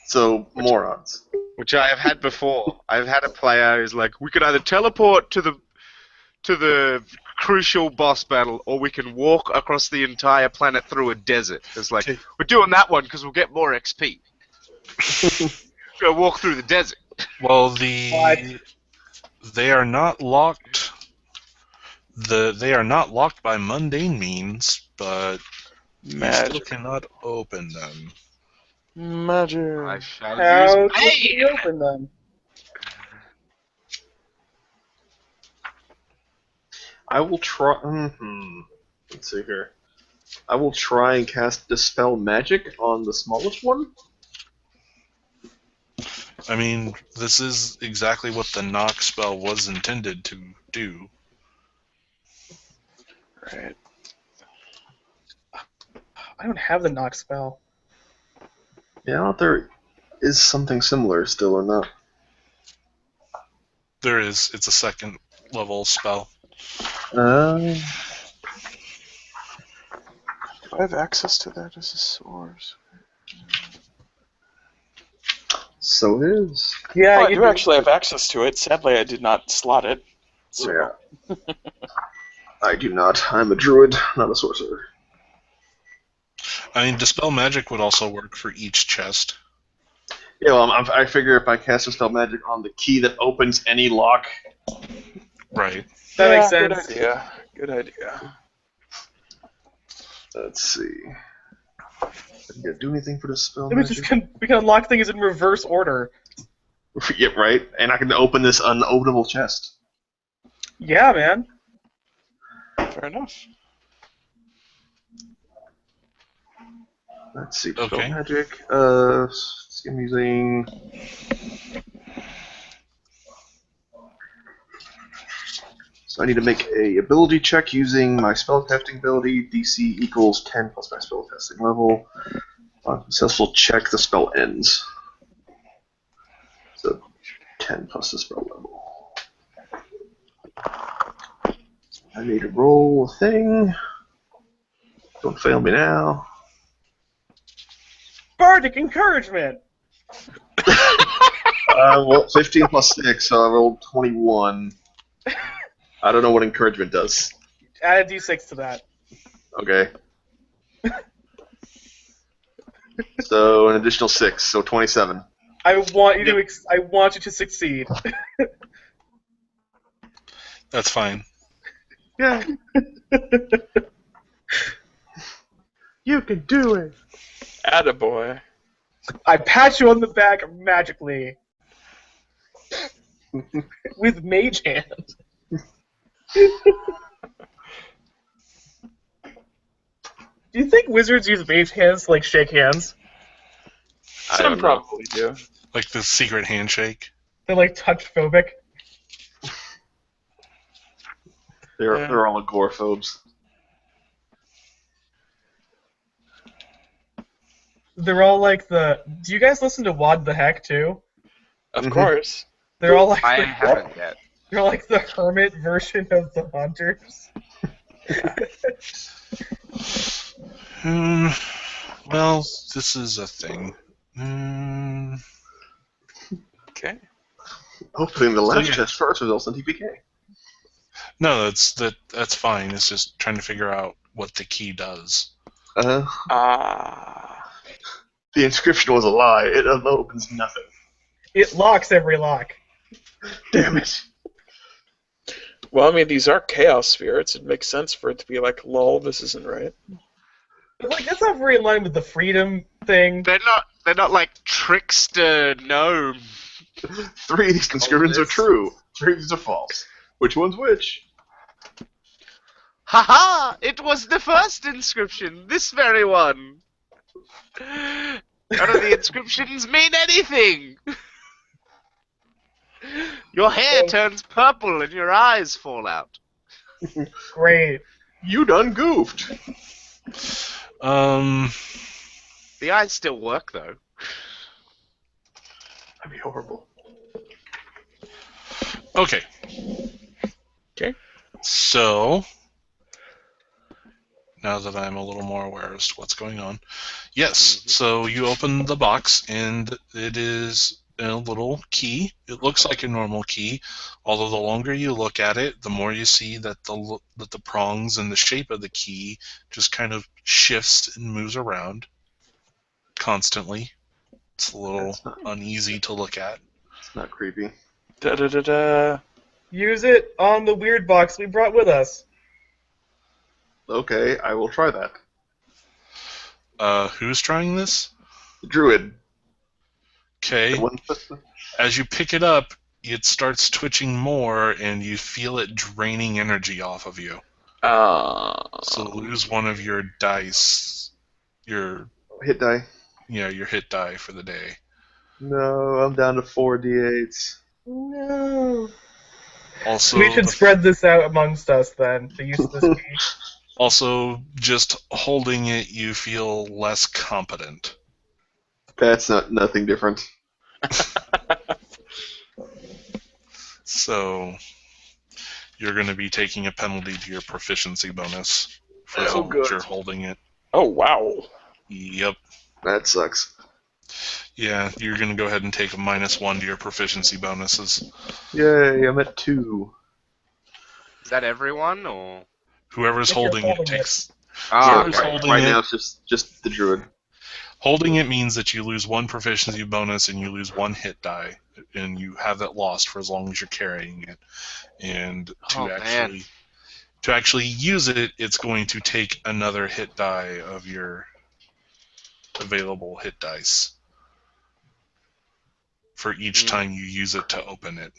So, morons. Which I have had before. I've had a player who's like, we could either teleport to the crucial boss battle, or we can walk across the entire planet through a desert. It's like, Okay. we're doing that one because we'll get more XP. Go walk through the desert. Well, What? they are not locked. They are not locked by mundane means, but you still Magic. cannot open them. Magic. I shall How use did pain. we open them? I will try. Let's see here. I will try and cast Dispel Magic on the smallest one. I mean, this is exactly what the knock spell was intended to do. Right. I don't have the knock spell. Yeah, I don't know if there is something similar still or not. There is. It's a second level spell. Uh, Do I have access to that as a source? so it is. Yeah, Oh, I you do actually have access to it. Sadly, I did not slot it. So. Yeah. I do not. I'm a druid, not a sorcerer. I mean, Dispel Magic would also work for each chest. Yeah, well, I figure if I cast Dispel Magic on the key that opens any lock. Right. That Yeah, makes sense. Good idea. Good idea. Let's see. Did I do anything for Dispel We Magic? we can unlock things in reverse order. Yeah, right. And I can open this unopenable chest. Yeah, man. Fair enough. Let's see. Dispel Okay. Magic. I'm using. So I need to make a ability check using my spellcasting ability. DC equals 10 plus my spellcasting level. On successful check, the spell ends. So 10 plus the spell level. I need to roll a thing. Don't fail me now. Bardic encouragement. Well, 15 plus 6, so I rolled 21. I don't know what encouragement does. Add a d6 to that. Okay. So an additional 6, so 27. I want you to. I want you to succeed. That's fine. Yeah. You can do it. Attaboy. I pat you on the back magically with mage hand. Do you think wizards use mage hands to, like, shake hands? I Some don't know. probably do. Like the secret handshake. They're, like, touch phobic. They're all agoraphobes. They're all like the. Do you guys listen to What the Heck too? Of Mhm. course. They're all like I the, haven't yet. they're like the hermit version of the hunters. Hmm. Well, this is a thing. Okay. Opening the last yeah. chest first results in TPK. No, that's fine. It's just trying to figure out what the key does. Ah. The inscription was a lie. It opens nothing. It locks every lock. Damn it. Well, I mean, these are chaos spirits. It makes sense for it to be like, lol, this isn't right. But like that's not very in line with the freedom thing. They're not like trickster gnome. 3 of these inscriptions are true. 3 of these are false. Which one's which? Haha! It was the first inscription. This very one. None of the inscriptions mean anything. Your hair turns purple and your eyes fall out. Great. You done goofed. The eyes still work though. That'd be horrible. Okay. Okay. So, now that I'm a little more aware as to what's going on. Yes, so you open the box, and it is a little key. It looks like a normal key, although the longer you look at it, the more you see that the prongs and the shape of the key just kind of shifts and moves around constantly. It's a little uneasy to look at. It's not creepy. Da da da da. Use it on the weird box we brought with us. Okay, I will try that. Who's trying this? The druid. Okay. The one- As you pick it up, it starts twitching more, and you feel it draining energy off of you. So lose one of your dice. Your Hit die. your hit die for the day. No, I'm down to 4 d8s. No. Also, We should spread this out amongst us then. The use of this key. Also, just holding it, you feel less competent. That's nothing different. So, you're going to be taking a penalty to your proficiency bonus for Oh, as long good. as you're holding it. Oh, wow. Yep. That sucks. Yeah, you're going to go ahead and take a -1 to your proficiency bonuses. Yay, I'm at 2. Is that everyone or? Whoever's If you're holding it holding takes. Ah, Whoever's okay. holding Right it, now it's just the druid. holding it means that you lose 1 proficiency bonus and you lose 1 hit die, and you have it lost for as long as you're carrying it. And Oh, man. to actually use it, it's going to take another hit die of your available hit dice for each time you use it to open it.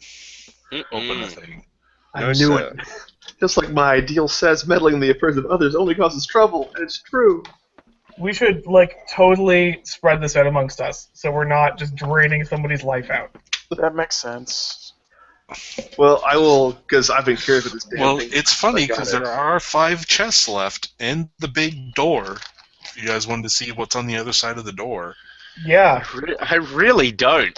Open a thing. I No, knew sir. it. Just like my ideal says, meddling in the affairs of others only causes trouble, and it's true. We should like totally spread this out amongst us, so we're not just draining somebody's life out. That makes sense. Well, I will, because I've been curious with this damn Well, thing. it's funny I got because it. there are 5 chests left and the big door. If you guys wanted to see what's on the other side of the door. Yeah, I really don't.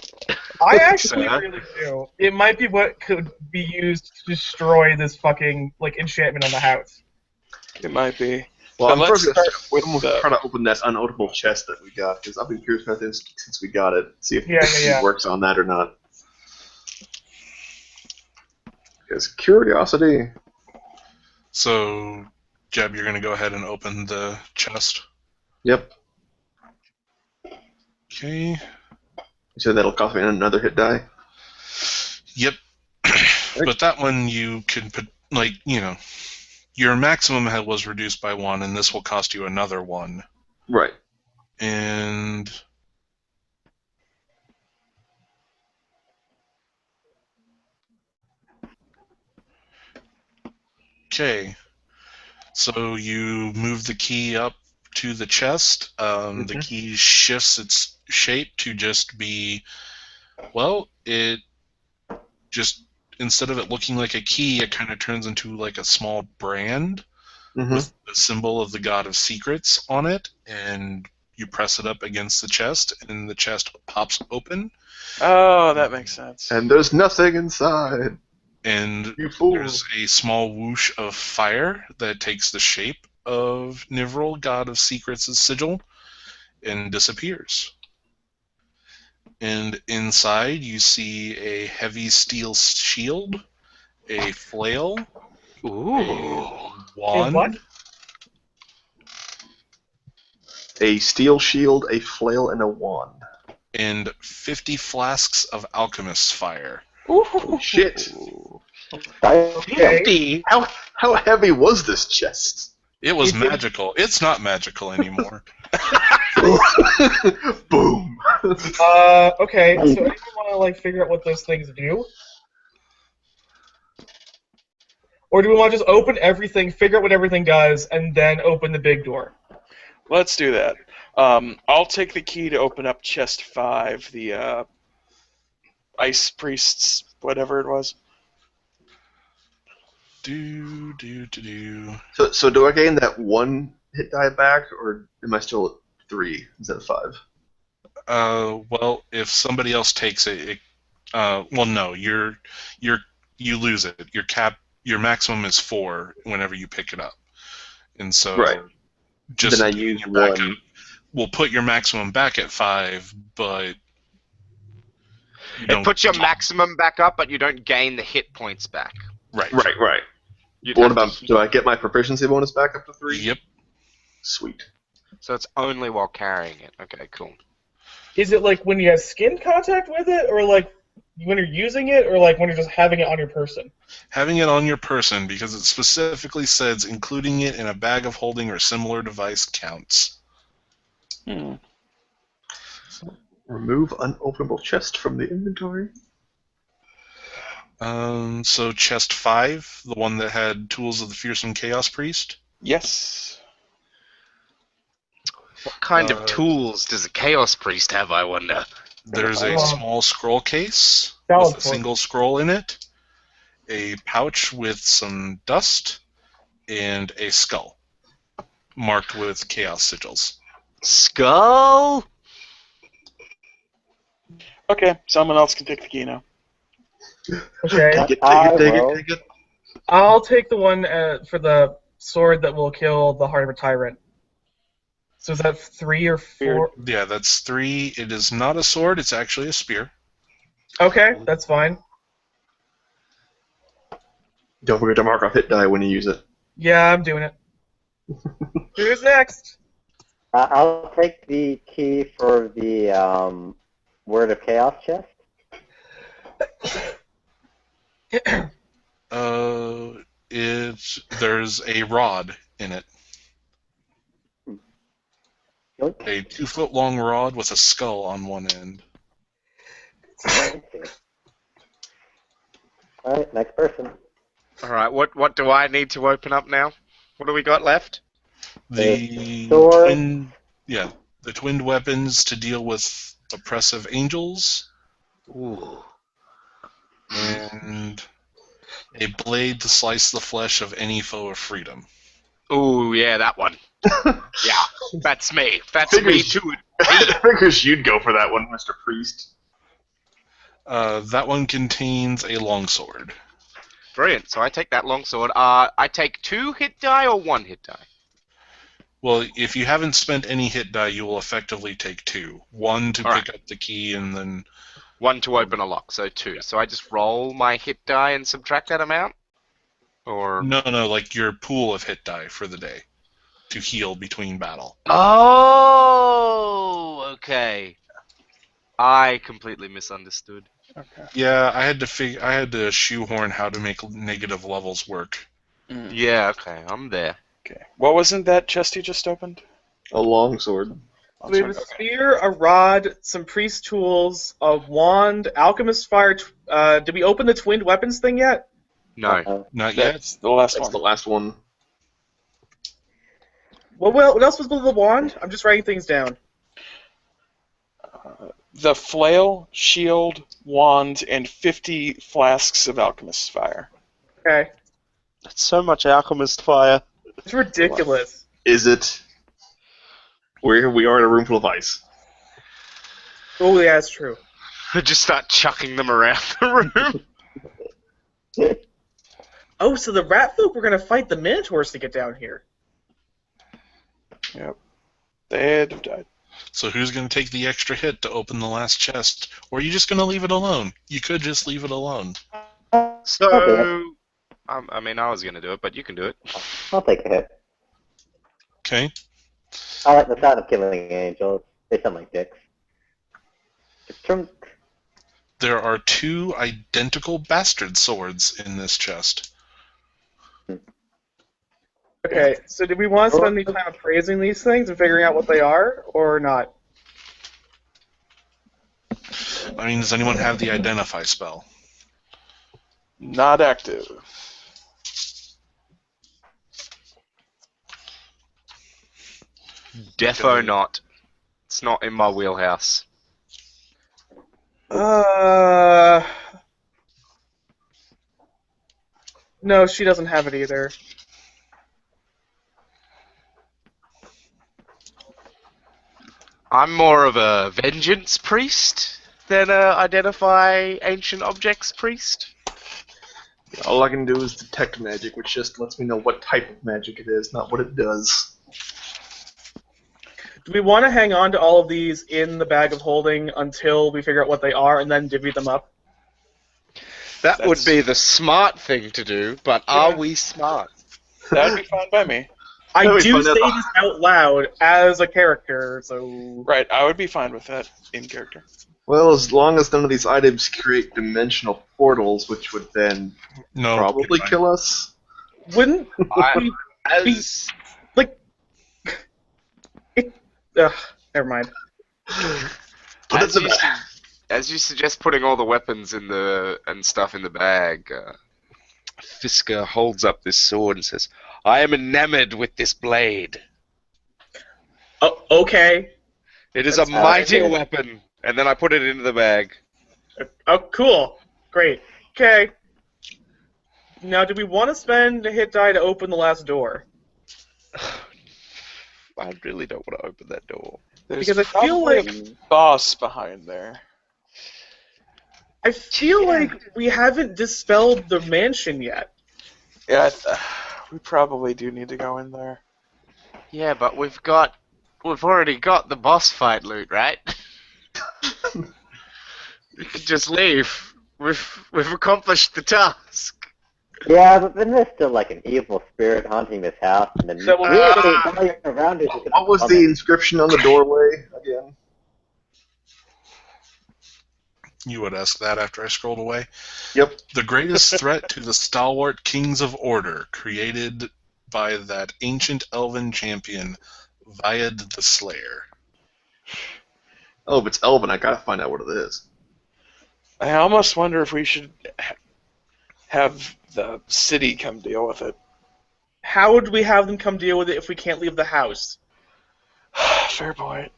I actually Fair. really do. It might be what could be used to destroy this fucking like enchantment on the house. It might be. Well, But I'm let's first going start with to the... try to open that unopenable chest that we got, because I've been curious about this since we got it. See if Yeah. it works on that or not. Because curiosity. So, Jeb, you're going to go ahead and open the chest. Yep. Okay. You said that'll cost me another hit die? Yep. But that one you can put, like, your maximum was reduced by 1, and this will cost you another 1. Right. And okay, so you move the key up to the chest. The key shifts its shape to just be, well, it just, instead of it looking like a key, it kind of turns into like a small brand with the symbol of the God of Secrets on it, and you press it up against the chest, and the chest pops open. Oh, that makes sense. And there's nothing inside. And You fool. there's a small whoosh of fire that takes the shape of Nivril, god of secrets' sigil, and disappears. And inside you see a heavy steel shield, a flail, a wand, what? A steel shield, a flail, and a wand. and 50 flasks of alchemist's fire. Oh, shit. Okay. 50? How heavy was this chest? It was You did- magical. It's not magical anymore. Boom. Okay, so anyone want to figure out what those things do? Or do we want to just open everything, figure out what everything does, and then open the big door? Let's do that. I'll take the key to open up chest 5, the ice priest's whatever it was. do. So do I gain that 1 hit die back, or am I still at 3 instead of 5? Well, if somebody else takes it, well, no, you lose it. Your maximum is 4 whenever you pick it up, and so Right. just Then I getting use your backup 1. will put your maximum back at 5, but you It don't. puts your maximum back up, but you don't gain the hit points back. Right. Right. You'd What have to about, do I get my proficiency bonus back up to 3? Yep. Sweet. So it's only while carrying it. Okay, cool. Is it like when you have skin contact with it, or like when you're using it, or like when you're just having it on your person? Having it on your person, because it specifically says including it in a bag of holding or similar device counts. Remove unopenable chest from the inventory. So chest 5, the one that had tools of the fearsome chaos priest. Yes. What kind of tools does a Chaos Priest have, I wonder? There's a small scroll case Valid with a point. single scroll in it, a pouch with some dust, and a skull marked with chaos sigils. Skull? Okay, someone else can take the key now. Okay. Take it. I'll take the one for the sword that will kill the heart of a tyrant. So is that 3 or 4? Yeah, that's 3. It is not a sword, it's actually a spear. Okay, that's fine. Don't forget to mark off hit die when you use it. Yeah, I'm doing it. Who's next? I'll take the key for the Word of Chaos chest. There's a rod in it. Yoink. A 2-foot-long rod with a skull on one end. Alright, next person. Alright, what do I need to open up now? What do we got left? The sword. the twinned weapons to deal with oppressive angels, Ooh. and a blade to slice the flesh of any foe of freedom. Ooh, yeah, that one. Yeah, that's me. That's me too. I figures you'd go for that one, Mr. Priest. That one contains a longsword. Brilliant. So I take that longsword. I take 2 hit die or 1 hit die? Well, if you haven't spent any hit die, you will effectively take 2. 1 to Alright. pick up the key, and then 1 to open a lock, so 2. So I just roll my hit die and subtract that amount? Or no, like your pool of hit die for the day to heal between battle. Oh, okay. I completely misunderstood. Okay. Yeah, I had to shoehorn how to make negative levels work. Yeah, okay, I'm there. Okay. What wasn't that chest you just opened? A longsword. We have a spear, a rod, some priest tools, a wand, alchemist fire. Did we open the twinned weapons thing yet? No. Not yet. That's the last That's one. the last one. What else was with the wand? I'm just writing things down. The flail, shield, wand, and 50 flasks of alchemist's fire. Okay. That's so much alchemist fire. It's ridiculous. Is it? We are in a room full of ice. Oh, yeah, that's true. Just start chucking them around the room. Oh, so the rat folk were gonna fight the minotaurs to get down here. Yep. They'd have died. So who's going to take the extra hit to open the last chest? Or are you just going to leave it alone? You could just leave it alone. So, I mean, I was going to do it, but you can do it. I'll take a hit. Okay. I like the sound of killing angels. They sound like dicks. Trunk. There are 2 identical bastard swords in this chest. Okay, so do we want to spend any time appraising these things and figuring out what they are, or not? I mean, does anyone have the identify spell? Not active. Defo not. It's not in my wheelhouse. No, she doesn't have it either. I'm more of a vengeance priest than a identify ancient objects priest. All I can do is detect magic, which just lets me know what type of magic it is, not what it does. Do we want to hang on to all of these in the bag of holding until we figure out what they are and then divvy them up? That would be the smart thing to do, but are we smart? That'd be fine by me. I No, we do find say out- this out loud as a character, so... Right, I would be fine with that in character. Well, as long as none of these items create dimensional portals, which would then No. probably goodbye. kill us. Wouldn't we... As Like... Ugh, never mind. Put it as in you, the bag. as you suggest putting all the weapons in and stuff in the bag, Fisker holds up this sword and says, "I am enamored with this blade. Oh, okay. It is That's a mighty good. weapon." And then I put it into the bag. Oh, cool. Great. Okay. Now, do we want to spend a hit die to open the last door? I really don't want to open that door. There's Because I feel probably like... a boss behind there. I feel like we haven't dispelled the mansion yet. Yeah, we probably do need to go in there. Yeah, but we've already got the boss fight loot, right? We could just leave. We've accomplished the task. Yeah, but then there's still like an evil spirit haunting this house, and then So we'll- really, while you're around it, What was the inscription on the doorway again? You would ask that after I scrolled away. Yep. The greatest threat to the stalwart kings of order, created by that ancient elven champion, Viad the Slayer. Oh, if it's Elven, I gotta find out what it is. I almost wonder if we should have the city come deal with it. How would we have them come deal with it if we can't leave the house? Fair point.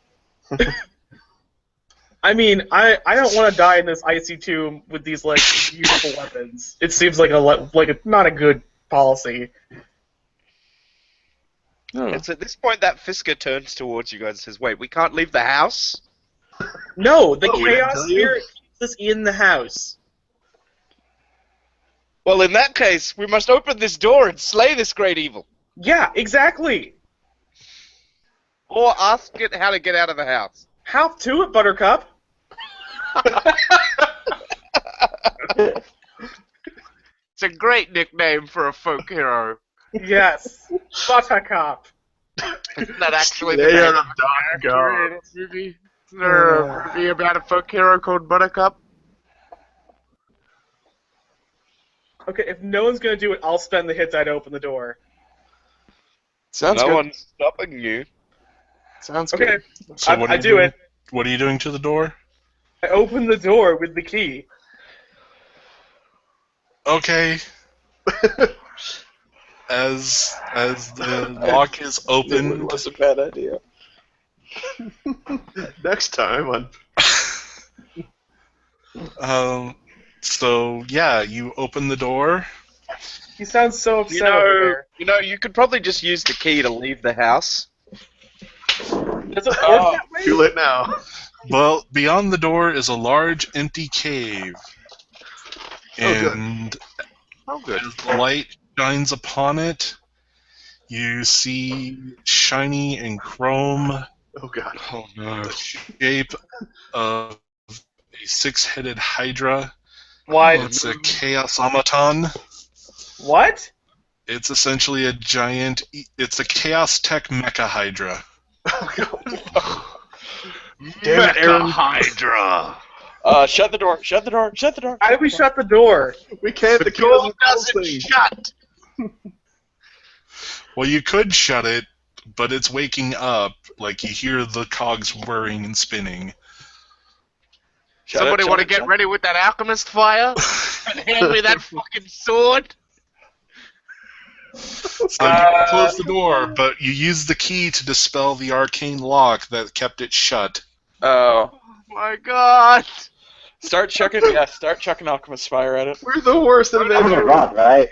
I mean, I don't want to die in this icy tomb with these like beautiful weapons. It seems like not a good policy. It's at this point that Fisker turns towards you guys and says, "Wait, we can't leave the house?" No, the Oh, we didn't chaos tell you? spirit keeps us in the house. Well, in that case, we must open this door and slay this great evil. Yeah, exactly. Or ask it how to get out of the house. How to it, Buttercup? It's a great nickname for a folk hero. Yes, Buttercup. Isn't that actually the Slayer name of of Dark the God. character in this movie? Is there a movie about a folk hero called Buttercup? Okay, if no one's gonna do it, I'll spend the hit die to open the door. Sounds no good. one's stopping you. Sounds Okay, good. So what are I you do doing? it. What are you doing to the door? I open the door with the key. Okay. As the lock is It open, was a bad idea. Next time on so yeah, you open the door. He sounds so upset over there. You could probably just use the key to leave the house. Does it work Oh, that way? Too late now. Well, beyond the door is a large empty cave. Oh, good. And Oh, good. as the light shines upon it, you see shiny and chrome Oh god. Oh no. the shape of a six-headed hydra. What? It's a chaos automaton. What? It's essentially a giant. It's a chaos tech mecha hydra. Oh god. Damn it, Aaron. Hydra! shut the door. Shut the door. Shut the door. How did we shut the door? We can't. The key door doesn't doesn't shut! Well, you could shut it, but it's waking up. Like you hear the cogs whirring and spinning. Shut Somebody it, want to shut get it. ready with that alchemist fire? And hand me that fucking sword? So you close the door, but you use the key to dispel the arcane lock that kept it shut. Oh. Oh my god! Start chucking alchemist fire at it. We're the worst at I'm a adventure. rod, right?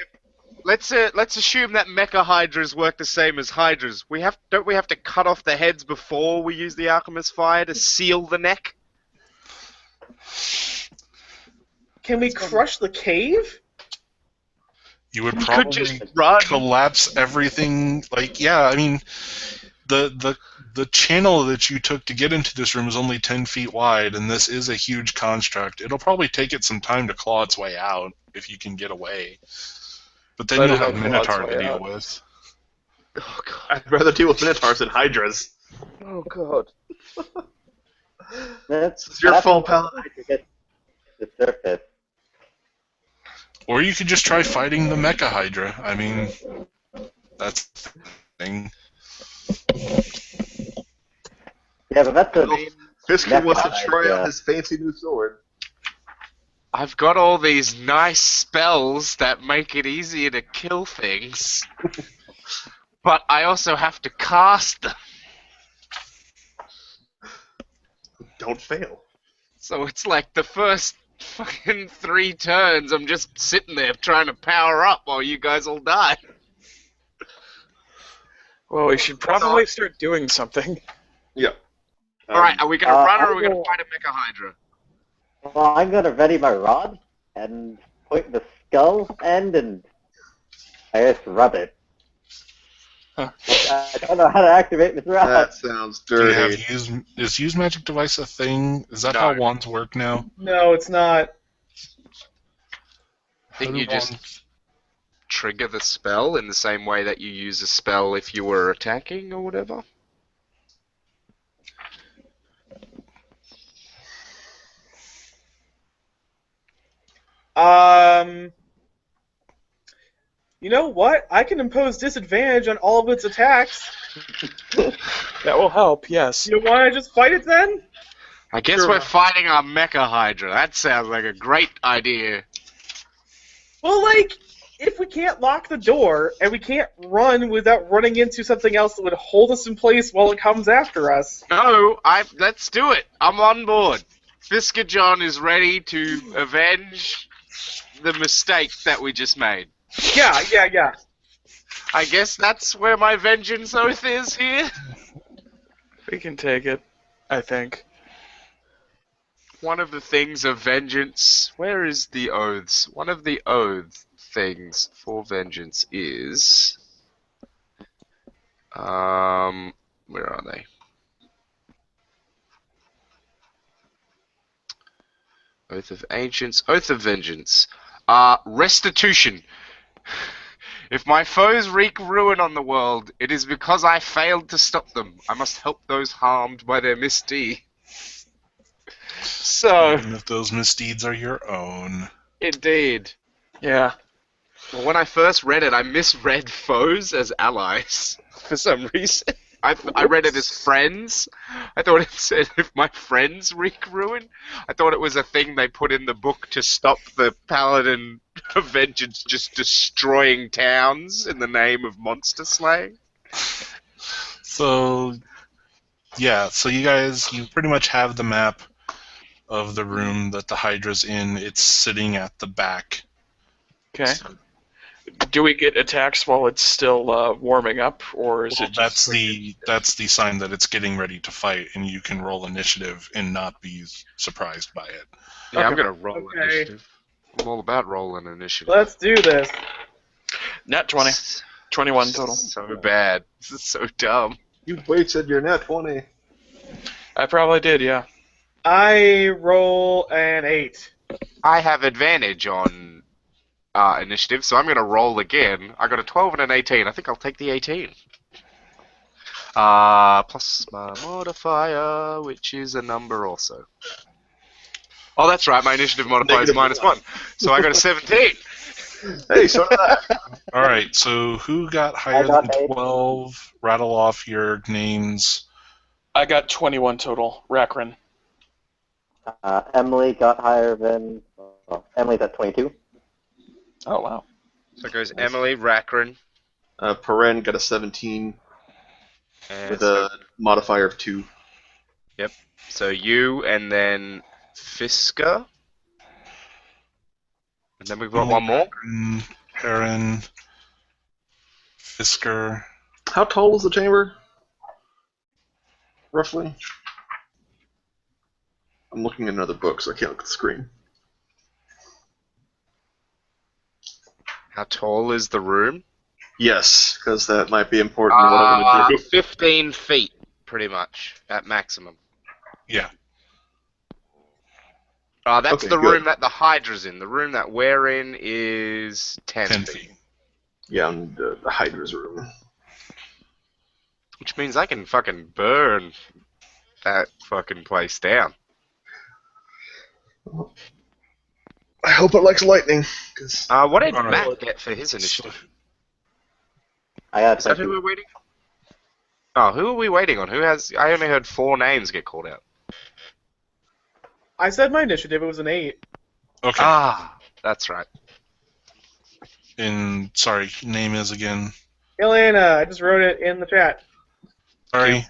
Let's assume that mecha hydras work the same as hydras. Don't we have to cut off the heads before we use the alchemist fire to seal the neck? Can we crush the cave? You would We probably could just run. collapse everything. Like, yeah, I mean, the channel that you took to get into this room is only 10 feet wide, and this is a huge construct. It'll probably take it some time to claw its way out if you can get away. But then But you'll it'll have claw its Minotaur way to deal out. with. Oh god. I'd rather deal with minotaurs than hydras. Oh god. It's your fault, pal. To get to the surface. Or you could just try fighting the Mecha Hydra. I mean, that's the thing. Yeah, but that's a Fisker wants to Mecha try Hydra. out his fancy new sword. I've got all these nice spells that make it easier to kill things. But I also have to cast them. Don't fail. So it's like the first fucking 3 turns, I'm just sitting there trying to power up while you guys all die. Well, we should probably start doing something. Yeah. Alright, are we gonna run or are we I gonna will- fight a Mecha Hydra? Well, I'm gonna ready my rod and point the skull end and I just rub it. Huh. I don't know how to activate this rod. That sounds Do you dirty. have use magic device a thing? Is that No. how wands work now? No, it's not. I think How do you just wands- trigger the spell in the same way that you use a spell if you were attacking or whatever. You know what? I can impose disadvantage on all of its attacks. That will help, yes. You want to just fight it then? I guess Sure. we're fighting our Mecha Hydra. That sounds like a great idea. Well, like, if we can't lock the door and we can't run without running into something else that would hold us in place while it comes after us. No, let's do it. I'm on board. Fisker John is ready to avenge the mistake that we just made. Yeah. I guess that's where my vengeance oath is here. We can take it, I think. One of the things of vengeance. Where is the oaths? One of the oath things for vengeance is. Where are they? Oath of Ancients. Oath of Vengeance. Restitution. If my foes wreak ruin on the world, it is because I failed to stop them. I must help those harmed by their misdeed. So, Even if those misdeeds are your own. indeed. Yeah. Well, when I first read it, I misread foes as allies for some reason. I read it as friends. I thought it said if my friends wreak ruin. I thought it was a thing they put in the book to stop the Paladin of Vengeance just destroying towns in the name of monster slaying. So, yeah, so you pretty much have the map of the room that the Hydra's in. It's sitting at the back. Okay. Do we get attacks while it's still warming up, or is Well, it just... that's the sign that it's getting ready to fight, and you can roll initiative and not be surprised by it. Yeah, I'm Okay. gonna roll Okay. initiative. I'm all about rolling initiative. Let's do this. Nat 20. 21 total. So bad. This is so dumb. You wasted your net 20. I probably did, yeah. I roll an 8. I have advantage on initiative, so I'm going to roll again. I got a 12 and an 18. I think I'll take the 18. Plus my modifier, which is a number also. Oh, that's right. My initiative modifier is -1. So I got a 17. Hey, so did I. All right, so who got higher got than 8. 12? Rattle off your names. I got 21 total. Rakran. Emily got higher than... Well, Emily's at 22. Oh, wow. So it goes Emily, Rakran, Paren got a 17 and with a modifier of 2. so you, and then Fisker. And then we've got one more. Perrin, Fisker. How tall is the chamber? Roughly? I'm looking at another book, so I can't look at the screen. How tall is the room? Yes, because that might be important in what I'm going to do. 15 feet, pretty much, at maximum. Yeah. That's Okay, the good. room that the Hydra's in. The room that we're in is 10 10 feet. feet. Yeah, I'm the Hydra's room. Which means I can fucking burn that fucking place down. I hope it likes lightning. Cause What did All right. Matt get for his initiative? I got Is that who we're waiting on? Oh, who are we waiting on? Who has... I only heard 4 names get called out. I said my initiative. It was an 8. Okay. That's right. And sorry, name is again. Elena, I just wrote it in the chat. Sorry.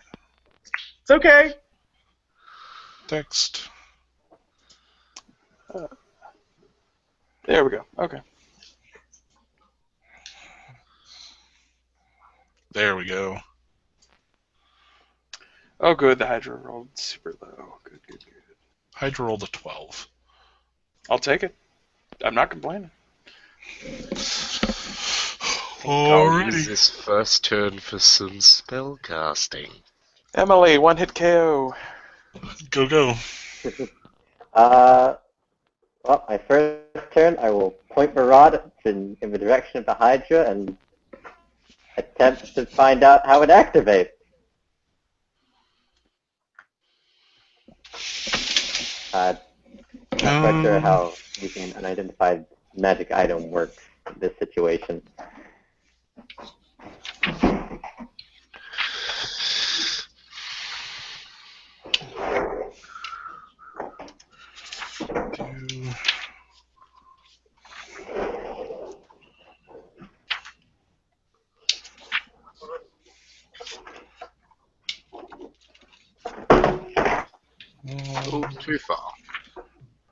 It's okay. Text. There we go. Okay. There we go. Oh, good. The Hydra rolled super low. Good, good, good. Hydra rolled a 12. I'll take it. I'm not complaining. I'll use this first turn for some spell casting. Emily, one hit KO. Go. Well, my first turn, I will point my rod in the direction of the Hydra and attempt to find out how it activates. Not quite sure how using an unidentified magic item works in this situation. Too far.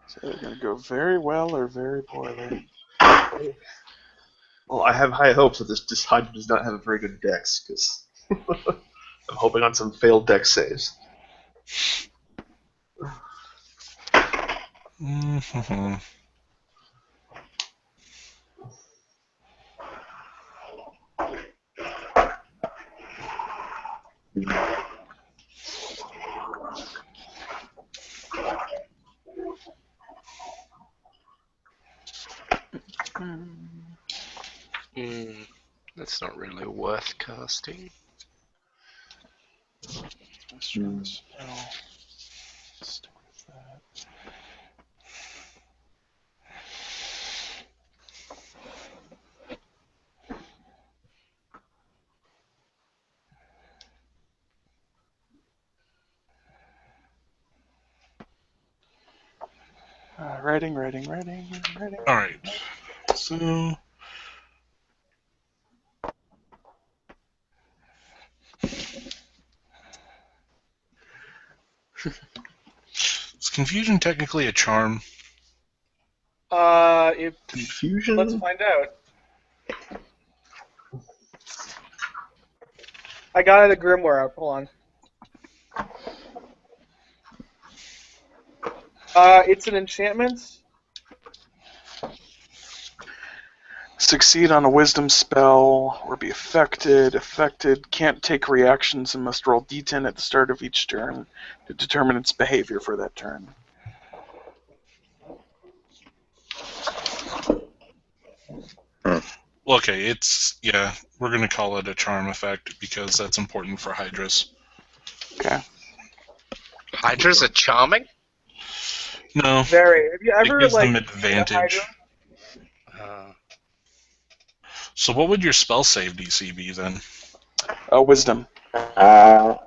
So they're going to go very well or very poorly. well, I have high hopes that this Hydra does not have a very good dex, because I'm hoping on some failed dex saves. Mm-hmm. That's not really worth casting. Let's try this. I'll stick with that. Writing. All right. So is confusion technically a charm? Let's Confusion? find out. I got it a grimoire. Hold on. It's an enchantment. Succeed on a wisdom spell or be affected. Affected can't take reactions and must roll d10 at the start of each turn to determine its behavior for that turn. Okay, we're gonna call it a charm effect because that's important for Hydras. Okay. Hydras are charming? No, Very. Have you it ever gives like them advantage. So what would your spell save DC be then? Wisdom. I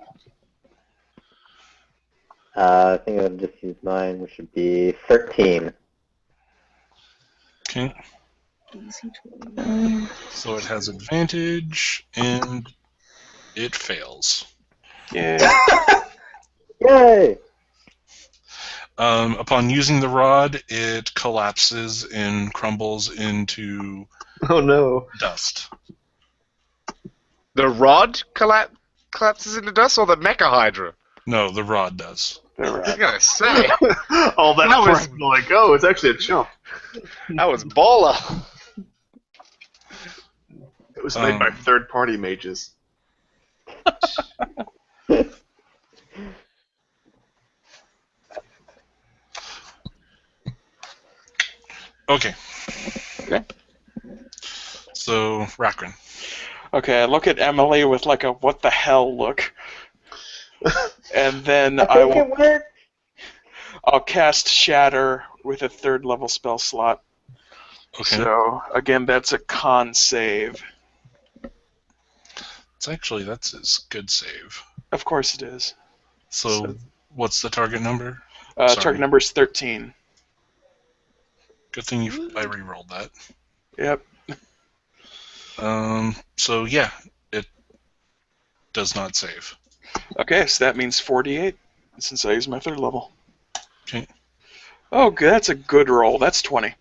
think I'll just use mine, which would be 13. Okay. So it has advantage, and it fails. Yeah. Yay! Upon using the rod, it collapses and crumbles into Oh no. dust. The rod collapses into dust, or the Mecha Hydra? No, the rod does. I was gonna say, All that That was- front, like, oh, it's actually a chump. that was baller. It was made by third-party mages. Okay. Okay. So, Rakran. Okay, I look at Emily with like a what the hell look. And then I think it worked! I'll cast Shatter with a 3rd level spell slot. Okay. So, again, that's a con save. That's his good save. Of course it is. So, what's the target number? Target number is 13. Good thing I re-rolled that. Yep. So yeah, it does not save. Okay, so that means 48, since I used my 3rd level. Okay. Oh, good. That's a good roll. That's 20.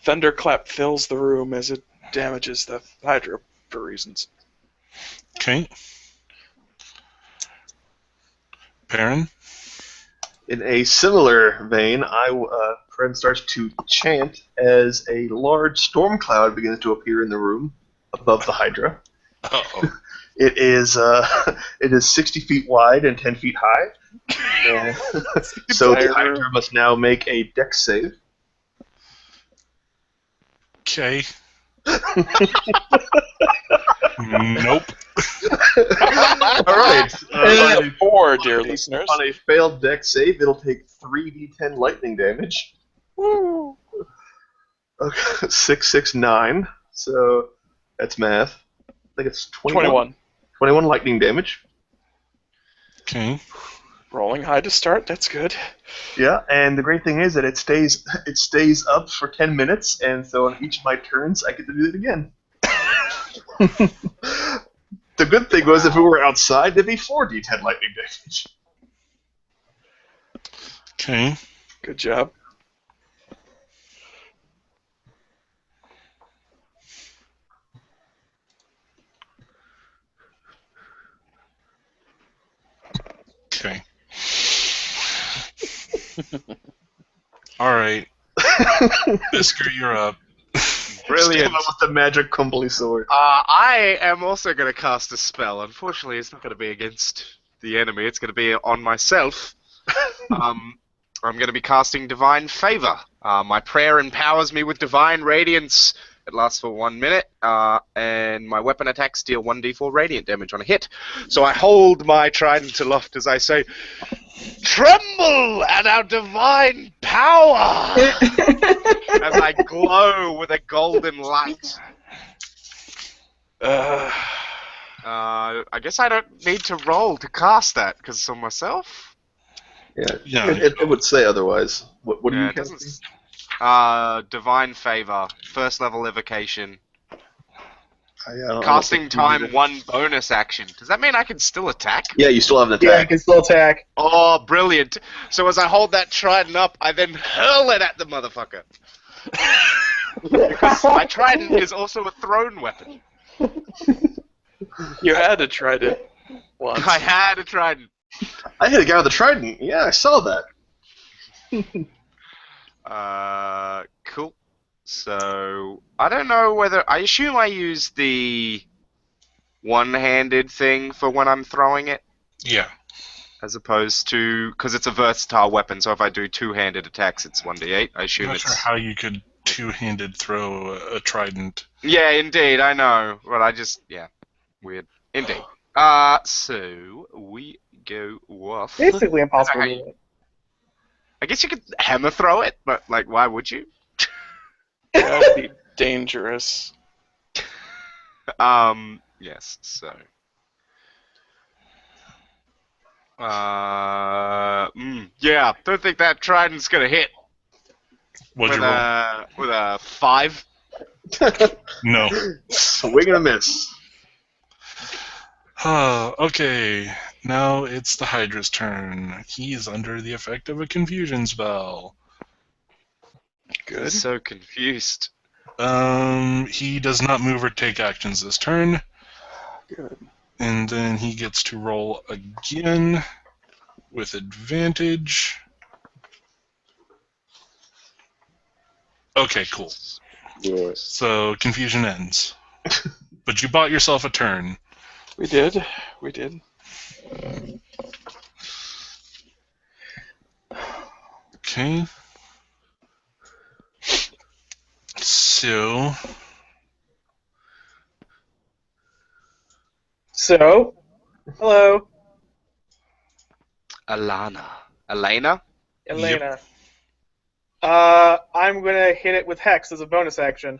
Thunderclap fills the room as it damages the Hydra for reasons. Okay. Perrin? In a similar vein, Kren starts to chant as a large storm cloud begins to appear in the room above the Hydra. Uh-oh. It is 60 feet wide and 10 feet high. And so the Hydra must now make a dex save. Okay. Nope. All right. And a 4, dear listeners. On a failed dex save, it'll take 3d10 lightning damage. Woo! Okay, 6, 6, 9. So that's math. I think it's 21. 21 lightning damage. Okay. Rolling high to start. That's good. Yeah, and the great thing is that it stays up for 10 minutes, and so on each of my turns, I get to do it again. The good thing was, if we were outside, there'd be 4d10 lightning damage. Okay. Good job. Okay. All right. Bisker, you're up. Brilliant. Stand up with the magic crumbly sword. I am also going to cast a spell. Unfortunately, it's not going to be against the enemy. It's going to be on myself. I'm going to be casting Divine Favor. My prayer empowers me with Divine Radiance. It lasts for 1 minute, and my weapon attacks deal 1d4 radiant damage on a hit. So I hold my trident aloft as I say, "Tremble at our divine power!" as I glow with a golden light. I guess I don't need to roll to cast that because it's on myself. Yeah, it would say otherwise. What do Yeah, you it doesn't. cast? Divine Favor, 1st level evocation. I don't Casting think you need time, it. 1 bonus action. Does that mean I can still attack? Yeah, you still have an Yeah, you attack. can still attack. Oh, brilliant. So as I hold that trident up, I then hurl it at the motherfucker. Because my trident is also a thrown weapon. You had to try it once. I had a trident. I hit a guy with a trident. Yeah, I saw that. Cool. So, I don't know whether... I assume I use the one-handed thing for when I'm throwing it, Yeah. as opposed to... Because it's a versatile weapon, so if I do two-handed attacks, it's 1d8. I I'm assume not it's... sure how you could two-handed throw a trident. Yeah, indeed, I know. Well, I just... Yeah. Weird. Indeed. So, we go off... Basically impossible. Okay. to do. I guess you could hammer throw it, but, like, why would you? That'd be dangerous. Yes, so... yeah, don't think that trident's gonna hit What'd with you roll? with a 5. No. Swing and a miss. Okay, now it's the Hydra's turn. He's under the effect of a confusion spell. Good. So confused. He does not move or take actions this turn, Good. and then he gets to roll again with advantage. Okay, cool. Yeah. So confusion ends. But you bought yourself a turn. We did. We did. Okay. So, So, hello, Elena? Elena. I'm gonna hit it with Hex as a bonus action.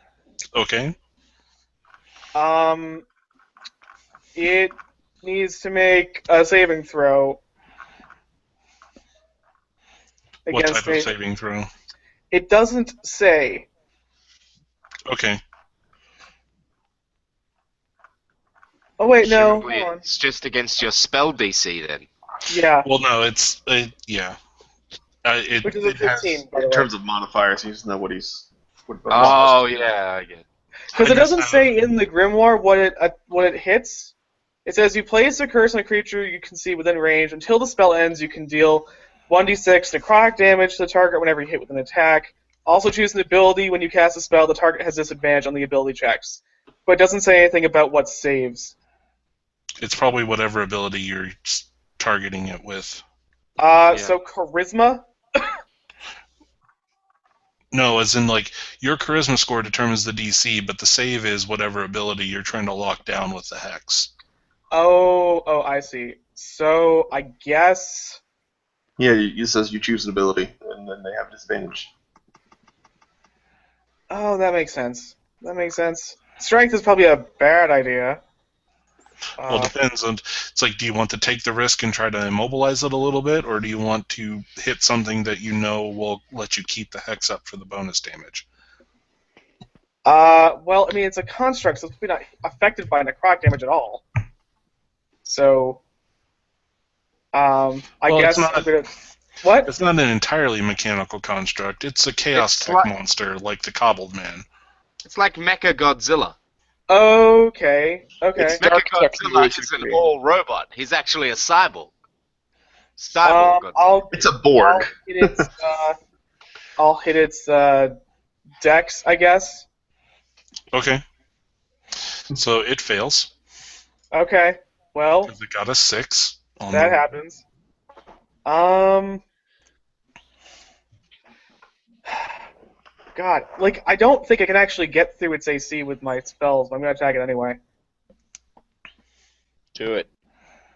okay. It needs to make a saving throw What against type of me. saving throw? It doesn't say. Okay. Oh wait, no. Presumably Hold on. it's just against your spell DC then. Yeah, Well, no, it's yeah. It, which is a it has, 15, by the In way. terms of modifiers, he doesn't know what he's. What Oh, yeah, I get it. Because it Hydras doesn't have- say in the Grimoire what it hits. It says you place a curse on a creature you can see within range. Until the spell ends, you can deal 1d6 necrotic damage to the target whenever you hit with an attack. Also choose an ability. When you cast a spell, the target has disadvantage on the ability checks. But it doesn't say anything about what saves. It's probably whatever ability you're targeting it with. So Charisma? No, as in like your charisma score determines the DC, but the save is whatever ability you're trying to lock down with the hex. Oh, I see. So I guess... Yeah, it says you choose an ability, and then they have disadvantage. Oh, that makes sense. That makes sense. Strength is probably a bad idea. Well, it depends on. It's like, do you want to take the risk and try to immobilize it a little bit, or do you want to hit something that you know will let you keep the hex up for the bonus damage? Well, I mean, it's a construct, so it's probably not affected by necrotic damage at all. So, I Well, guess it's not- I'm gonna... What? It's not an entirely mechanical construct. It's a chaos It's tech like- monster like the Cobbled Man. It's like Mecha Godzilla. Okay. It's Mecha dark tech Godzilla noise is you an create. all robot. He's actually a cyborg. Cyborg Godzilla. It's a Borg. I'll hit its dex, I guess. Okay. So it fails Okay. Well, because it got a 6. On that the- happens. God, like, I don't think I can actually get through its AC with my spells, but I'm gonna attack it anyway. Do it.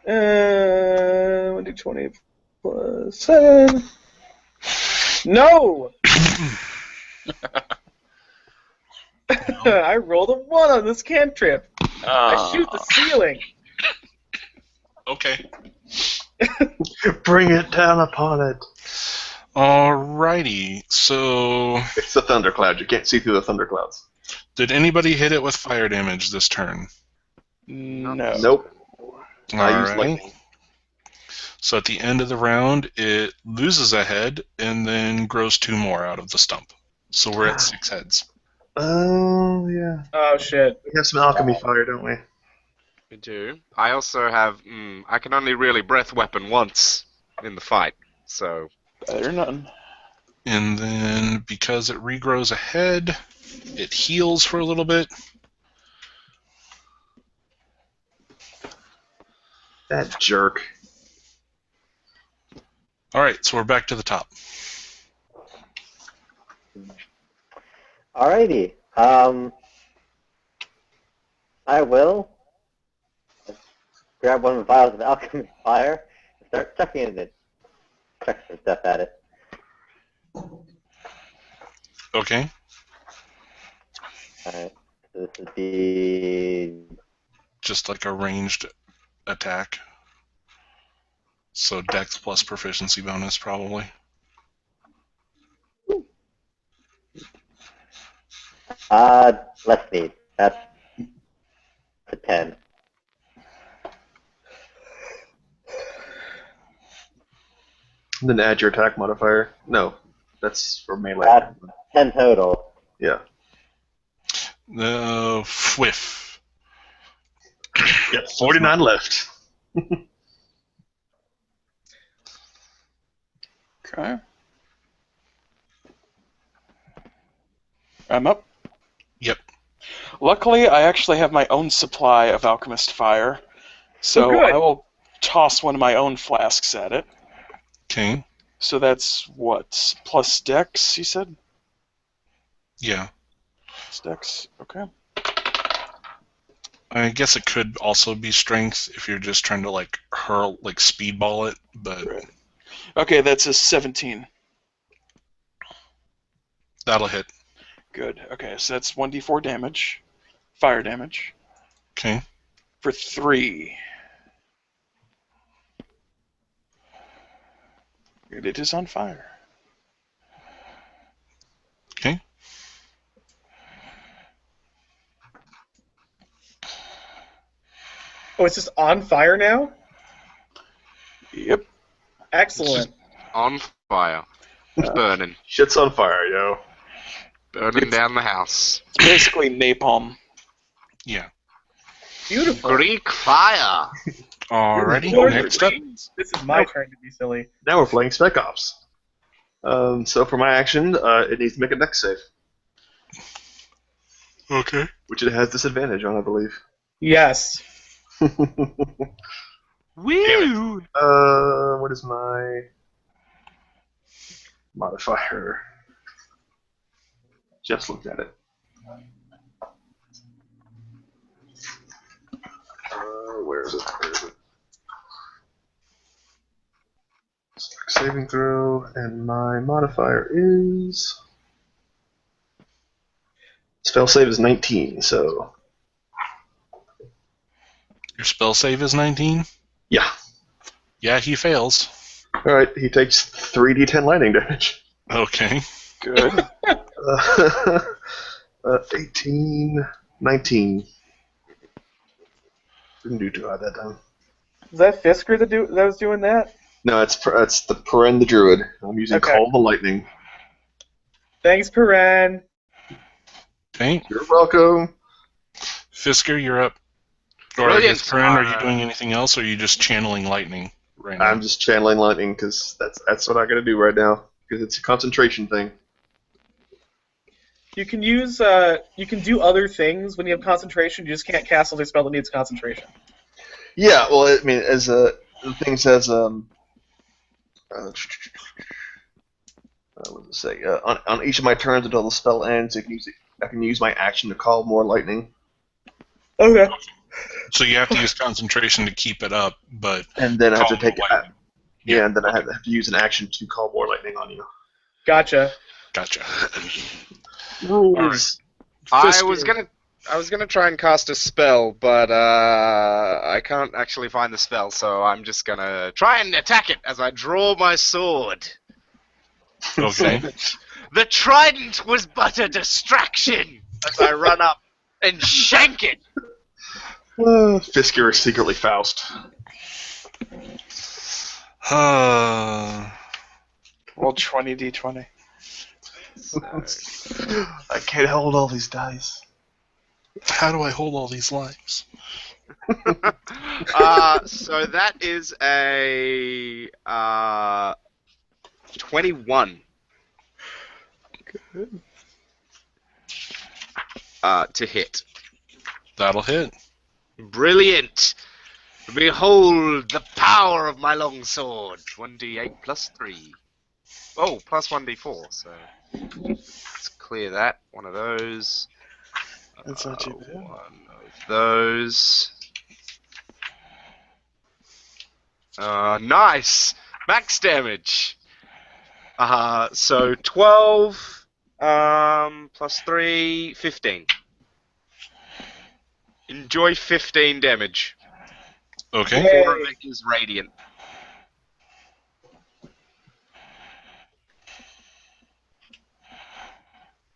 1d20 plus 7. No! I rolled a 1 on this cantrip. I shoot the ceiling. Okay. Bring it down upon it. Alrighty. So, It's the thundercloud. You can't see through the thunderclouds. did anybody hit it with fire damage this turn? No. Nope. I use Alright. lightning. So at the end of the round, it loses a head and then grows 2 more out of the stump. So we're at 6 heads. Oh, yeah. Oh shit. We have some alchemy fire, don't we? We do. I also have. I can only really breath weapon once in the fight, so. Better none. And then because it regrows a head, it heals for a little bit. That jerk. Alright, so we're back to the top. Alrighty. I will grab one of the vials of alchemist fire and start chucking it in. Chuck some stuff at it. Okay. Alright. So this would be Just like a ranged attack. So Dex plus proficiency bonus, probably. let's see. That's a 10. And then add your attack modifier. No, that's for melee. That's 10 total. Yeah. Whiff. Yeah, 49 left. Okay. I'm up. Yep. Luckily, I actually have my own supply of alchemist fire, so good. I will toss one of my own flasks at it. Okay. So that's what? Plus Dex, you said? Yeah. Plus Dex. Okay. I guess it could also be strength if you're just trying to like hurl, like speedball it, but Right. Okay, that's a 17. that'll hit. Good. Okay, so that's 1d4 damage. Fire damage. Okay. For 3. And it is on fire. Okay. Oh, it's just on fire now? Yep. Excellent. On fire. It's burning. Shit's on fire, yo. Burning down the house. It's basically napalm. Yeah. Beautiful. Greek fire! Alrighty. Lord, Next up. This is my turn to be silly. Now we're playing Spec Ops. So for my action, it needs to make a Dex save, Okay. which it has disadvantage on, I believe. Yes. Woo! What is my modifier? Just looked at it. Where is it? Saving throw, and my modifier is... Spell save is 19, so... Your spell save is 19? Yeah. Yeah, he fails. Alright, he takes 3d10 lightning damage. Okay. Good. 18, 19. Didn't do too hard that time. Was that Fisker that was doing that? No, it's the Peren the Druid. I'm using Okay. Call of the Lightning. Thanks, Peren. Okay. You're welcome. Fisker, you're up. Or I Brilliant. guess, Karen, are you doing anything else, or are you just channeling lightning right now? I'm just channeling lightning because that's what I gotta do right now because it's a concentration thing. You can use you can do other things when you have concentration. You just can't cast another spell that needs concentration. Yeah, well, I mean, as the thing says, what does it say? On each of my turns until the spell ends, I can use my action to call more lightning, Okay. So you have to use concentration to keep it up, but and then I have to call take more it. lightning. Yeah, and then I have to use an action to call more lightning on you. Gotcha. Gotcha. Rules. I was gonna try and cast a spell, but I can't actually find the spell, so I'm just gonna try and attack it as I draw my sword. Okay. The trident was but a distraction as I run up and shank it. Fisker is secretly Faust. Roll 20d20. So, I can't hold all these dice. How do I hold all these lives? so that is a 21. To hit. That'll hit. Brilliant! Behold the power of my longsword. 1d8 plus 3. Oh, plus 1d4, so let's clear that. One of those. That's not too bad. One of those. Nice! Max damage! So 12, plus 3, 15. Enjoy 15 damage. Okay. 4 of it is radiant.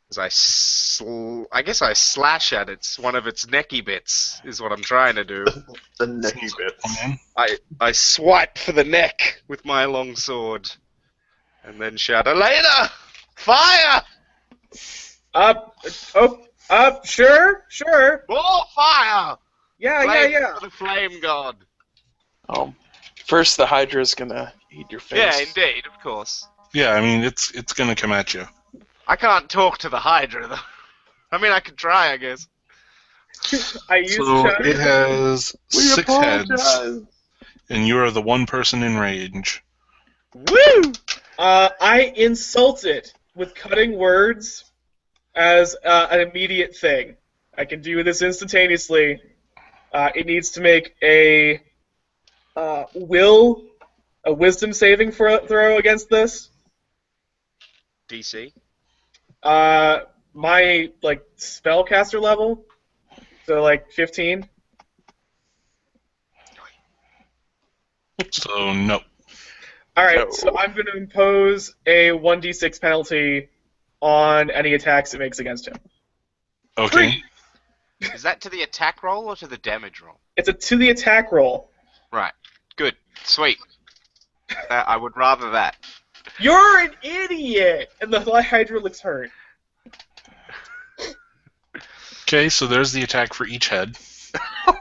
As I guess I slash at one of its necky bits, is what I'm trying to do. The necky bits. I swipe for the neck with my longsword. And then shout, Elena! Fire! Sure. More fire! Yeah. For the flame god. First the Hydra's gonna eat your face. Yeah, indeed, of course. Yeah, I mean, it's gonna come at you. I can't talk to the Hydra, though. I mean, I could try, I guess. I used So to. it has We 6 heads, apologize. and you are the one person in range. Woo! I insult it with cutting words as an immediate thing. I can do this instantaneously. It needs to make a wisdom saving throw against this. DC. My spellcaster level, so 15. So no. All right, No. so I'm going to impose a 1d6 penalty on any attacks it makes against him. Okay. Is that to the attack roll or to the damage roll? It's to the attack roll. Right. Good. Sweet. I would rather that. You're an idiot! And the Hydra looks hurt. Okay, so there's the attack for each head.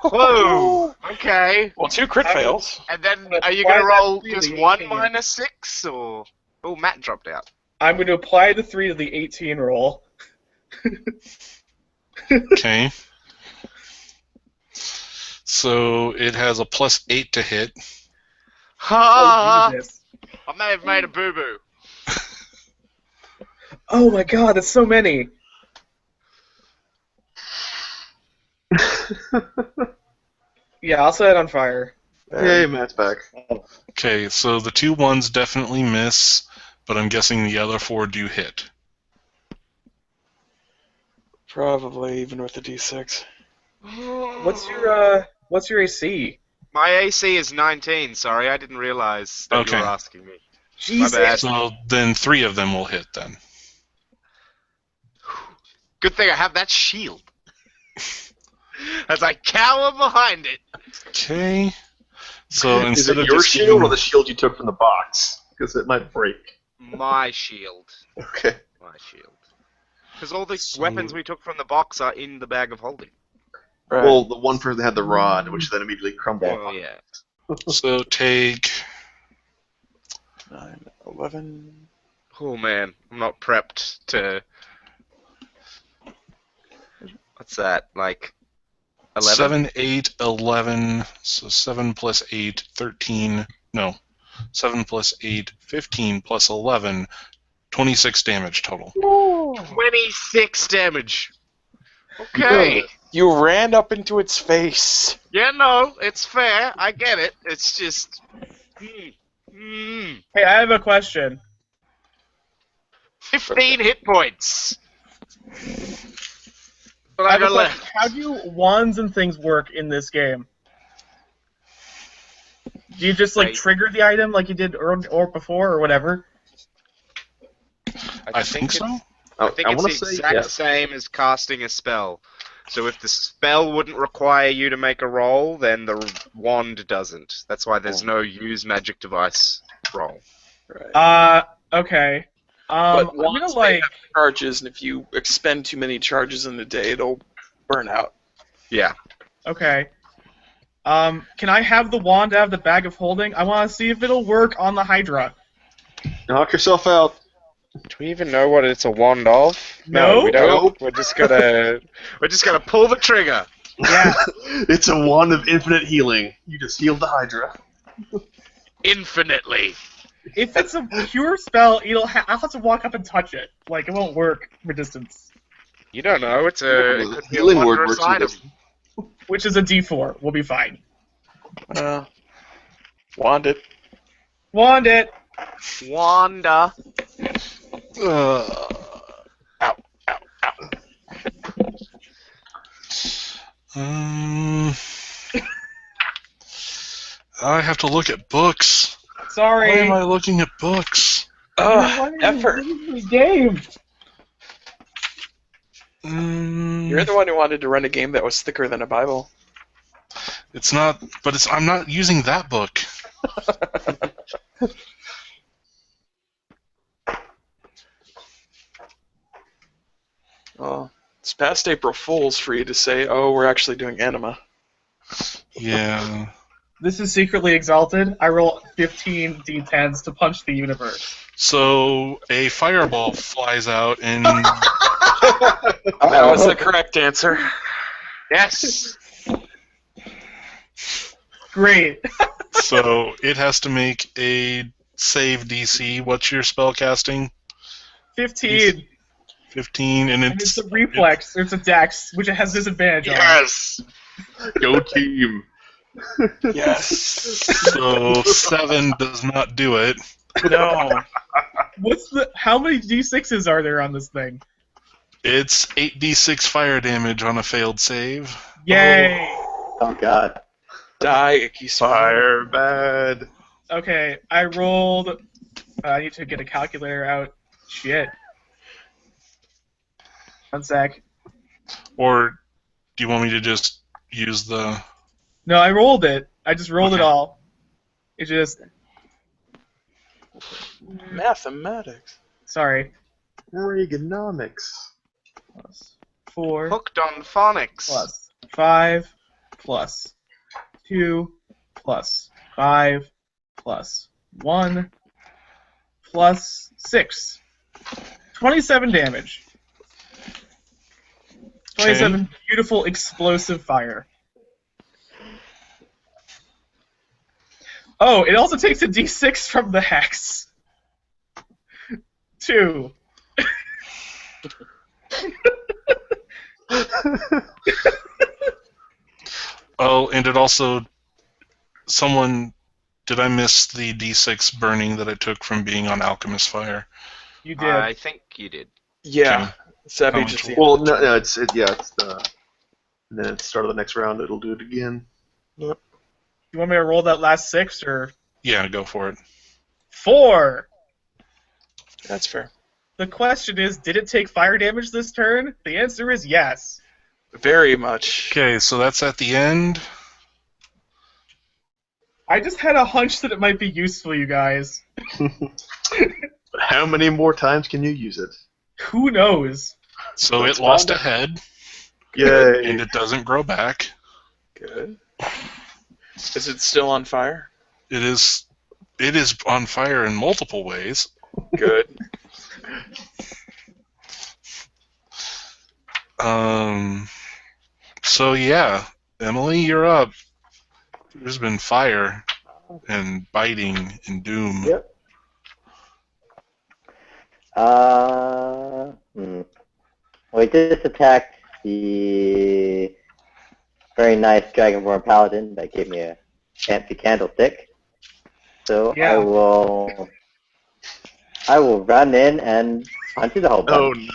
Whoa! Okay. Well, 2 crit fails. And then, But are you why going to roll not 3 just to the 1 18? minus 6, or... Oh, Matt dropped out. I'm going to apply the 3 to the 18 roll. Okay. So it has a +8 to hit. Ha! Oh, Jesus. I may have made a boo-boo. Oh my god, that's so many. Yeah, I'll set it on fire. Yay, Matt's back. Okay, so the 2 ones definitely miss, but I'm guessing the other 4 do hit. Probably, even with the D6. What's your AC? My AC is 19, sorry, I didn't realize that Okay. you were asking me. Jesus. bad. So then 3 of them will hit then. Good thing I have that shield. As I cower behind it. Okay. So Is instead it of your just shield or giving- the shield you took from the box? Because it might break. My shield. Okay. My shield. Because all the So- weapons we took from the box are in the bag of holding. Right. Well, the one person had the rod, which then immediately crumbled. Oh, yeah. So take 9, 11. Oh, man. I'm not prepped to... What's that? 11? 7, 8, 11. So 7 plus 8, 13. No. 7 plus 8, 15 plus 11. 26 damage total. 26 damage. Okay. You ran up into its face. Yeah, no, it's fair. I get it. It's just... Hey, I have a question. 15 hit points. But I I have a got question. left. How do wands and things work in this game? Do you just Right. trigger the item like you did or before or whatever? I think so. I think it's want the to say exact yes. same as casting a spell. So if the spell wouldn't require you to make a roll, then the wand doesn't. That's why there's no use magic device roll. Right. Okay. But I'm gonna wands may like. have charges, and if you expend too many charges in the day, it'll burn out. Yeah. Okay. Can I have the wand out of the bag of holding? I want to see if it'll work on the Hydra. Knock yourself out. Do we even know what it's a wand of? No? we don't. Nope. We're just gonna pull the trigger. Yeah. It's a wand of infinite healing. You just healed the Hydra. Infinitely. If it's a pure spell, I'll have to walk up and touch it. Like, it won't work for distance. You don't know. It could be a Healing word wondrous works with item. this. Which is a D4. We'll be fine. Wand it. Wand it! Wanda. Ow, ow, ow. I have to look at books. Sorry. Why am I looking at books? Effort. This game. You're the one who wanted to run a game that was thicker than a Bible. It's not, but I'm not using that book. Well, it's past April Fool's for you to say, oh, we're actually doing anima. Yeah. This is secretly exalted. I roll 15 D10s to punch the universe. So a fireball flies out and That was the correct answer. Yes. Great. so it has to make a save DC. What's your spell casting? 15. 15, and And it's a reflex. It's a dex, which it has disadvantage on. Yes. Go team. Yes. So 7 does not do it. No. How many D6s are there on this thing? It's 8d6 fire damage on a failed save. Yay! Oh god. Die, icky Fire bad. Okay, I rolled. I need to get a calculator out. Shit. 1 sec. Or do you want me to just use the... No, I rolled it. I just rolled it Okay. all. It just. Mathematics. Sorry. Reaganomics. Plus 4. Hooked on phonics. Plus 5. Plus 2. Plus 5. Plus 1. Plus 6. 27 damage. 27 beautiful explosive fire. Oh, it also takes a d6 from the hex. 2. Oh, and it also... Did I miss the d6 burning that I took from being on Alchemist Fire? You did. I think you did. Yeah. Savage How is much- the Well, no, it's the. And then at the start of the next round, it'll do it again. You want me to roll that last 6 or Yeah, go for it. 4? That's fair. The question is, did it take fire damage this turn? The answer is yes. Very much. Okay, so that's at the end. I just had a hunch that it might be useful, you guys. But how many more times can you use it? Who knows? So Let's it lost a find head, Yay! and it doesn't grow back. Good. Is it still on fire? It is on fire in multiple ways. Good. So yeah, Emily, you're up. There's been fire and biting and doom. Yep. We just attacked the very nice Dragonborn Paladin that gave me a fancy candlestick. So Yeah. I will run in and punch it a whole Oh bunch.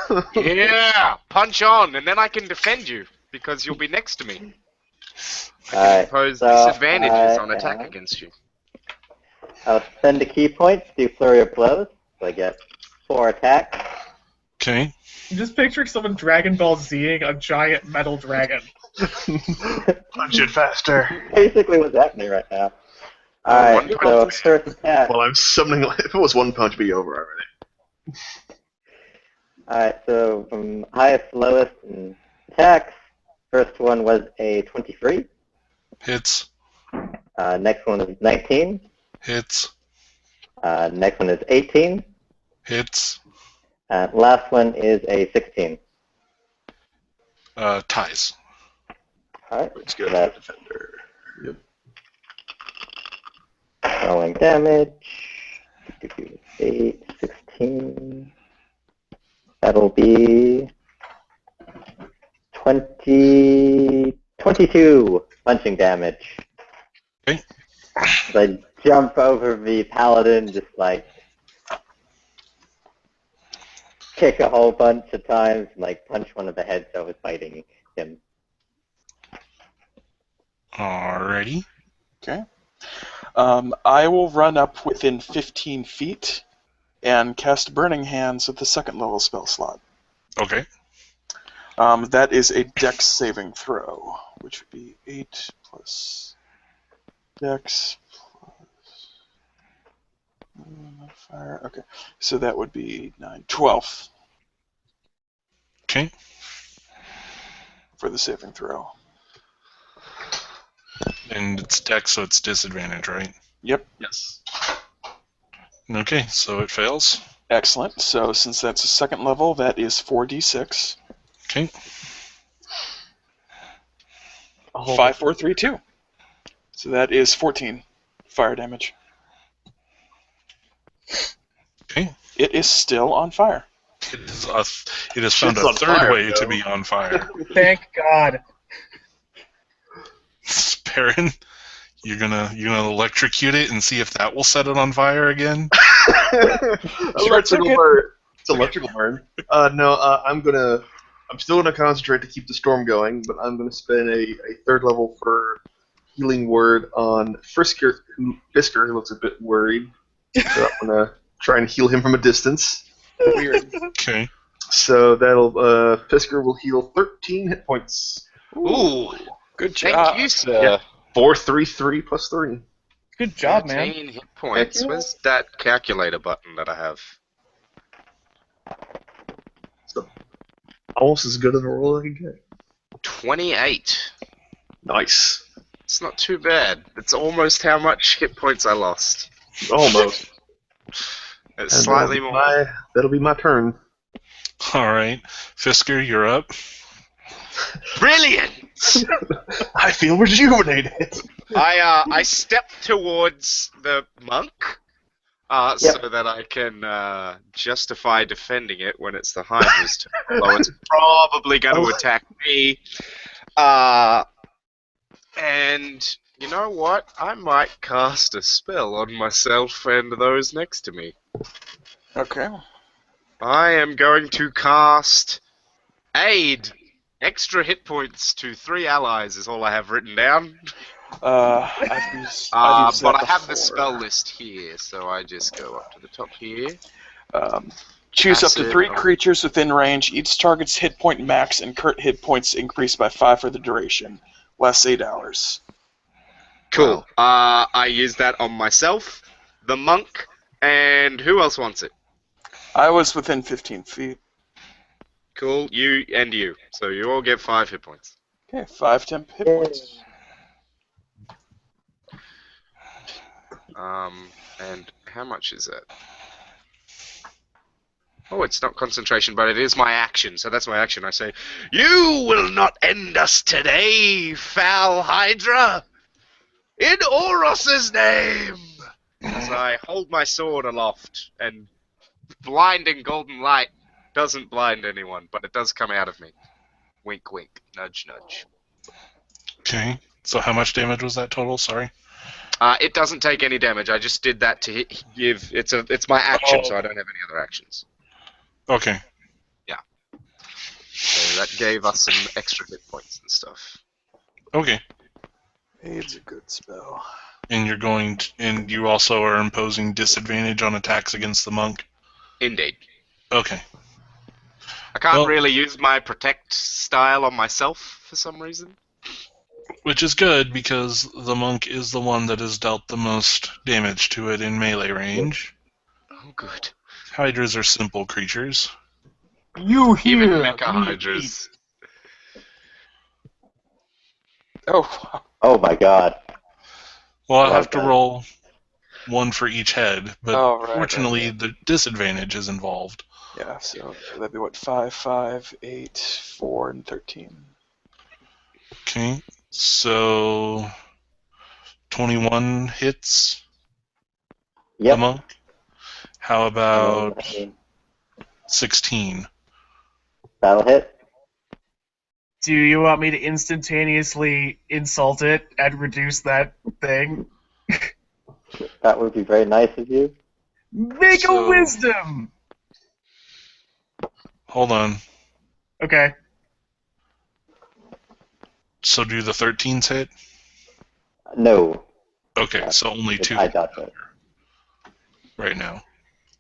no! Yeah. Punch on, and then I can defend you because you'll be next to me. Alright, Impose so disadvantages on attack yeah. against you. I'll spend a key point to do flurry of blows, so I get 4 attacks. Okay. I'm just picturing someone Dragon Ball Zing a giant metal dragon. Punch it faster. Basically what's happening right now. One Alright, so punch. first attack. Well, I'm summoning. If it was one punch, it'd be over already. Alright, so from highest to lowest in attacks, first one was a 23. Hits. Next one is 19. Hits. Next one is 18. Hits. Last one is a 16. Ties. Alright, Let's so go that's defender. Yep. rolling damage. 8, 16. That'll be 22 punching damage. Okay. So I jump over the paladin, just like kick a whole bunch of times, and like punch one of the heads that was fighting him. Alrighty. Okay. I will run up within 15 feet and cast Burning Hands at the second level spell slot. Okay. That is a Dex saving throw, which would be 8 plus Dex plus fire. Okay, so that would be 9, 12 Okay. for the saving throw. And it's dex, so it's disadvantage, right? Yep. Yes. Okay, so it fails. Excellent. So since that's a second level, that is 4d6. Okay. 5, 4, 3, 2. So that is 14 fire damage. Okay. It is still on fire. It has found Shit's a on third fire, way to though. be on fire. Thank God. Perrin, you're gonna electrocute it and see if that will set it on fire again. Electrical burn. It's electrical burn. No, I'm still gonna concentrate to keep the storm going, but I'm gonna spend a third level for healing word on Fisker, who looks a bit worried. So I'm gonna try and heal him from a distance. Weird. Okay. So that'll Fisker will heal 13 hit points. Ooh, Good job. thank you, sir. Yeah. 4, 3, 3 plus 3. Good job, man. 13 hit points. Heck yeah. Where's that calculator button that I have? So almost as good of a roll as I can get. 28. Nice. It's not too bad. It's almost how much hit points I lost. Almost. It's And slightly more. That'll be my turn. All right, Fisker, you're up. Brilliant! I feel rejuvenated. I step towards the monk so that I can justify defending it when it's the Hydra's turn. Although it's probably going to attack me. And you know what? I might cast a spell on myself and those next to me. Okay. I am going to cast Aid. Extra hit points to 3 allies is all I have written down. I've used But that I have the before. spell list here, so I just go up to the top here. Choose up to Acid 3 or- creatures within range. Each target's hit point max and current hit points increase by 5 for the duration. Lasts 8 hours. Cool. I use that on myself, the monk, and who else wants it? I was within 15 feet. Cool. You and you. So you all get 5 hit points. Okay, 5 temp hit points. And how much is that? Oh, it's not concentration, but it is my action. So that's my action. I say, "You will not end us today, foul Hydra! In Oros's name!" As I hold my sword aloft, and blinding golden light doesn't blind anyone, but it does come out of me. Wink, wink. Nudge, nudge. Okay. So how much damage was that total? Sorry. It doesn't take any damage. I just did that to give. It's my action, so I don't have any other actions. Okay. So that gave us some extra hit points and stuff. Okay. Aid's a good spell. And you're going to, and you also are imposing disadvantage on attacks against the monk? Indeed. Okay. I can't Well- really use my protect style on myself for some reason. Which is good, because the monk is the one that has dealt the most damage to it in melee range. Oh, good. Hydras are simple creatures. You Even hear mecha me hydras. Oh, Oh my god. Well, I'll Love have to that. roll one for each head, but oh right. fortunately Right. the disadvantage is involved. Yeah, so that'd be what, 5, 5, 8, 4, and 13. Okay, so 21 hits the Yep. monk. How And then about 16? that'll hit. Do you want me to instantaneously insult it and reduce that thing? That would be very nice of you. Make a So- wisdom! Hold on. Okay. So do the 13s hit? No. Okay, so only 2 I dodged it. right now.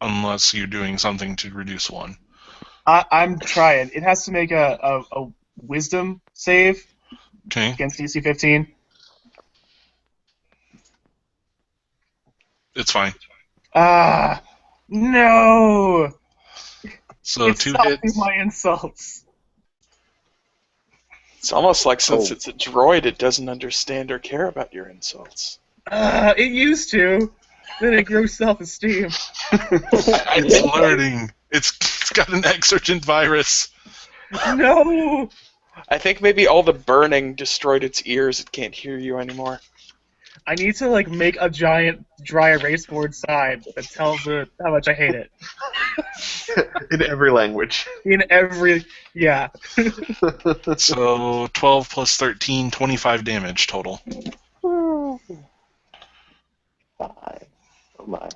Unless you're doing something to reduce 1. I'm trying. It has to make a wisdom save Okay, against DC 15. it's fine. Ah, no! So It's 2 stopping hits. my insults. It's almost like since Oh. it's a droid, it doesn't understand or care about your insults. It used to. Then it grew self-esteem. It's learning. It's got an exurgent virus. No! I think maybe all the burning destroyed its ears. It can't hear you anymore. I need to make a giant dry erase board sign that tells it how much I hate it. In every language. In every yeah. So 12 plus 13, 25 damage total. 5. Oh my.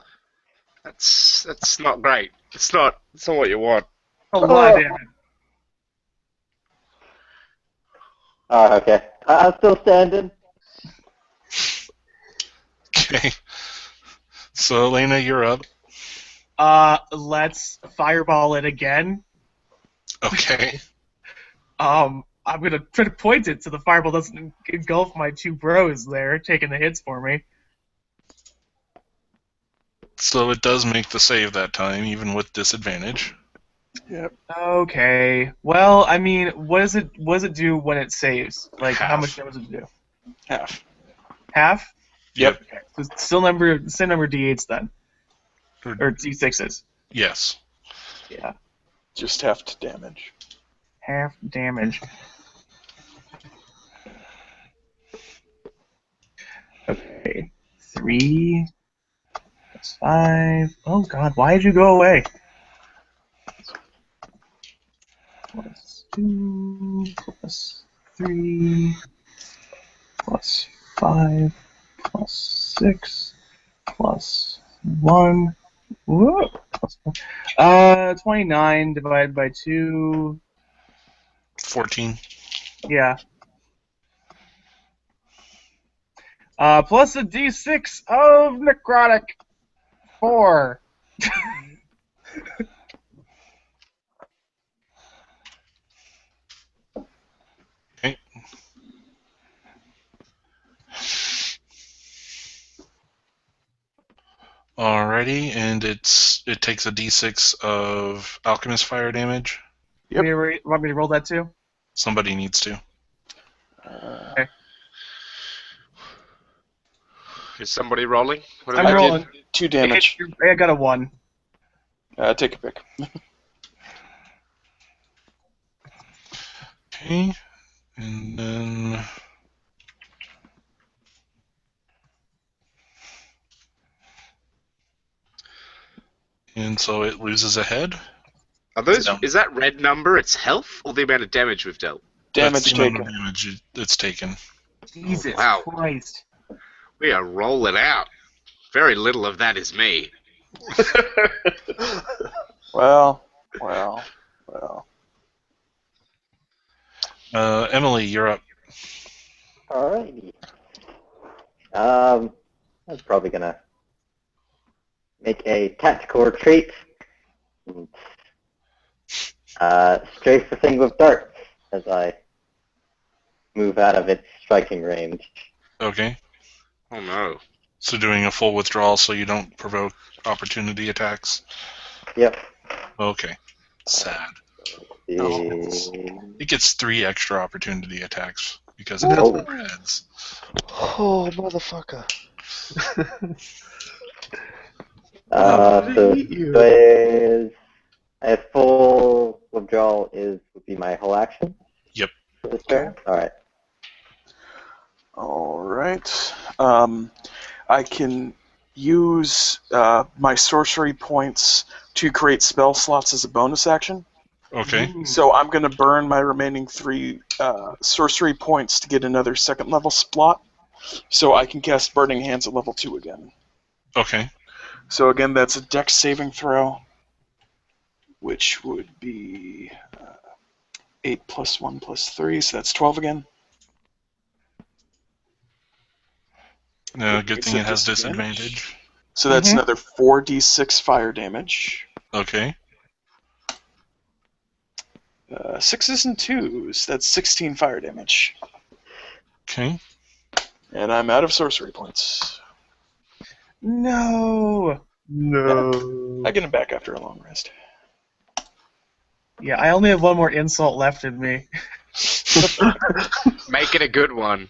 That's not great. It's not what you want. A lot of damage. Oh, okay. I'm still standing. Okay. So Elena, you're up. Let's fireball it again. Okay. I'm gonna try to point it so the fireball doesn't engulf my 2 bros there, taking the hits for me. So it does make the save that time, even with disadvantage. Yep. Okay. Well, I mean, what does it do when it saves? How Half. much damage does it do? Half. Half? Yep. Okay. So it's still same number of D8s then. Or D6s. Yes. Yeah. Just half to damage. Half damage. Okay. 3 plus 5. Oh god, why did you go away? Plus 2 plus 3 plus 5 plus 6 plus 1. Whoa. Plus 1. 29 divided by 2. 14. Yeah. Plus a d6 of necrotic. 4. Okay. Alrighty, and it takes a d6 of alchemist fire damage. Yep. Want me to roll that too? Somebody needs to. Is somebody rolling? What do I'm we I do? rolling. did 2 damage. I got a 1. Take a pick. Okay. And then... And so it loses a head. Are those? No. Is that red number its health or the amount of damage we've dealt? Damage That's the amount taken. of damage it's taken. Jesus wow. Christ. We are rolling out. Very little of that is me. Well. Emily, you're up. Alrighty. I was probably gonna make a tactical retreat. Strafe the thing with darts as I move out of its striking range. Okay. Oh no. So doing a full withdrawal so you don't provoke opportunity attacks. Yep. Okay. Sad. The... It gets 3 extra opportunity attacks because it has Oh. reds. Oh, motherfucker. So eat you. is a full withdrawal would be my whole action. Yep. For this turn. All right. All right. I can use my sorcery points to create spell slots as a bonus action. Okay. So I'm going to burn my remaining 3 sorcery points to get another 2nd level slot, so I can cast Burning Hands at level 2 again. Okay. So again, that's a Dex saving throw, which would be 8 plus 1 plus 3, so that's 12 again. No, good It's thing a it has disadvantage. So that's another 4d6 fire damage. Okay. 6s and 2s, that's 16 fire damage. Okay. And I'm out of sorcery points. No. No. I get them back after a long rest. Yeah, I only have one more insult left in me. Make it a good one.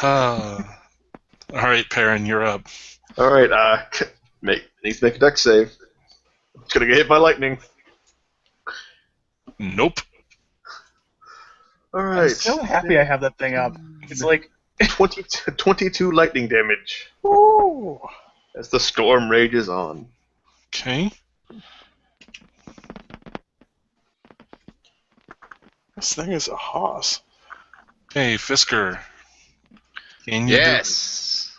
All right, Perrin, you're up. All right. Needs to make a dex save. It's gonna get hit by lightning. Nope. All I'm right. so happy I have that thing up. It's like 22 lightning damage Ooh. as the storm rages on. Okay. This thing is a hoss. Hey, Fisker. Can you Yes.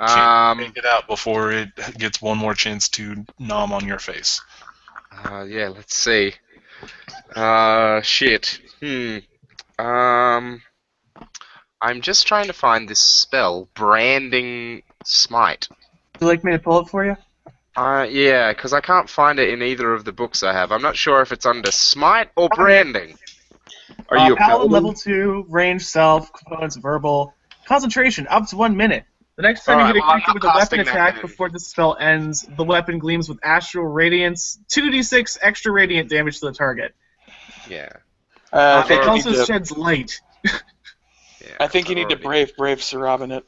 make it out before it gets one more chance to nom on your face? Yeah, let's see. Shit. I'm just trying to find this spell, Branding Smite. Would you like me to pull it for you? Yeah, because I can't find it in either of the books I have. I'm not sure if it's under Smite or Branding. Are you a Paladin paladin? level 2, range, self, components, verbal. Concentration, up to 1 minute. The next time you Alright, hit a well, I'm creature not with a weapon casting that attack then. before the spell ends, the weapon gleams with astral radiance, 2d6 extra radiant damage to the target. Yeah. I think It you also need to, sheds light. Yeah. I think you I've need to already- brave Sarab in it.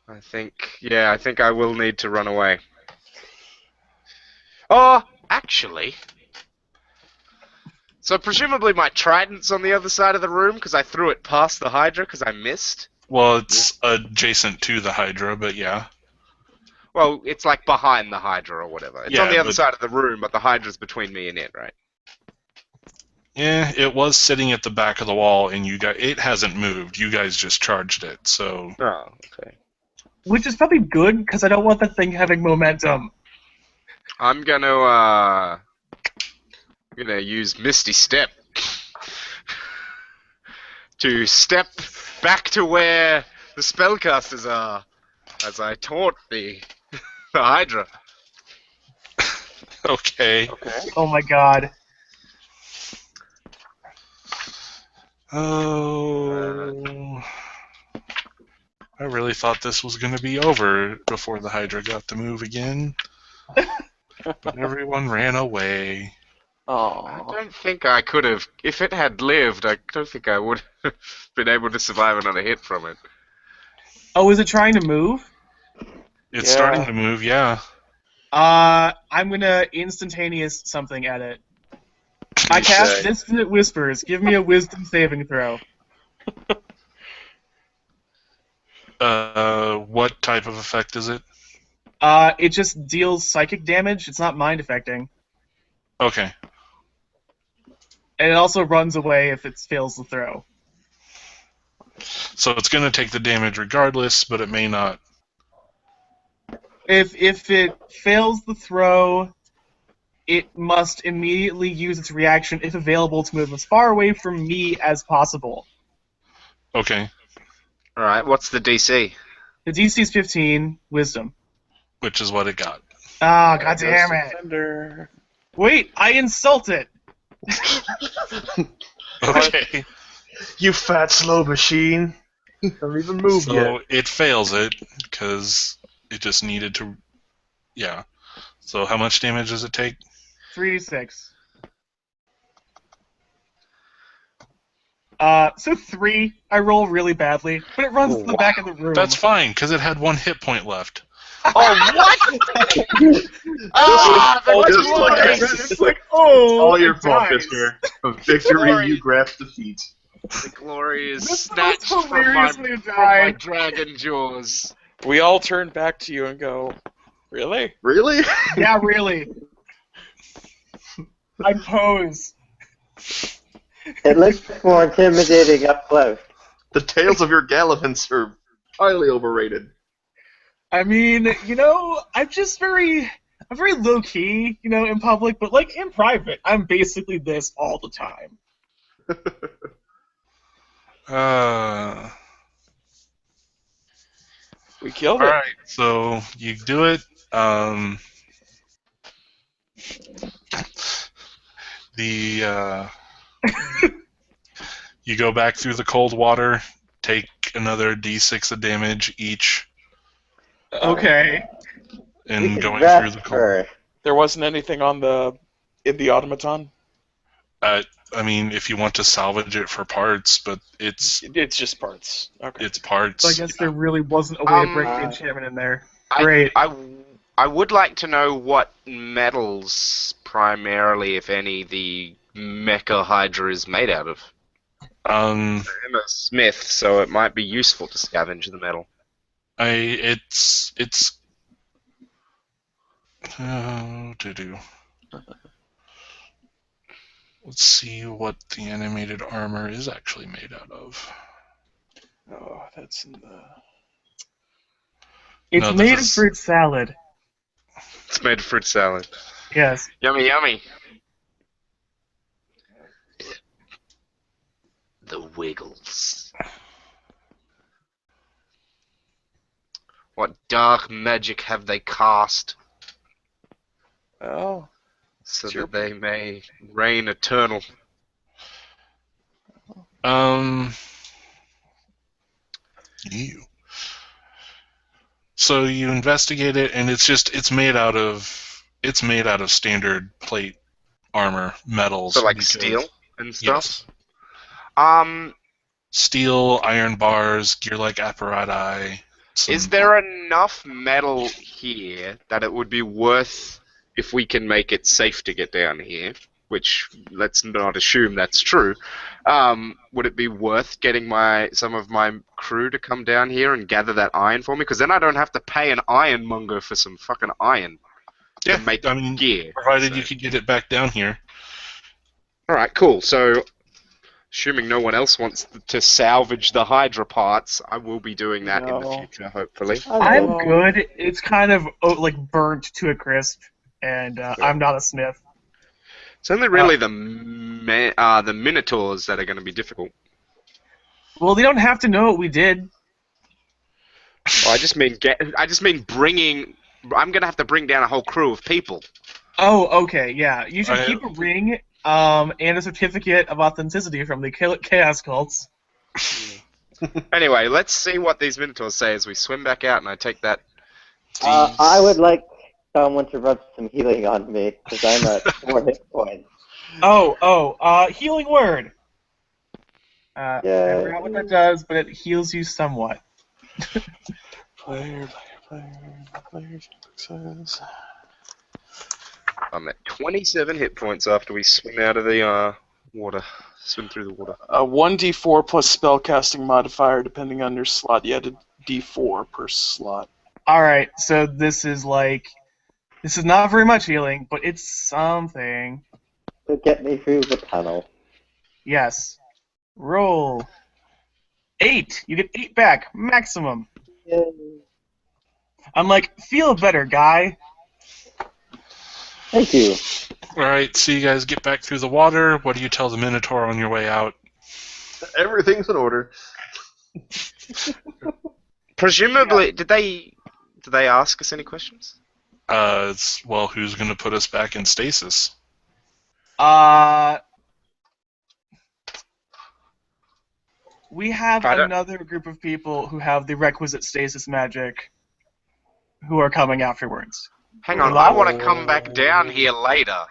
I think I will need to run away. Oh, actually. So presumably my trident's on the other side of the room because I threw it past the Hydra because I missed. Well, it's adjacent to the Hydra, but yeah. Well, it's like behind the Hydra or whatever. It's Yeah, on the other but- side of the room, but the Hydra's between me and it, right? Yeah, it was sitting at the back of the wall, and it hasn't moved. You guys just charged it, so... Oh, okay. Which is probably good, because I don't want that thing having momentum. I'm gonna use Misty Step to step back to where the spellcasters are, as I taunt the Hydra. Okay. Oh my god. Oh... I really thought this was going to be over before the Hydra got to move again. But everyone ran away. I Oh. don't think I could have. If it had lived, I don't think I would have been able to survive another hit from it. Oh, is it trying to move? It's Yeah. starting to move, yeah. I'm gonna instantaneous something at it. I cast Dissonant Whispers. Give me a wisdom saving throw. What type of effect is it? It just deals psychic damage. It's not mind affecting. Okay. And it also runs away if it fails the throw. So it's going to take the damage regardless, but it may not. If it fails the throw, it must immediately use its reaction, if available, to move as far away from me as possible. Okay. Alright, what's the DC? The DC is 15, Wisdom. Which is what it got. Ah, god damn it. Defender. Wait, I insult it. Okay. You fat slow machine. You haven't even moved yet. So it fails it, because it just needed to Yeah. So how much damage does it take? 3d6. So 3. I roll really badly, but it runs to the back of the room. That's fine, because it had 1 hit point left. Oh, what? Ah, Just like glory! It's like, oh, all your it fault, dies. Fisker. Of victory, Glory. you grasp defeat. The glory is This is the snatched most from hilarious my, way to from my die. dragon jaws. We all turn back to you and go, really? Really? Yeah, really. I pose. It looks more intimidating up close. The tales of your gallivants are highly overrated. I mean, I'm very low key, in public, but like in private, I'm basically this all the time. We killed All it. right, so you do it. You go back through the cold water, take another d6 of damage each, Okay. We and should going through rest the cold. first. There wasn't anything in the automaton? I mean, if you want to salvage it for parts, but it's It's just parts. Okay. parts. So I guess there really wasn't a way to break the enchantment in there. Great. I would like to know what metals, primarily, if any, the Mecha Hydra is made out of. I'm a smith, so it might be useful to scavenge the metal. It's Let's see what the animated armor is actually made out of. Oh, that's in the... It's made of fruit salad. It's made of fruit salad. Yes. Yummy, yummy. The Wiggles. What dark magic have they cast Oh. so Sure. that they may reign eternal? You. So you investigate it, and it's made out of standard plate armor metals. So like steel and stuff? Yes. Steel, iron bars, gear-like apparatus. Is there enough metal here that it would be worth, if we can make it safe to get down here, which let's not assume that's true, would it be worth getting some of my crew to come down here and gather that iron for me? Because then I don't have to pay an ironmonger for some fucking iron to make gear. Provided you could get it back down here. Alright, cool. So, assuming no one else wants to salvage the Hydra parts, I will be doing that in the future, hopefully. I'm good. It's kind of like burnt to a crisp, and I'm not a smith. It's only really the Minotaurs that are going to be difficult. Well, they don't have to know what we did. Well, I just mean bringing. I'm going to have to bring down a whole crew of people. Oh, okay, yeah. You should keep a ring and a certificate of authenticity from the Chaos Cults. Anyway, let's see what these Minotaurs say as we swim back out, and I take that. I would like someone to rub some healing on me, because I'm at 4 hit points. Healing word. I Yeah. forgot what that does, but it heals you somewhat. Player. I'm at 27 hit points after we swim out of the water. Swim through the water. 1d4 plus spellcasting modifier, depending on your slot. You add a d4 per slot. Alright, so this is not very much healing, but it's something. To get me through the tunnel. Yes. Roll. 8! You get 8 back, maximum. Yay. I'm like, feel better, guy. Thank you. Alright, so you guys get back through the water. What do you tell the Minotaur on your way out? Everything's in order. Presumably, did they ask us any questions? Well, who's going to put us back in stasis? We have another group of people who have the requisite stasis magic who are coming afterwards. Hang on, I want to come back down here later.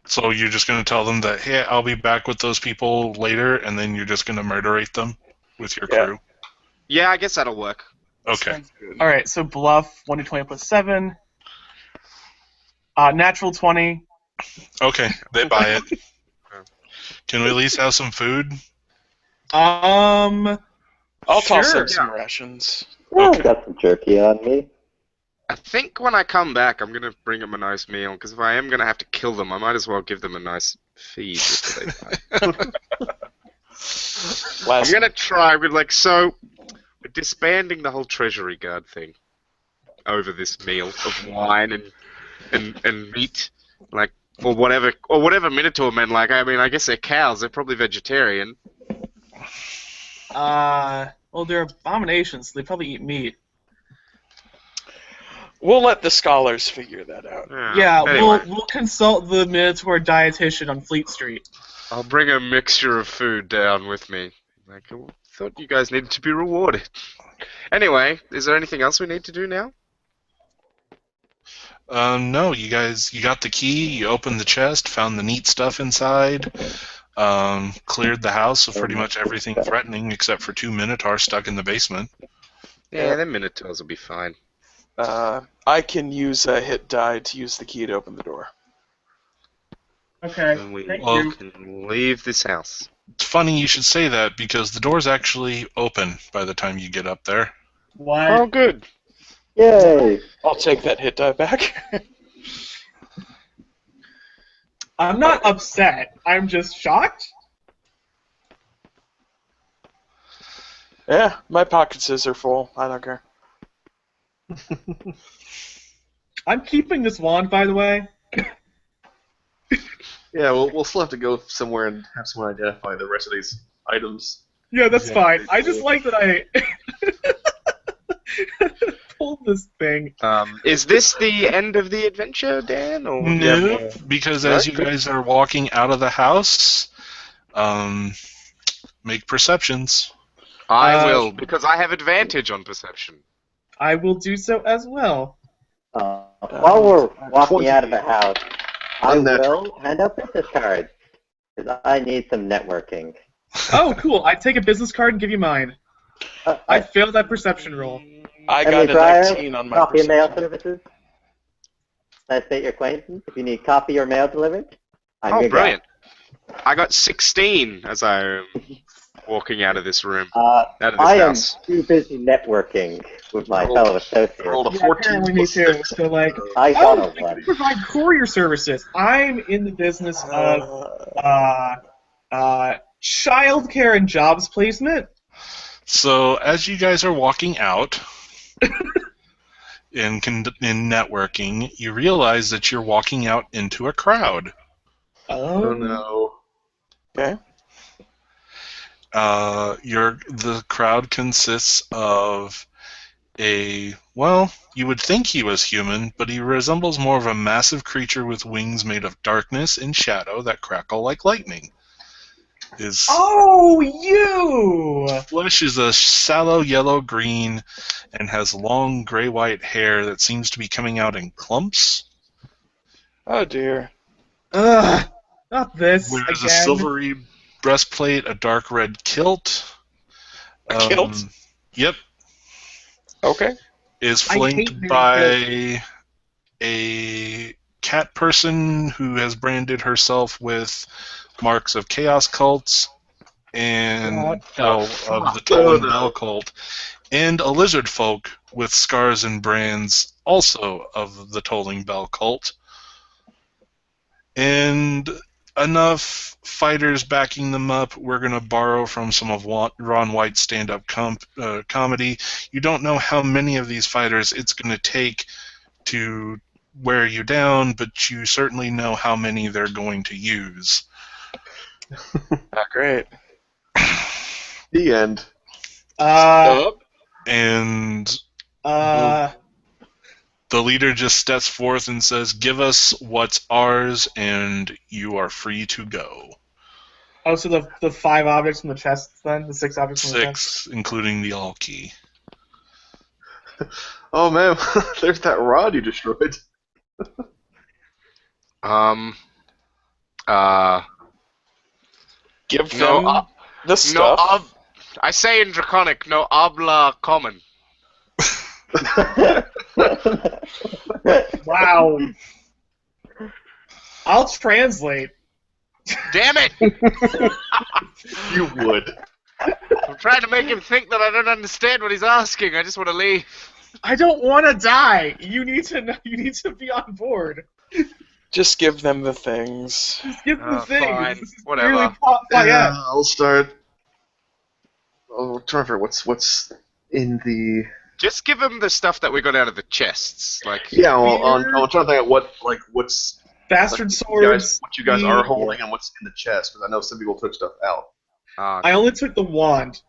So you're just going to tell them that, hey, I'll be back with those people later, and then you're just going to murderate them with your crew? Yeah, I guess that'll work. Okay. All right, so bluff 1d20 plus 7. Natural 20. Okay, they buy it. Can we at least have some food? I'll toss Sure. in some rations. Yeah, Okay. I've got some jerky on me. I think when I come back, I'm going to bring them a nice meal, because if I am going to have to kill them, I might as well give them a nice feed before they die. I'm going to try with, so, we're disbanding the whole treasury guard thing over this meal of wine and meat, or whatever Minotaur men like. I mean, I guess they're cows, they're probably vegetarian. Well, they're abominations, so they probably eat meat. We'll let the scholars figure that out. Yeah, anyway, we'll consult the Minotaur dietitian on Fleet Street. I'll bring a mixture of food down with me. I thought you guys needed to be rewarded. Anyway, is there anything else we need to do now? No, you got the key, you opened the chest, found the neat stuff inside, cleared the house of pretty much everything threatening except for 2 Minotaurs stuck in the basement. Yeah, them Minotaurs will be fine. I can use a hit die to use the key to open the door. Okay, And we thank you. can leave this house. It's funny you should say that because the door's actually open by the time you get up there. What? Oh, good. Yay! I'll take that hit die back. I'm not upset. I'm just shocked. Yeah, my pockets are full. I don't care. I'm keeping this wand, by the way. Yeah, we'll still have to go somewhere and have someone identify the rest of these items. Yeah, that's fine. I just like that I pulled this thing. Is this the end of the adventure, Dan? Or No, because as you guys are walking out of the house, make perceptions. I will, because I have advantage on perception. I will do so as well. While we're walking out of the house, I Unnatural. will hand out business cards, because I need some networking. Oh, cool. I take a business card and give you mine. I failed that perception roll. I Emily got a Breyer, 19 on my copy and mail perception. services. Can I state your acquaintance? If you need copy or mail delivered, I'm Oh, your brilliant. I got 16 as I'm walking out of this room. guy. Out of this I am house. too busy networking with my fellow associates. Rolled a Yeah, 14 apparently me plus too. 6. So, like, I got oh, a I can 1. provide courier services. I'm in the business of childcare and jobs placement. So as you guys are walking out in networking, you realize that you're walking out into a crowd. Oh no. Okay. The crowd consists of you would think he was human, but he resembles more of a massive creature with wings made of darkness and shadow that crackle like lightning. His You! flesh is a sallow yellow-green and has long gray-white hair that seems to be coming out in clumps. Oh dear. Ugh, not this Wears a again. silvery breastplate, a dark red kilt. Kilt? Yep. Okay. Is I hate flanked being by a cat person who has branded herself with marks of chaos cults and of the Tolling Bell cult, and a lizard folk with scars and brands also of the Tolling Bell cult, and enough fighters backing them up. We're going to borrow from some of Ron White's stand-up comedy. You don't know how many of these fighters it's going to take to wear you down, but you certainly know how many they're going to use. Great. The end. And the leader just steps forth and says, "Give us what's ours, and you are free to go." Oh, so the 5 objects from the chest, then? The 6 objects from the chest? 6, including the all key. Oh man, there's that rod you destroyed. Give No, them the no, stuff. I say in Draconic, no habla common. Wow. I'll translate. Damn it! You would. I'm trying to make him think that I don't understand what he's asking. I just want to leave. I don't want to die. You need to know. You need to be on board. Just give them the things. Just give them the thing. Fine. This is Whatever. clearly top Yeah, 5. I'll start. Oh, Trevor, what's in the? Just give him the stuff that we got out of the chests. Like, Yeah, well, Spear. I'm trying to think of what's Bastard what you guys, swords. what you guys are spear. holding and what's in the chest, because I know some people took stuff out. I only took the wand.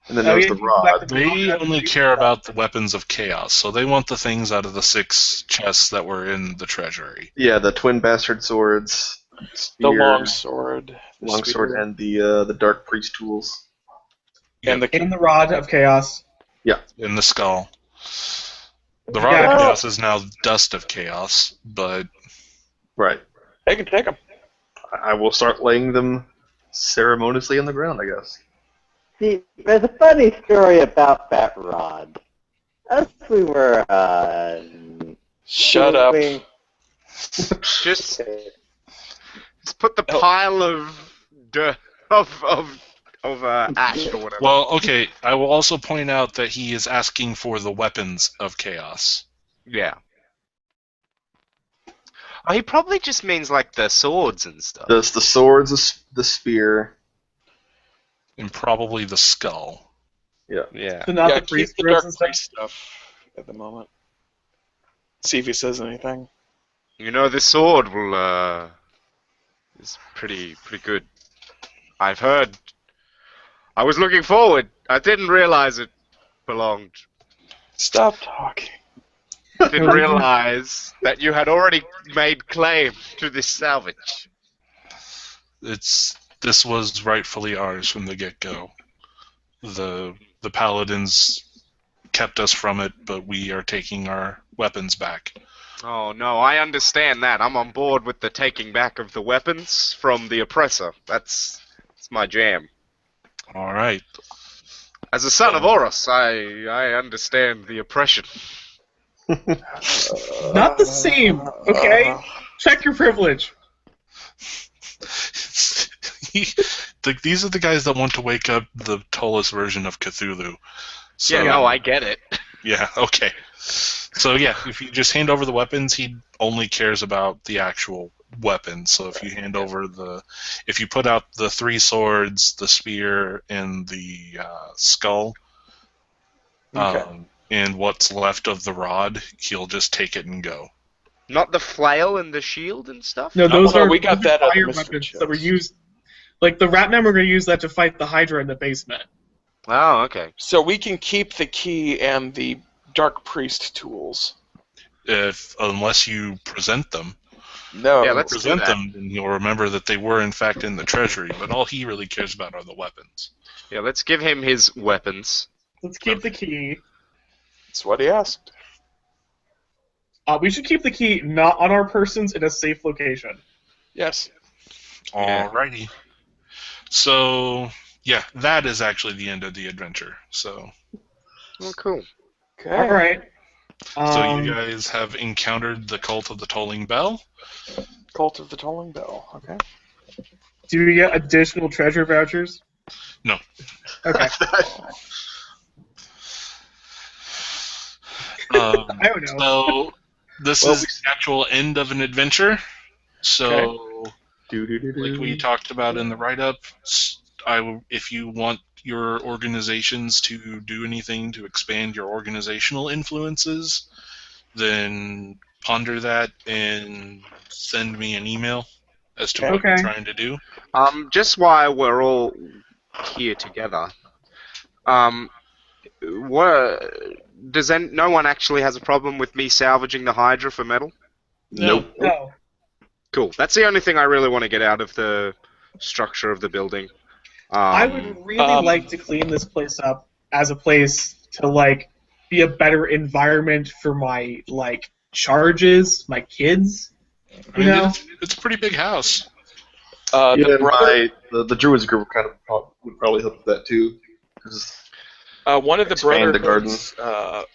And then Oh, there's yeah, the you can go back rod. to They only care about the weapons of chaos, so they want the things out of the 6 chests that were in the treasury. Yeah, the twin bastard swords, The spear, longsword. longsword, and the dark priest tools. And the In the rod of chaos. In the skull. The You Rod of got- Chaos is now Dust of Chaos, but Right. They can take them. I will start laying them ceremoniously on the ground, I guess. See, there's a funny story about that rod. As we were, Shut up. doing- just put the pile of dirt of ash or whatever. well, okay. I will also point out that he is asking for the weapons of chaos. Yeah. Oh, he probably just means like the swords and stuff. The swords, the spear. And probably the skull. Yeah. So not Yeah, the keep priest the swords dark and stuff. priest stuff at the moment. See if he says anything. You know, this sword will is pretty good. I've heard. I was looking forward. I didn't realize it belonged. Stop talking. Didn't realize that you had already made claim to this salvage. This was rightfully ours from the get-go. The paladins kept us from it, but we are taking our weapons back. Oh no, I understand that. I'm on board with the taking back of the weapons from the oppressor. That's my jam. All right. As a son of Horus, I understand the oppression. Not the same, okay? Check your privilege. These are the guys that want to wake up the Ptolus version of Cthulhu. So, Yeah, no, I get it. Yeah, okay. So yeah, if you just hand over the weapons, he only cares about the actual weapons. So if you hand over if you put out the 3 swords, the spear, and the skull, and what's left of the rod, he'll just take it and go. Not the flail and the shield and stuff? No, those no, are we got those are that at the fire mystery weapons chest. that were used. Like the Rat Men were going to use that to fight the Hydra in the basement. Oh, okay. So we can keep the key and the dark priest tools. Unless you present them. No. Yeah, let's do Present that. them, and you'll remember that they were in fact in the treasury. But all he really cares about are the weapons. Yeah, let's give him his weapons. Let's keep the key. That's what he asked. We should keep the key not on our persons in a safe location. Yes. Yeah. Alrighty. So yeah, that is actually the end of the adventure. So. Oh, cool. Okay. All right. So you guys have encountered the cult of the tolling bell. Cult of the Tolling Bell. Okay. Do we get additional treasure vouchers? No. Okay. I don't know. So this is the actual end of an adventure. So, like we talked about in the write-up, if you want your organizations to do anything to expand your organizational influences, then ponder that and send me an email as to what you're Okay. trying to do. Just while we're all here together, no one actually has a problem with me salvaging the Hydra for metal? Nope. No. Cool. That's the only thing I really want to get out of the structure of the building. I would really like to clean this place up as a place to, like, be a better environment for my charges, my kids. I mean, it's a pretty big house. The Druids group would probably help with that too. One of the Expand the Brotherhood's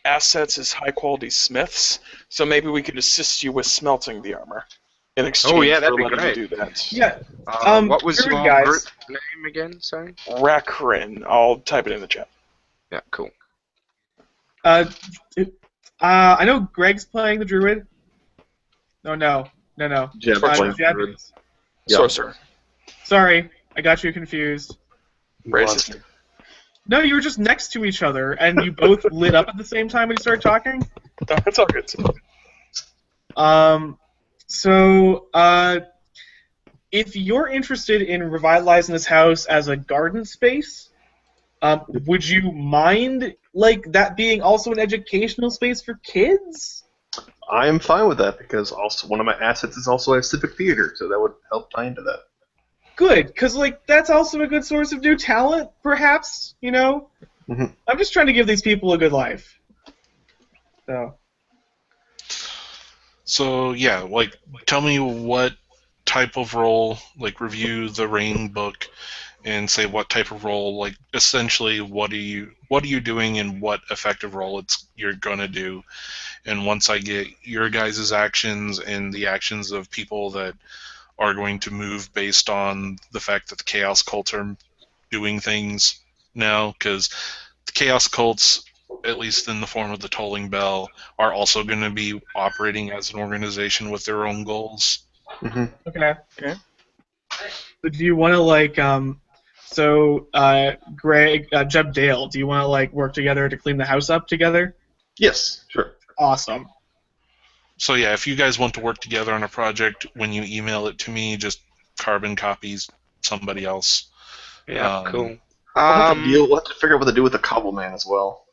assets is high-quality smiths, so maybe we could assist you with smelting the armor in exchange that'd for be letting great. you do that. Yeah. What was your guys. group name again? Sorry. Rakrin. I'll type it in the chat. Yeah, cool. I know Greg's playing the druid. No. Jeb playing Jeb Druid. is. Yeah. Sorcerer. Sorry, I got you confused. Racist. No, you were just next to each other, and you both lit up at the same time when you started talking. It's all good. So, if you're interested in revitalizing this house as a garden space, would you mind that being also an educational space for kids? I am fine with that because also one of my assets is also a civic theater, so that would help tie into that. Good, because that's also a good source of new talent, perhaps. Mm-hmm. I'm just trying to give these people a good life. So yeah, tell me what type of role, review the Rain book, and say what type of role, essentially what are you doing and what effective role you're gonna do. And once I get your guys' actions and the actions of people that are going to move based on the fact that the Chaos Cults are doing things now, because the Chaos Cults, at least in the form of the Tolling Bell, are also going to be operating as an organization with their own goals. Mm-hmm. Okay. So do you want to Greg, Jeb, Dale, do you want to work together to clean the house up together? Yes, sure. Awesome. So yeah, if you guys want to work together on a project, when you email it to me, just carbon copies somebody else. Yeah, cool. We'll have to figure out what to do with the Cobbleman as well.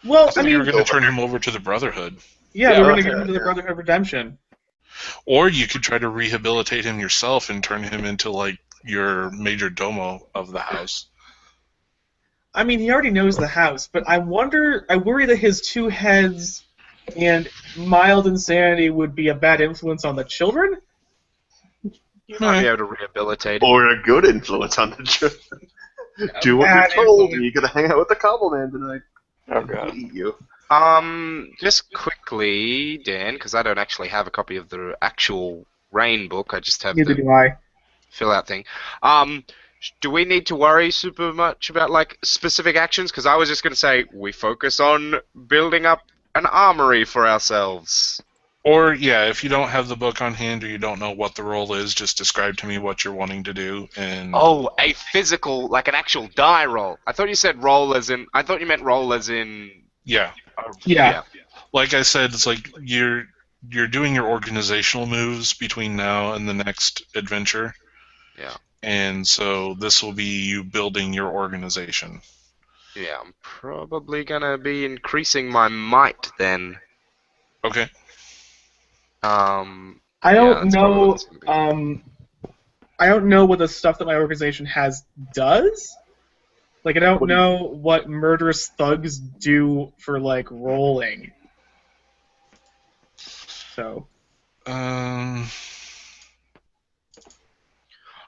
Well, I mean, you were going to turn him over to the Brotherhood. Yeah, we're going to give him to the Brotherhood of Redemption. Or you could try to rehabilitate him yourself and turn him into your major domo of the house. I mean, he already knows the house, but I worry that his two heads and mild insanity would be a bad influence on the children? You might be able to rehabilitate him. Or a good influence on the children. Do what you're told. You're going to hang out with the Cobbleman tonight. Oh, God. Eat you. Just quickly, Dan, because I don't actually have a copy of the actual Rain book. I just have Neither the do I. fill-out thing. Do we need to worry super much about specific actions? Because I was just going to say we focus on building up an armory for ourselves. Or, yeah, if you don't have the book on hand or you don't know what the role is, just describe to me what you're wanting to do. And Oh, a physical, an actual die roll. I thought you said roll as in... I thought you meant roll as in... Yeah. Yeah. Like I said, it's you're doing your organizational moves between now and the next adventure. Yeah. And so this will be you building your organization. Yeah, I'm probably going to be increasing my might then. Okay. I don't know. I don't know what the stuff that my organization has does. I don't know what murderous thugs do for rolling. So.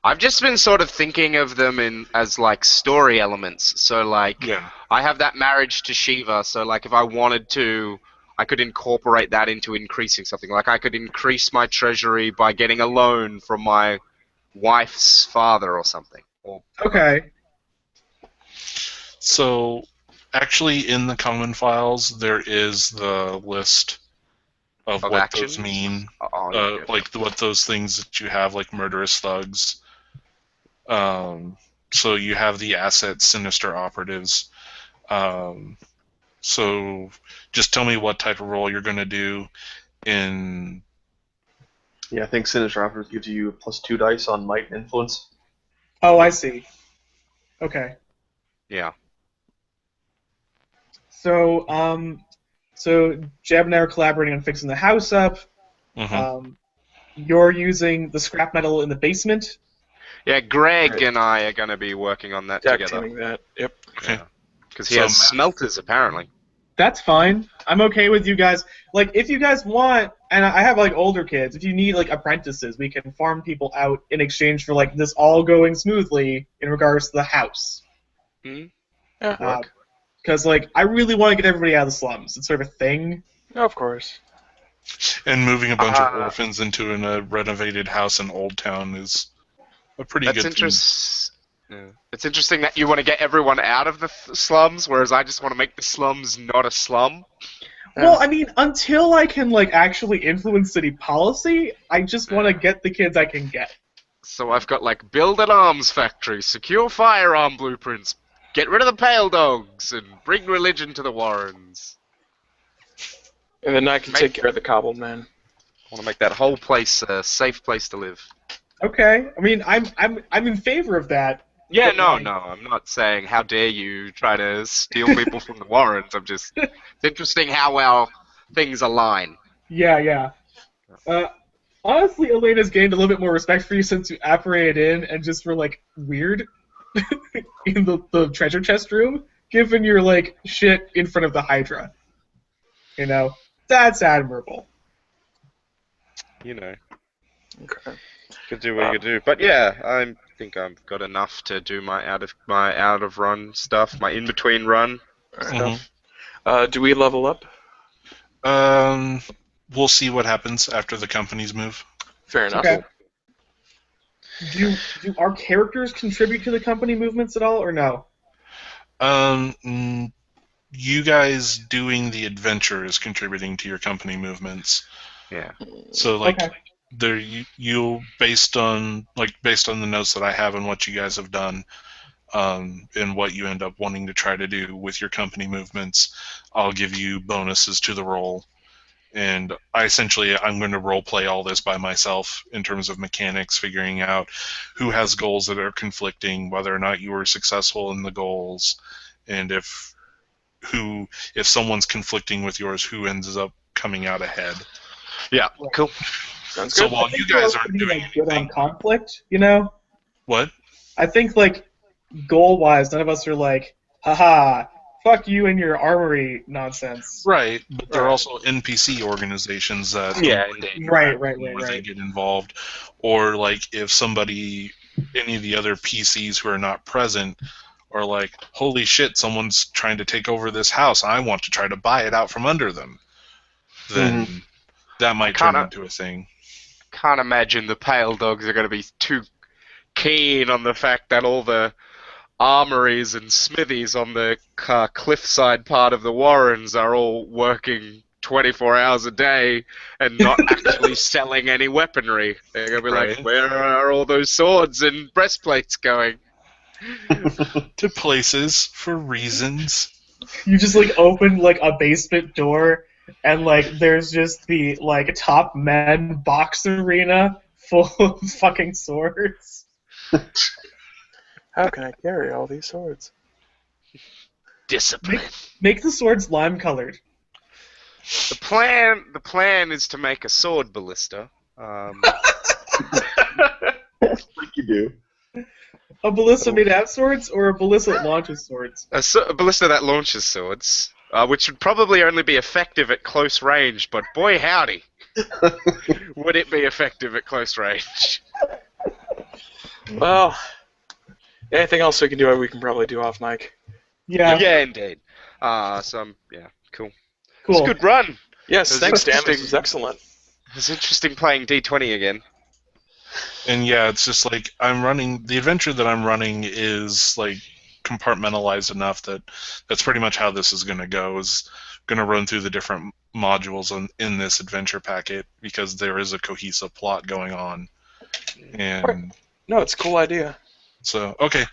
I've just been sort of thinking of them as story elements. So yeah. I have that marriage to Shiva. So if I wanted to, I could incorporate that into increasing something. I could increase my treasury by getting a loan from my wife's father or something. Okay. So, actually, in the common files, there is the list of what actions? those mean. What those things that you have, murderous thugs. So you have the asset sinister operatives. So just tell me what type of role you're going to do in... Yeah, I think Sinister Operatives gives you +2 dice on might and influence. Oh, I see. Okay. Yeah. So, Jeb and I are collaborating on fixing the house up. Mm-hmm. You're using the scrap metal in the basement. Yeah, Greg and I are going to be working on that together. Teaming that. Yep. Okay. Because he has smelters, apparently. That's fine. I'm okay with you guys. Like, if you guys want, and I have like older kids, if you need like apprentices, we can farm people out in exchange for like this all going smoothly in regards to the house. Yeah. Because like I really want to get everybody out of the slums. It's sort of a thing. Of course. And moving a bunch of orphans into a renovated house in Old Town is a pretty good thing. Yeah. It's interesting that you want to get everyone out of the slums, whereas I just want to make the slums not a slum. Well, I mean, until I can like actually influence city policy, I just want to get the kids I can get. So I've got like build an arms factory, secure firearm blueprints, get rid of the pale dogs, and bring religion to the Warrens. And then I can take care of the cobbled man. I want to make that whole place a safe place to live. Okay, I mean, I'm in favor of that. Yeah, no, I'm not saying how dare you try to steal people from the Warrens. It's interesting how well things align. Yeah. Honestly, Elena's gained a little bit more respect for you since you apparated in and just were like weird in the treasure chest room, given your like shit in front of the Hydra. You know, that's admirable. You know. Okay. Could do what you could do, but yeah, I think I've got enough to do my out of run stuff, my in between run stuff. Do we level up? We'll see what happens after the companies move. Fair enough. Okay. Do our characters contribute to the company movements at all, or no? You guys doing the adventure is contributing to your company movements. Yeah. So like. Okay. You based on the notes that I have and what you guys have done, and what you end up wanting to try to do with your company movements, I'll give you bonuses to the roll. And I'm going to role play all this by myself in terms of mechanics, figuring out who has goals that are conflicting, whether or not you were successful in the goals, and if someone's conflicting with yours, who ends up coming out ahead. Yeah, cool. So while you guys aren't doing good on conflict, you know? What? I think, like, goal-wise, none of us are like, haha, fuck you and your armory nonsense. Right, but there are also NPC organizations that Right. Get involved. Or, like, if any of the other PCs who are not present are like, holy shit, someone's trying to take over this house, I want to try to buy it out from under them, then that might turn into a thing. Can't imagine the pale dogs are going to be too keen on the fact that all the armories and smithies on the cliffside part of the Warrens are all working 24 hours a day and not actually selling any weaponry. They're going to be like, where are all those swords and breastplates going? To places for reasons. You just like open like a basement door and like there's just the like top men box arena full of fucking swords. How can I carry all these swords? Discipline. Make the swords lime colored. The plan is to make a sword ballista. Like you do. A ballista made out of swords, or a ballista that launches swords? A ballista that launches swords, which would probably only be effective at close range, but boy howdy, would it be effective at close range. Well, anything else we can probably do off mic. Yeah, indeed. Cool. Cool. It's a good run. Yes, thanks, Dan. This was excellent. It's interesting playing D20 again. And yeah, it's just like the adventure that I'm running is like compartmentalized enough that that's pretty much how this is going to go. Is going to run through the different modules in this adventure packet because there is a cohesive plot going on. And no, it's a cool idea. So, okay.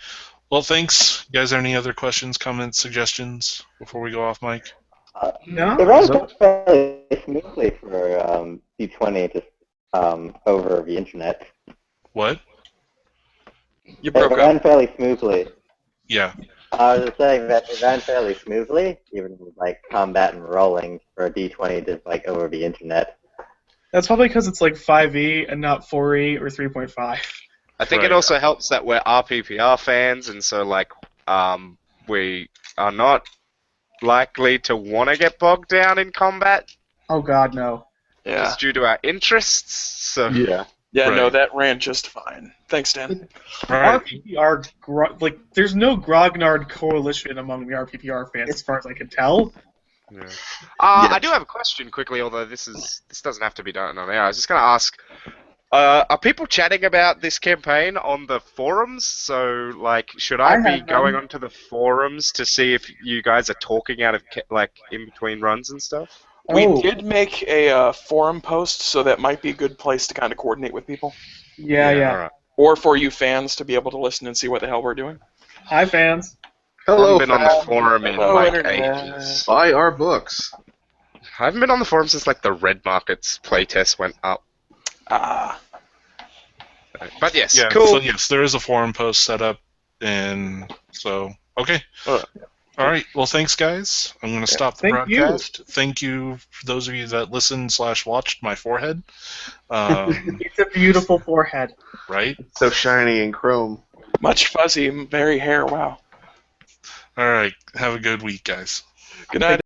Well, thanks. You guys have any other questions, comments, suggestions before we go off mic? No. It runs fairly smoothly for D20 just over the internet. What? You broke up. It ran fairly smoothly. Yeah. I was just saying that it ran fairly smoothly, even with like combat and rolling for a D20 just like over the internet. That's probably because it's like 5e and not 4e or 3.5. I think it also helps that we're RPPR fans, and so like we are not likely to want to get bogged down in combat, Oh God, no. Yeah. just due to our interests. So Yeah. Yeah, no, Right. that ran just fine. Thanks, Dan. All right. RPPR, like, there's no grognard coalition among the RPPR fans, as far as I can tell. yeah. Yes. I do have a question quickly, although this doesn't have to be done on air. I was just going to ask. Are people chatting about this campaign on the forums? So, like, should I I be have going none. onto the forums to see if you guys are talking out of, like, in between runs and stuff? We Oh, did make a forum post, so that might be a good place to kind of coordinate with people. yeah. Alright. Or for you fans to be able to listen and see what the hell we're doing. Hi, fans. I haven't Hello, been on the fans. forum in, Hello, like, Internet. ages. Buy our books. I haven't been on the forum since, like, the Red Markets playtest went up. Ah. But yes, Yeah. cool. So yes, there is a forum post set up, and so okay. Alright. All right. Well, thanks, guys. I'm going to stop the Thank you. broadcast. Thank you for those of you that listened/watched my forehead. It's a beautiful forehead. Right. So shiny and chrome. Much fuzzy, very hair, wow. All right. Have a good week, guys. Good night.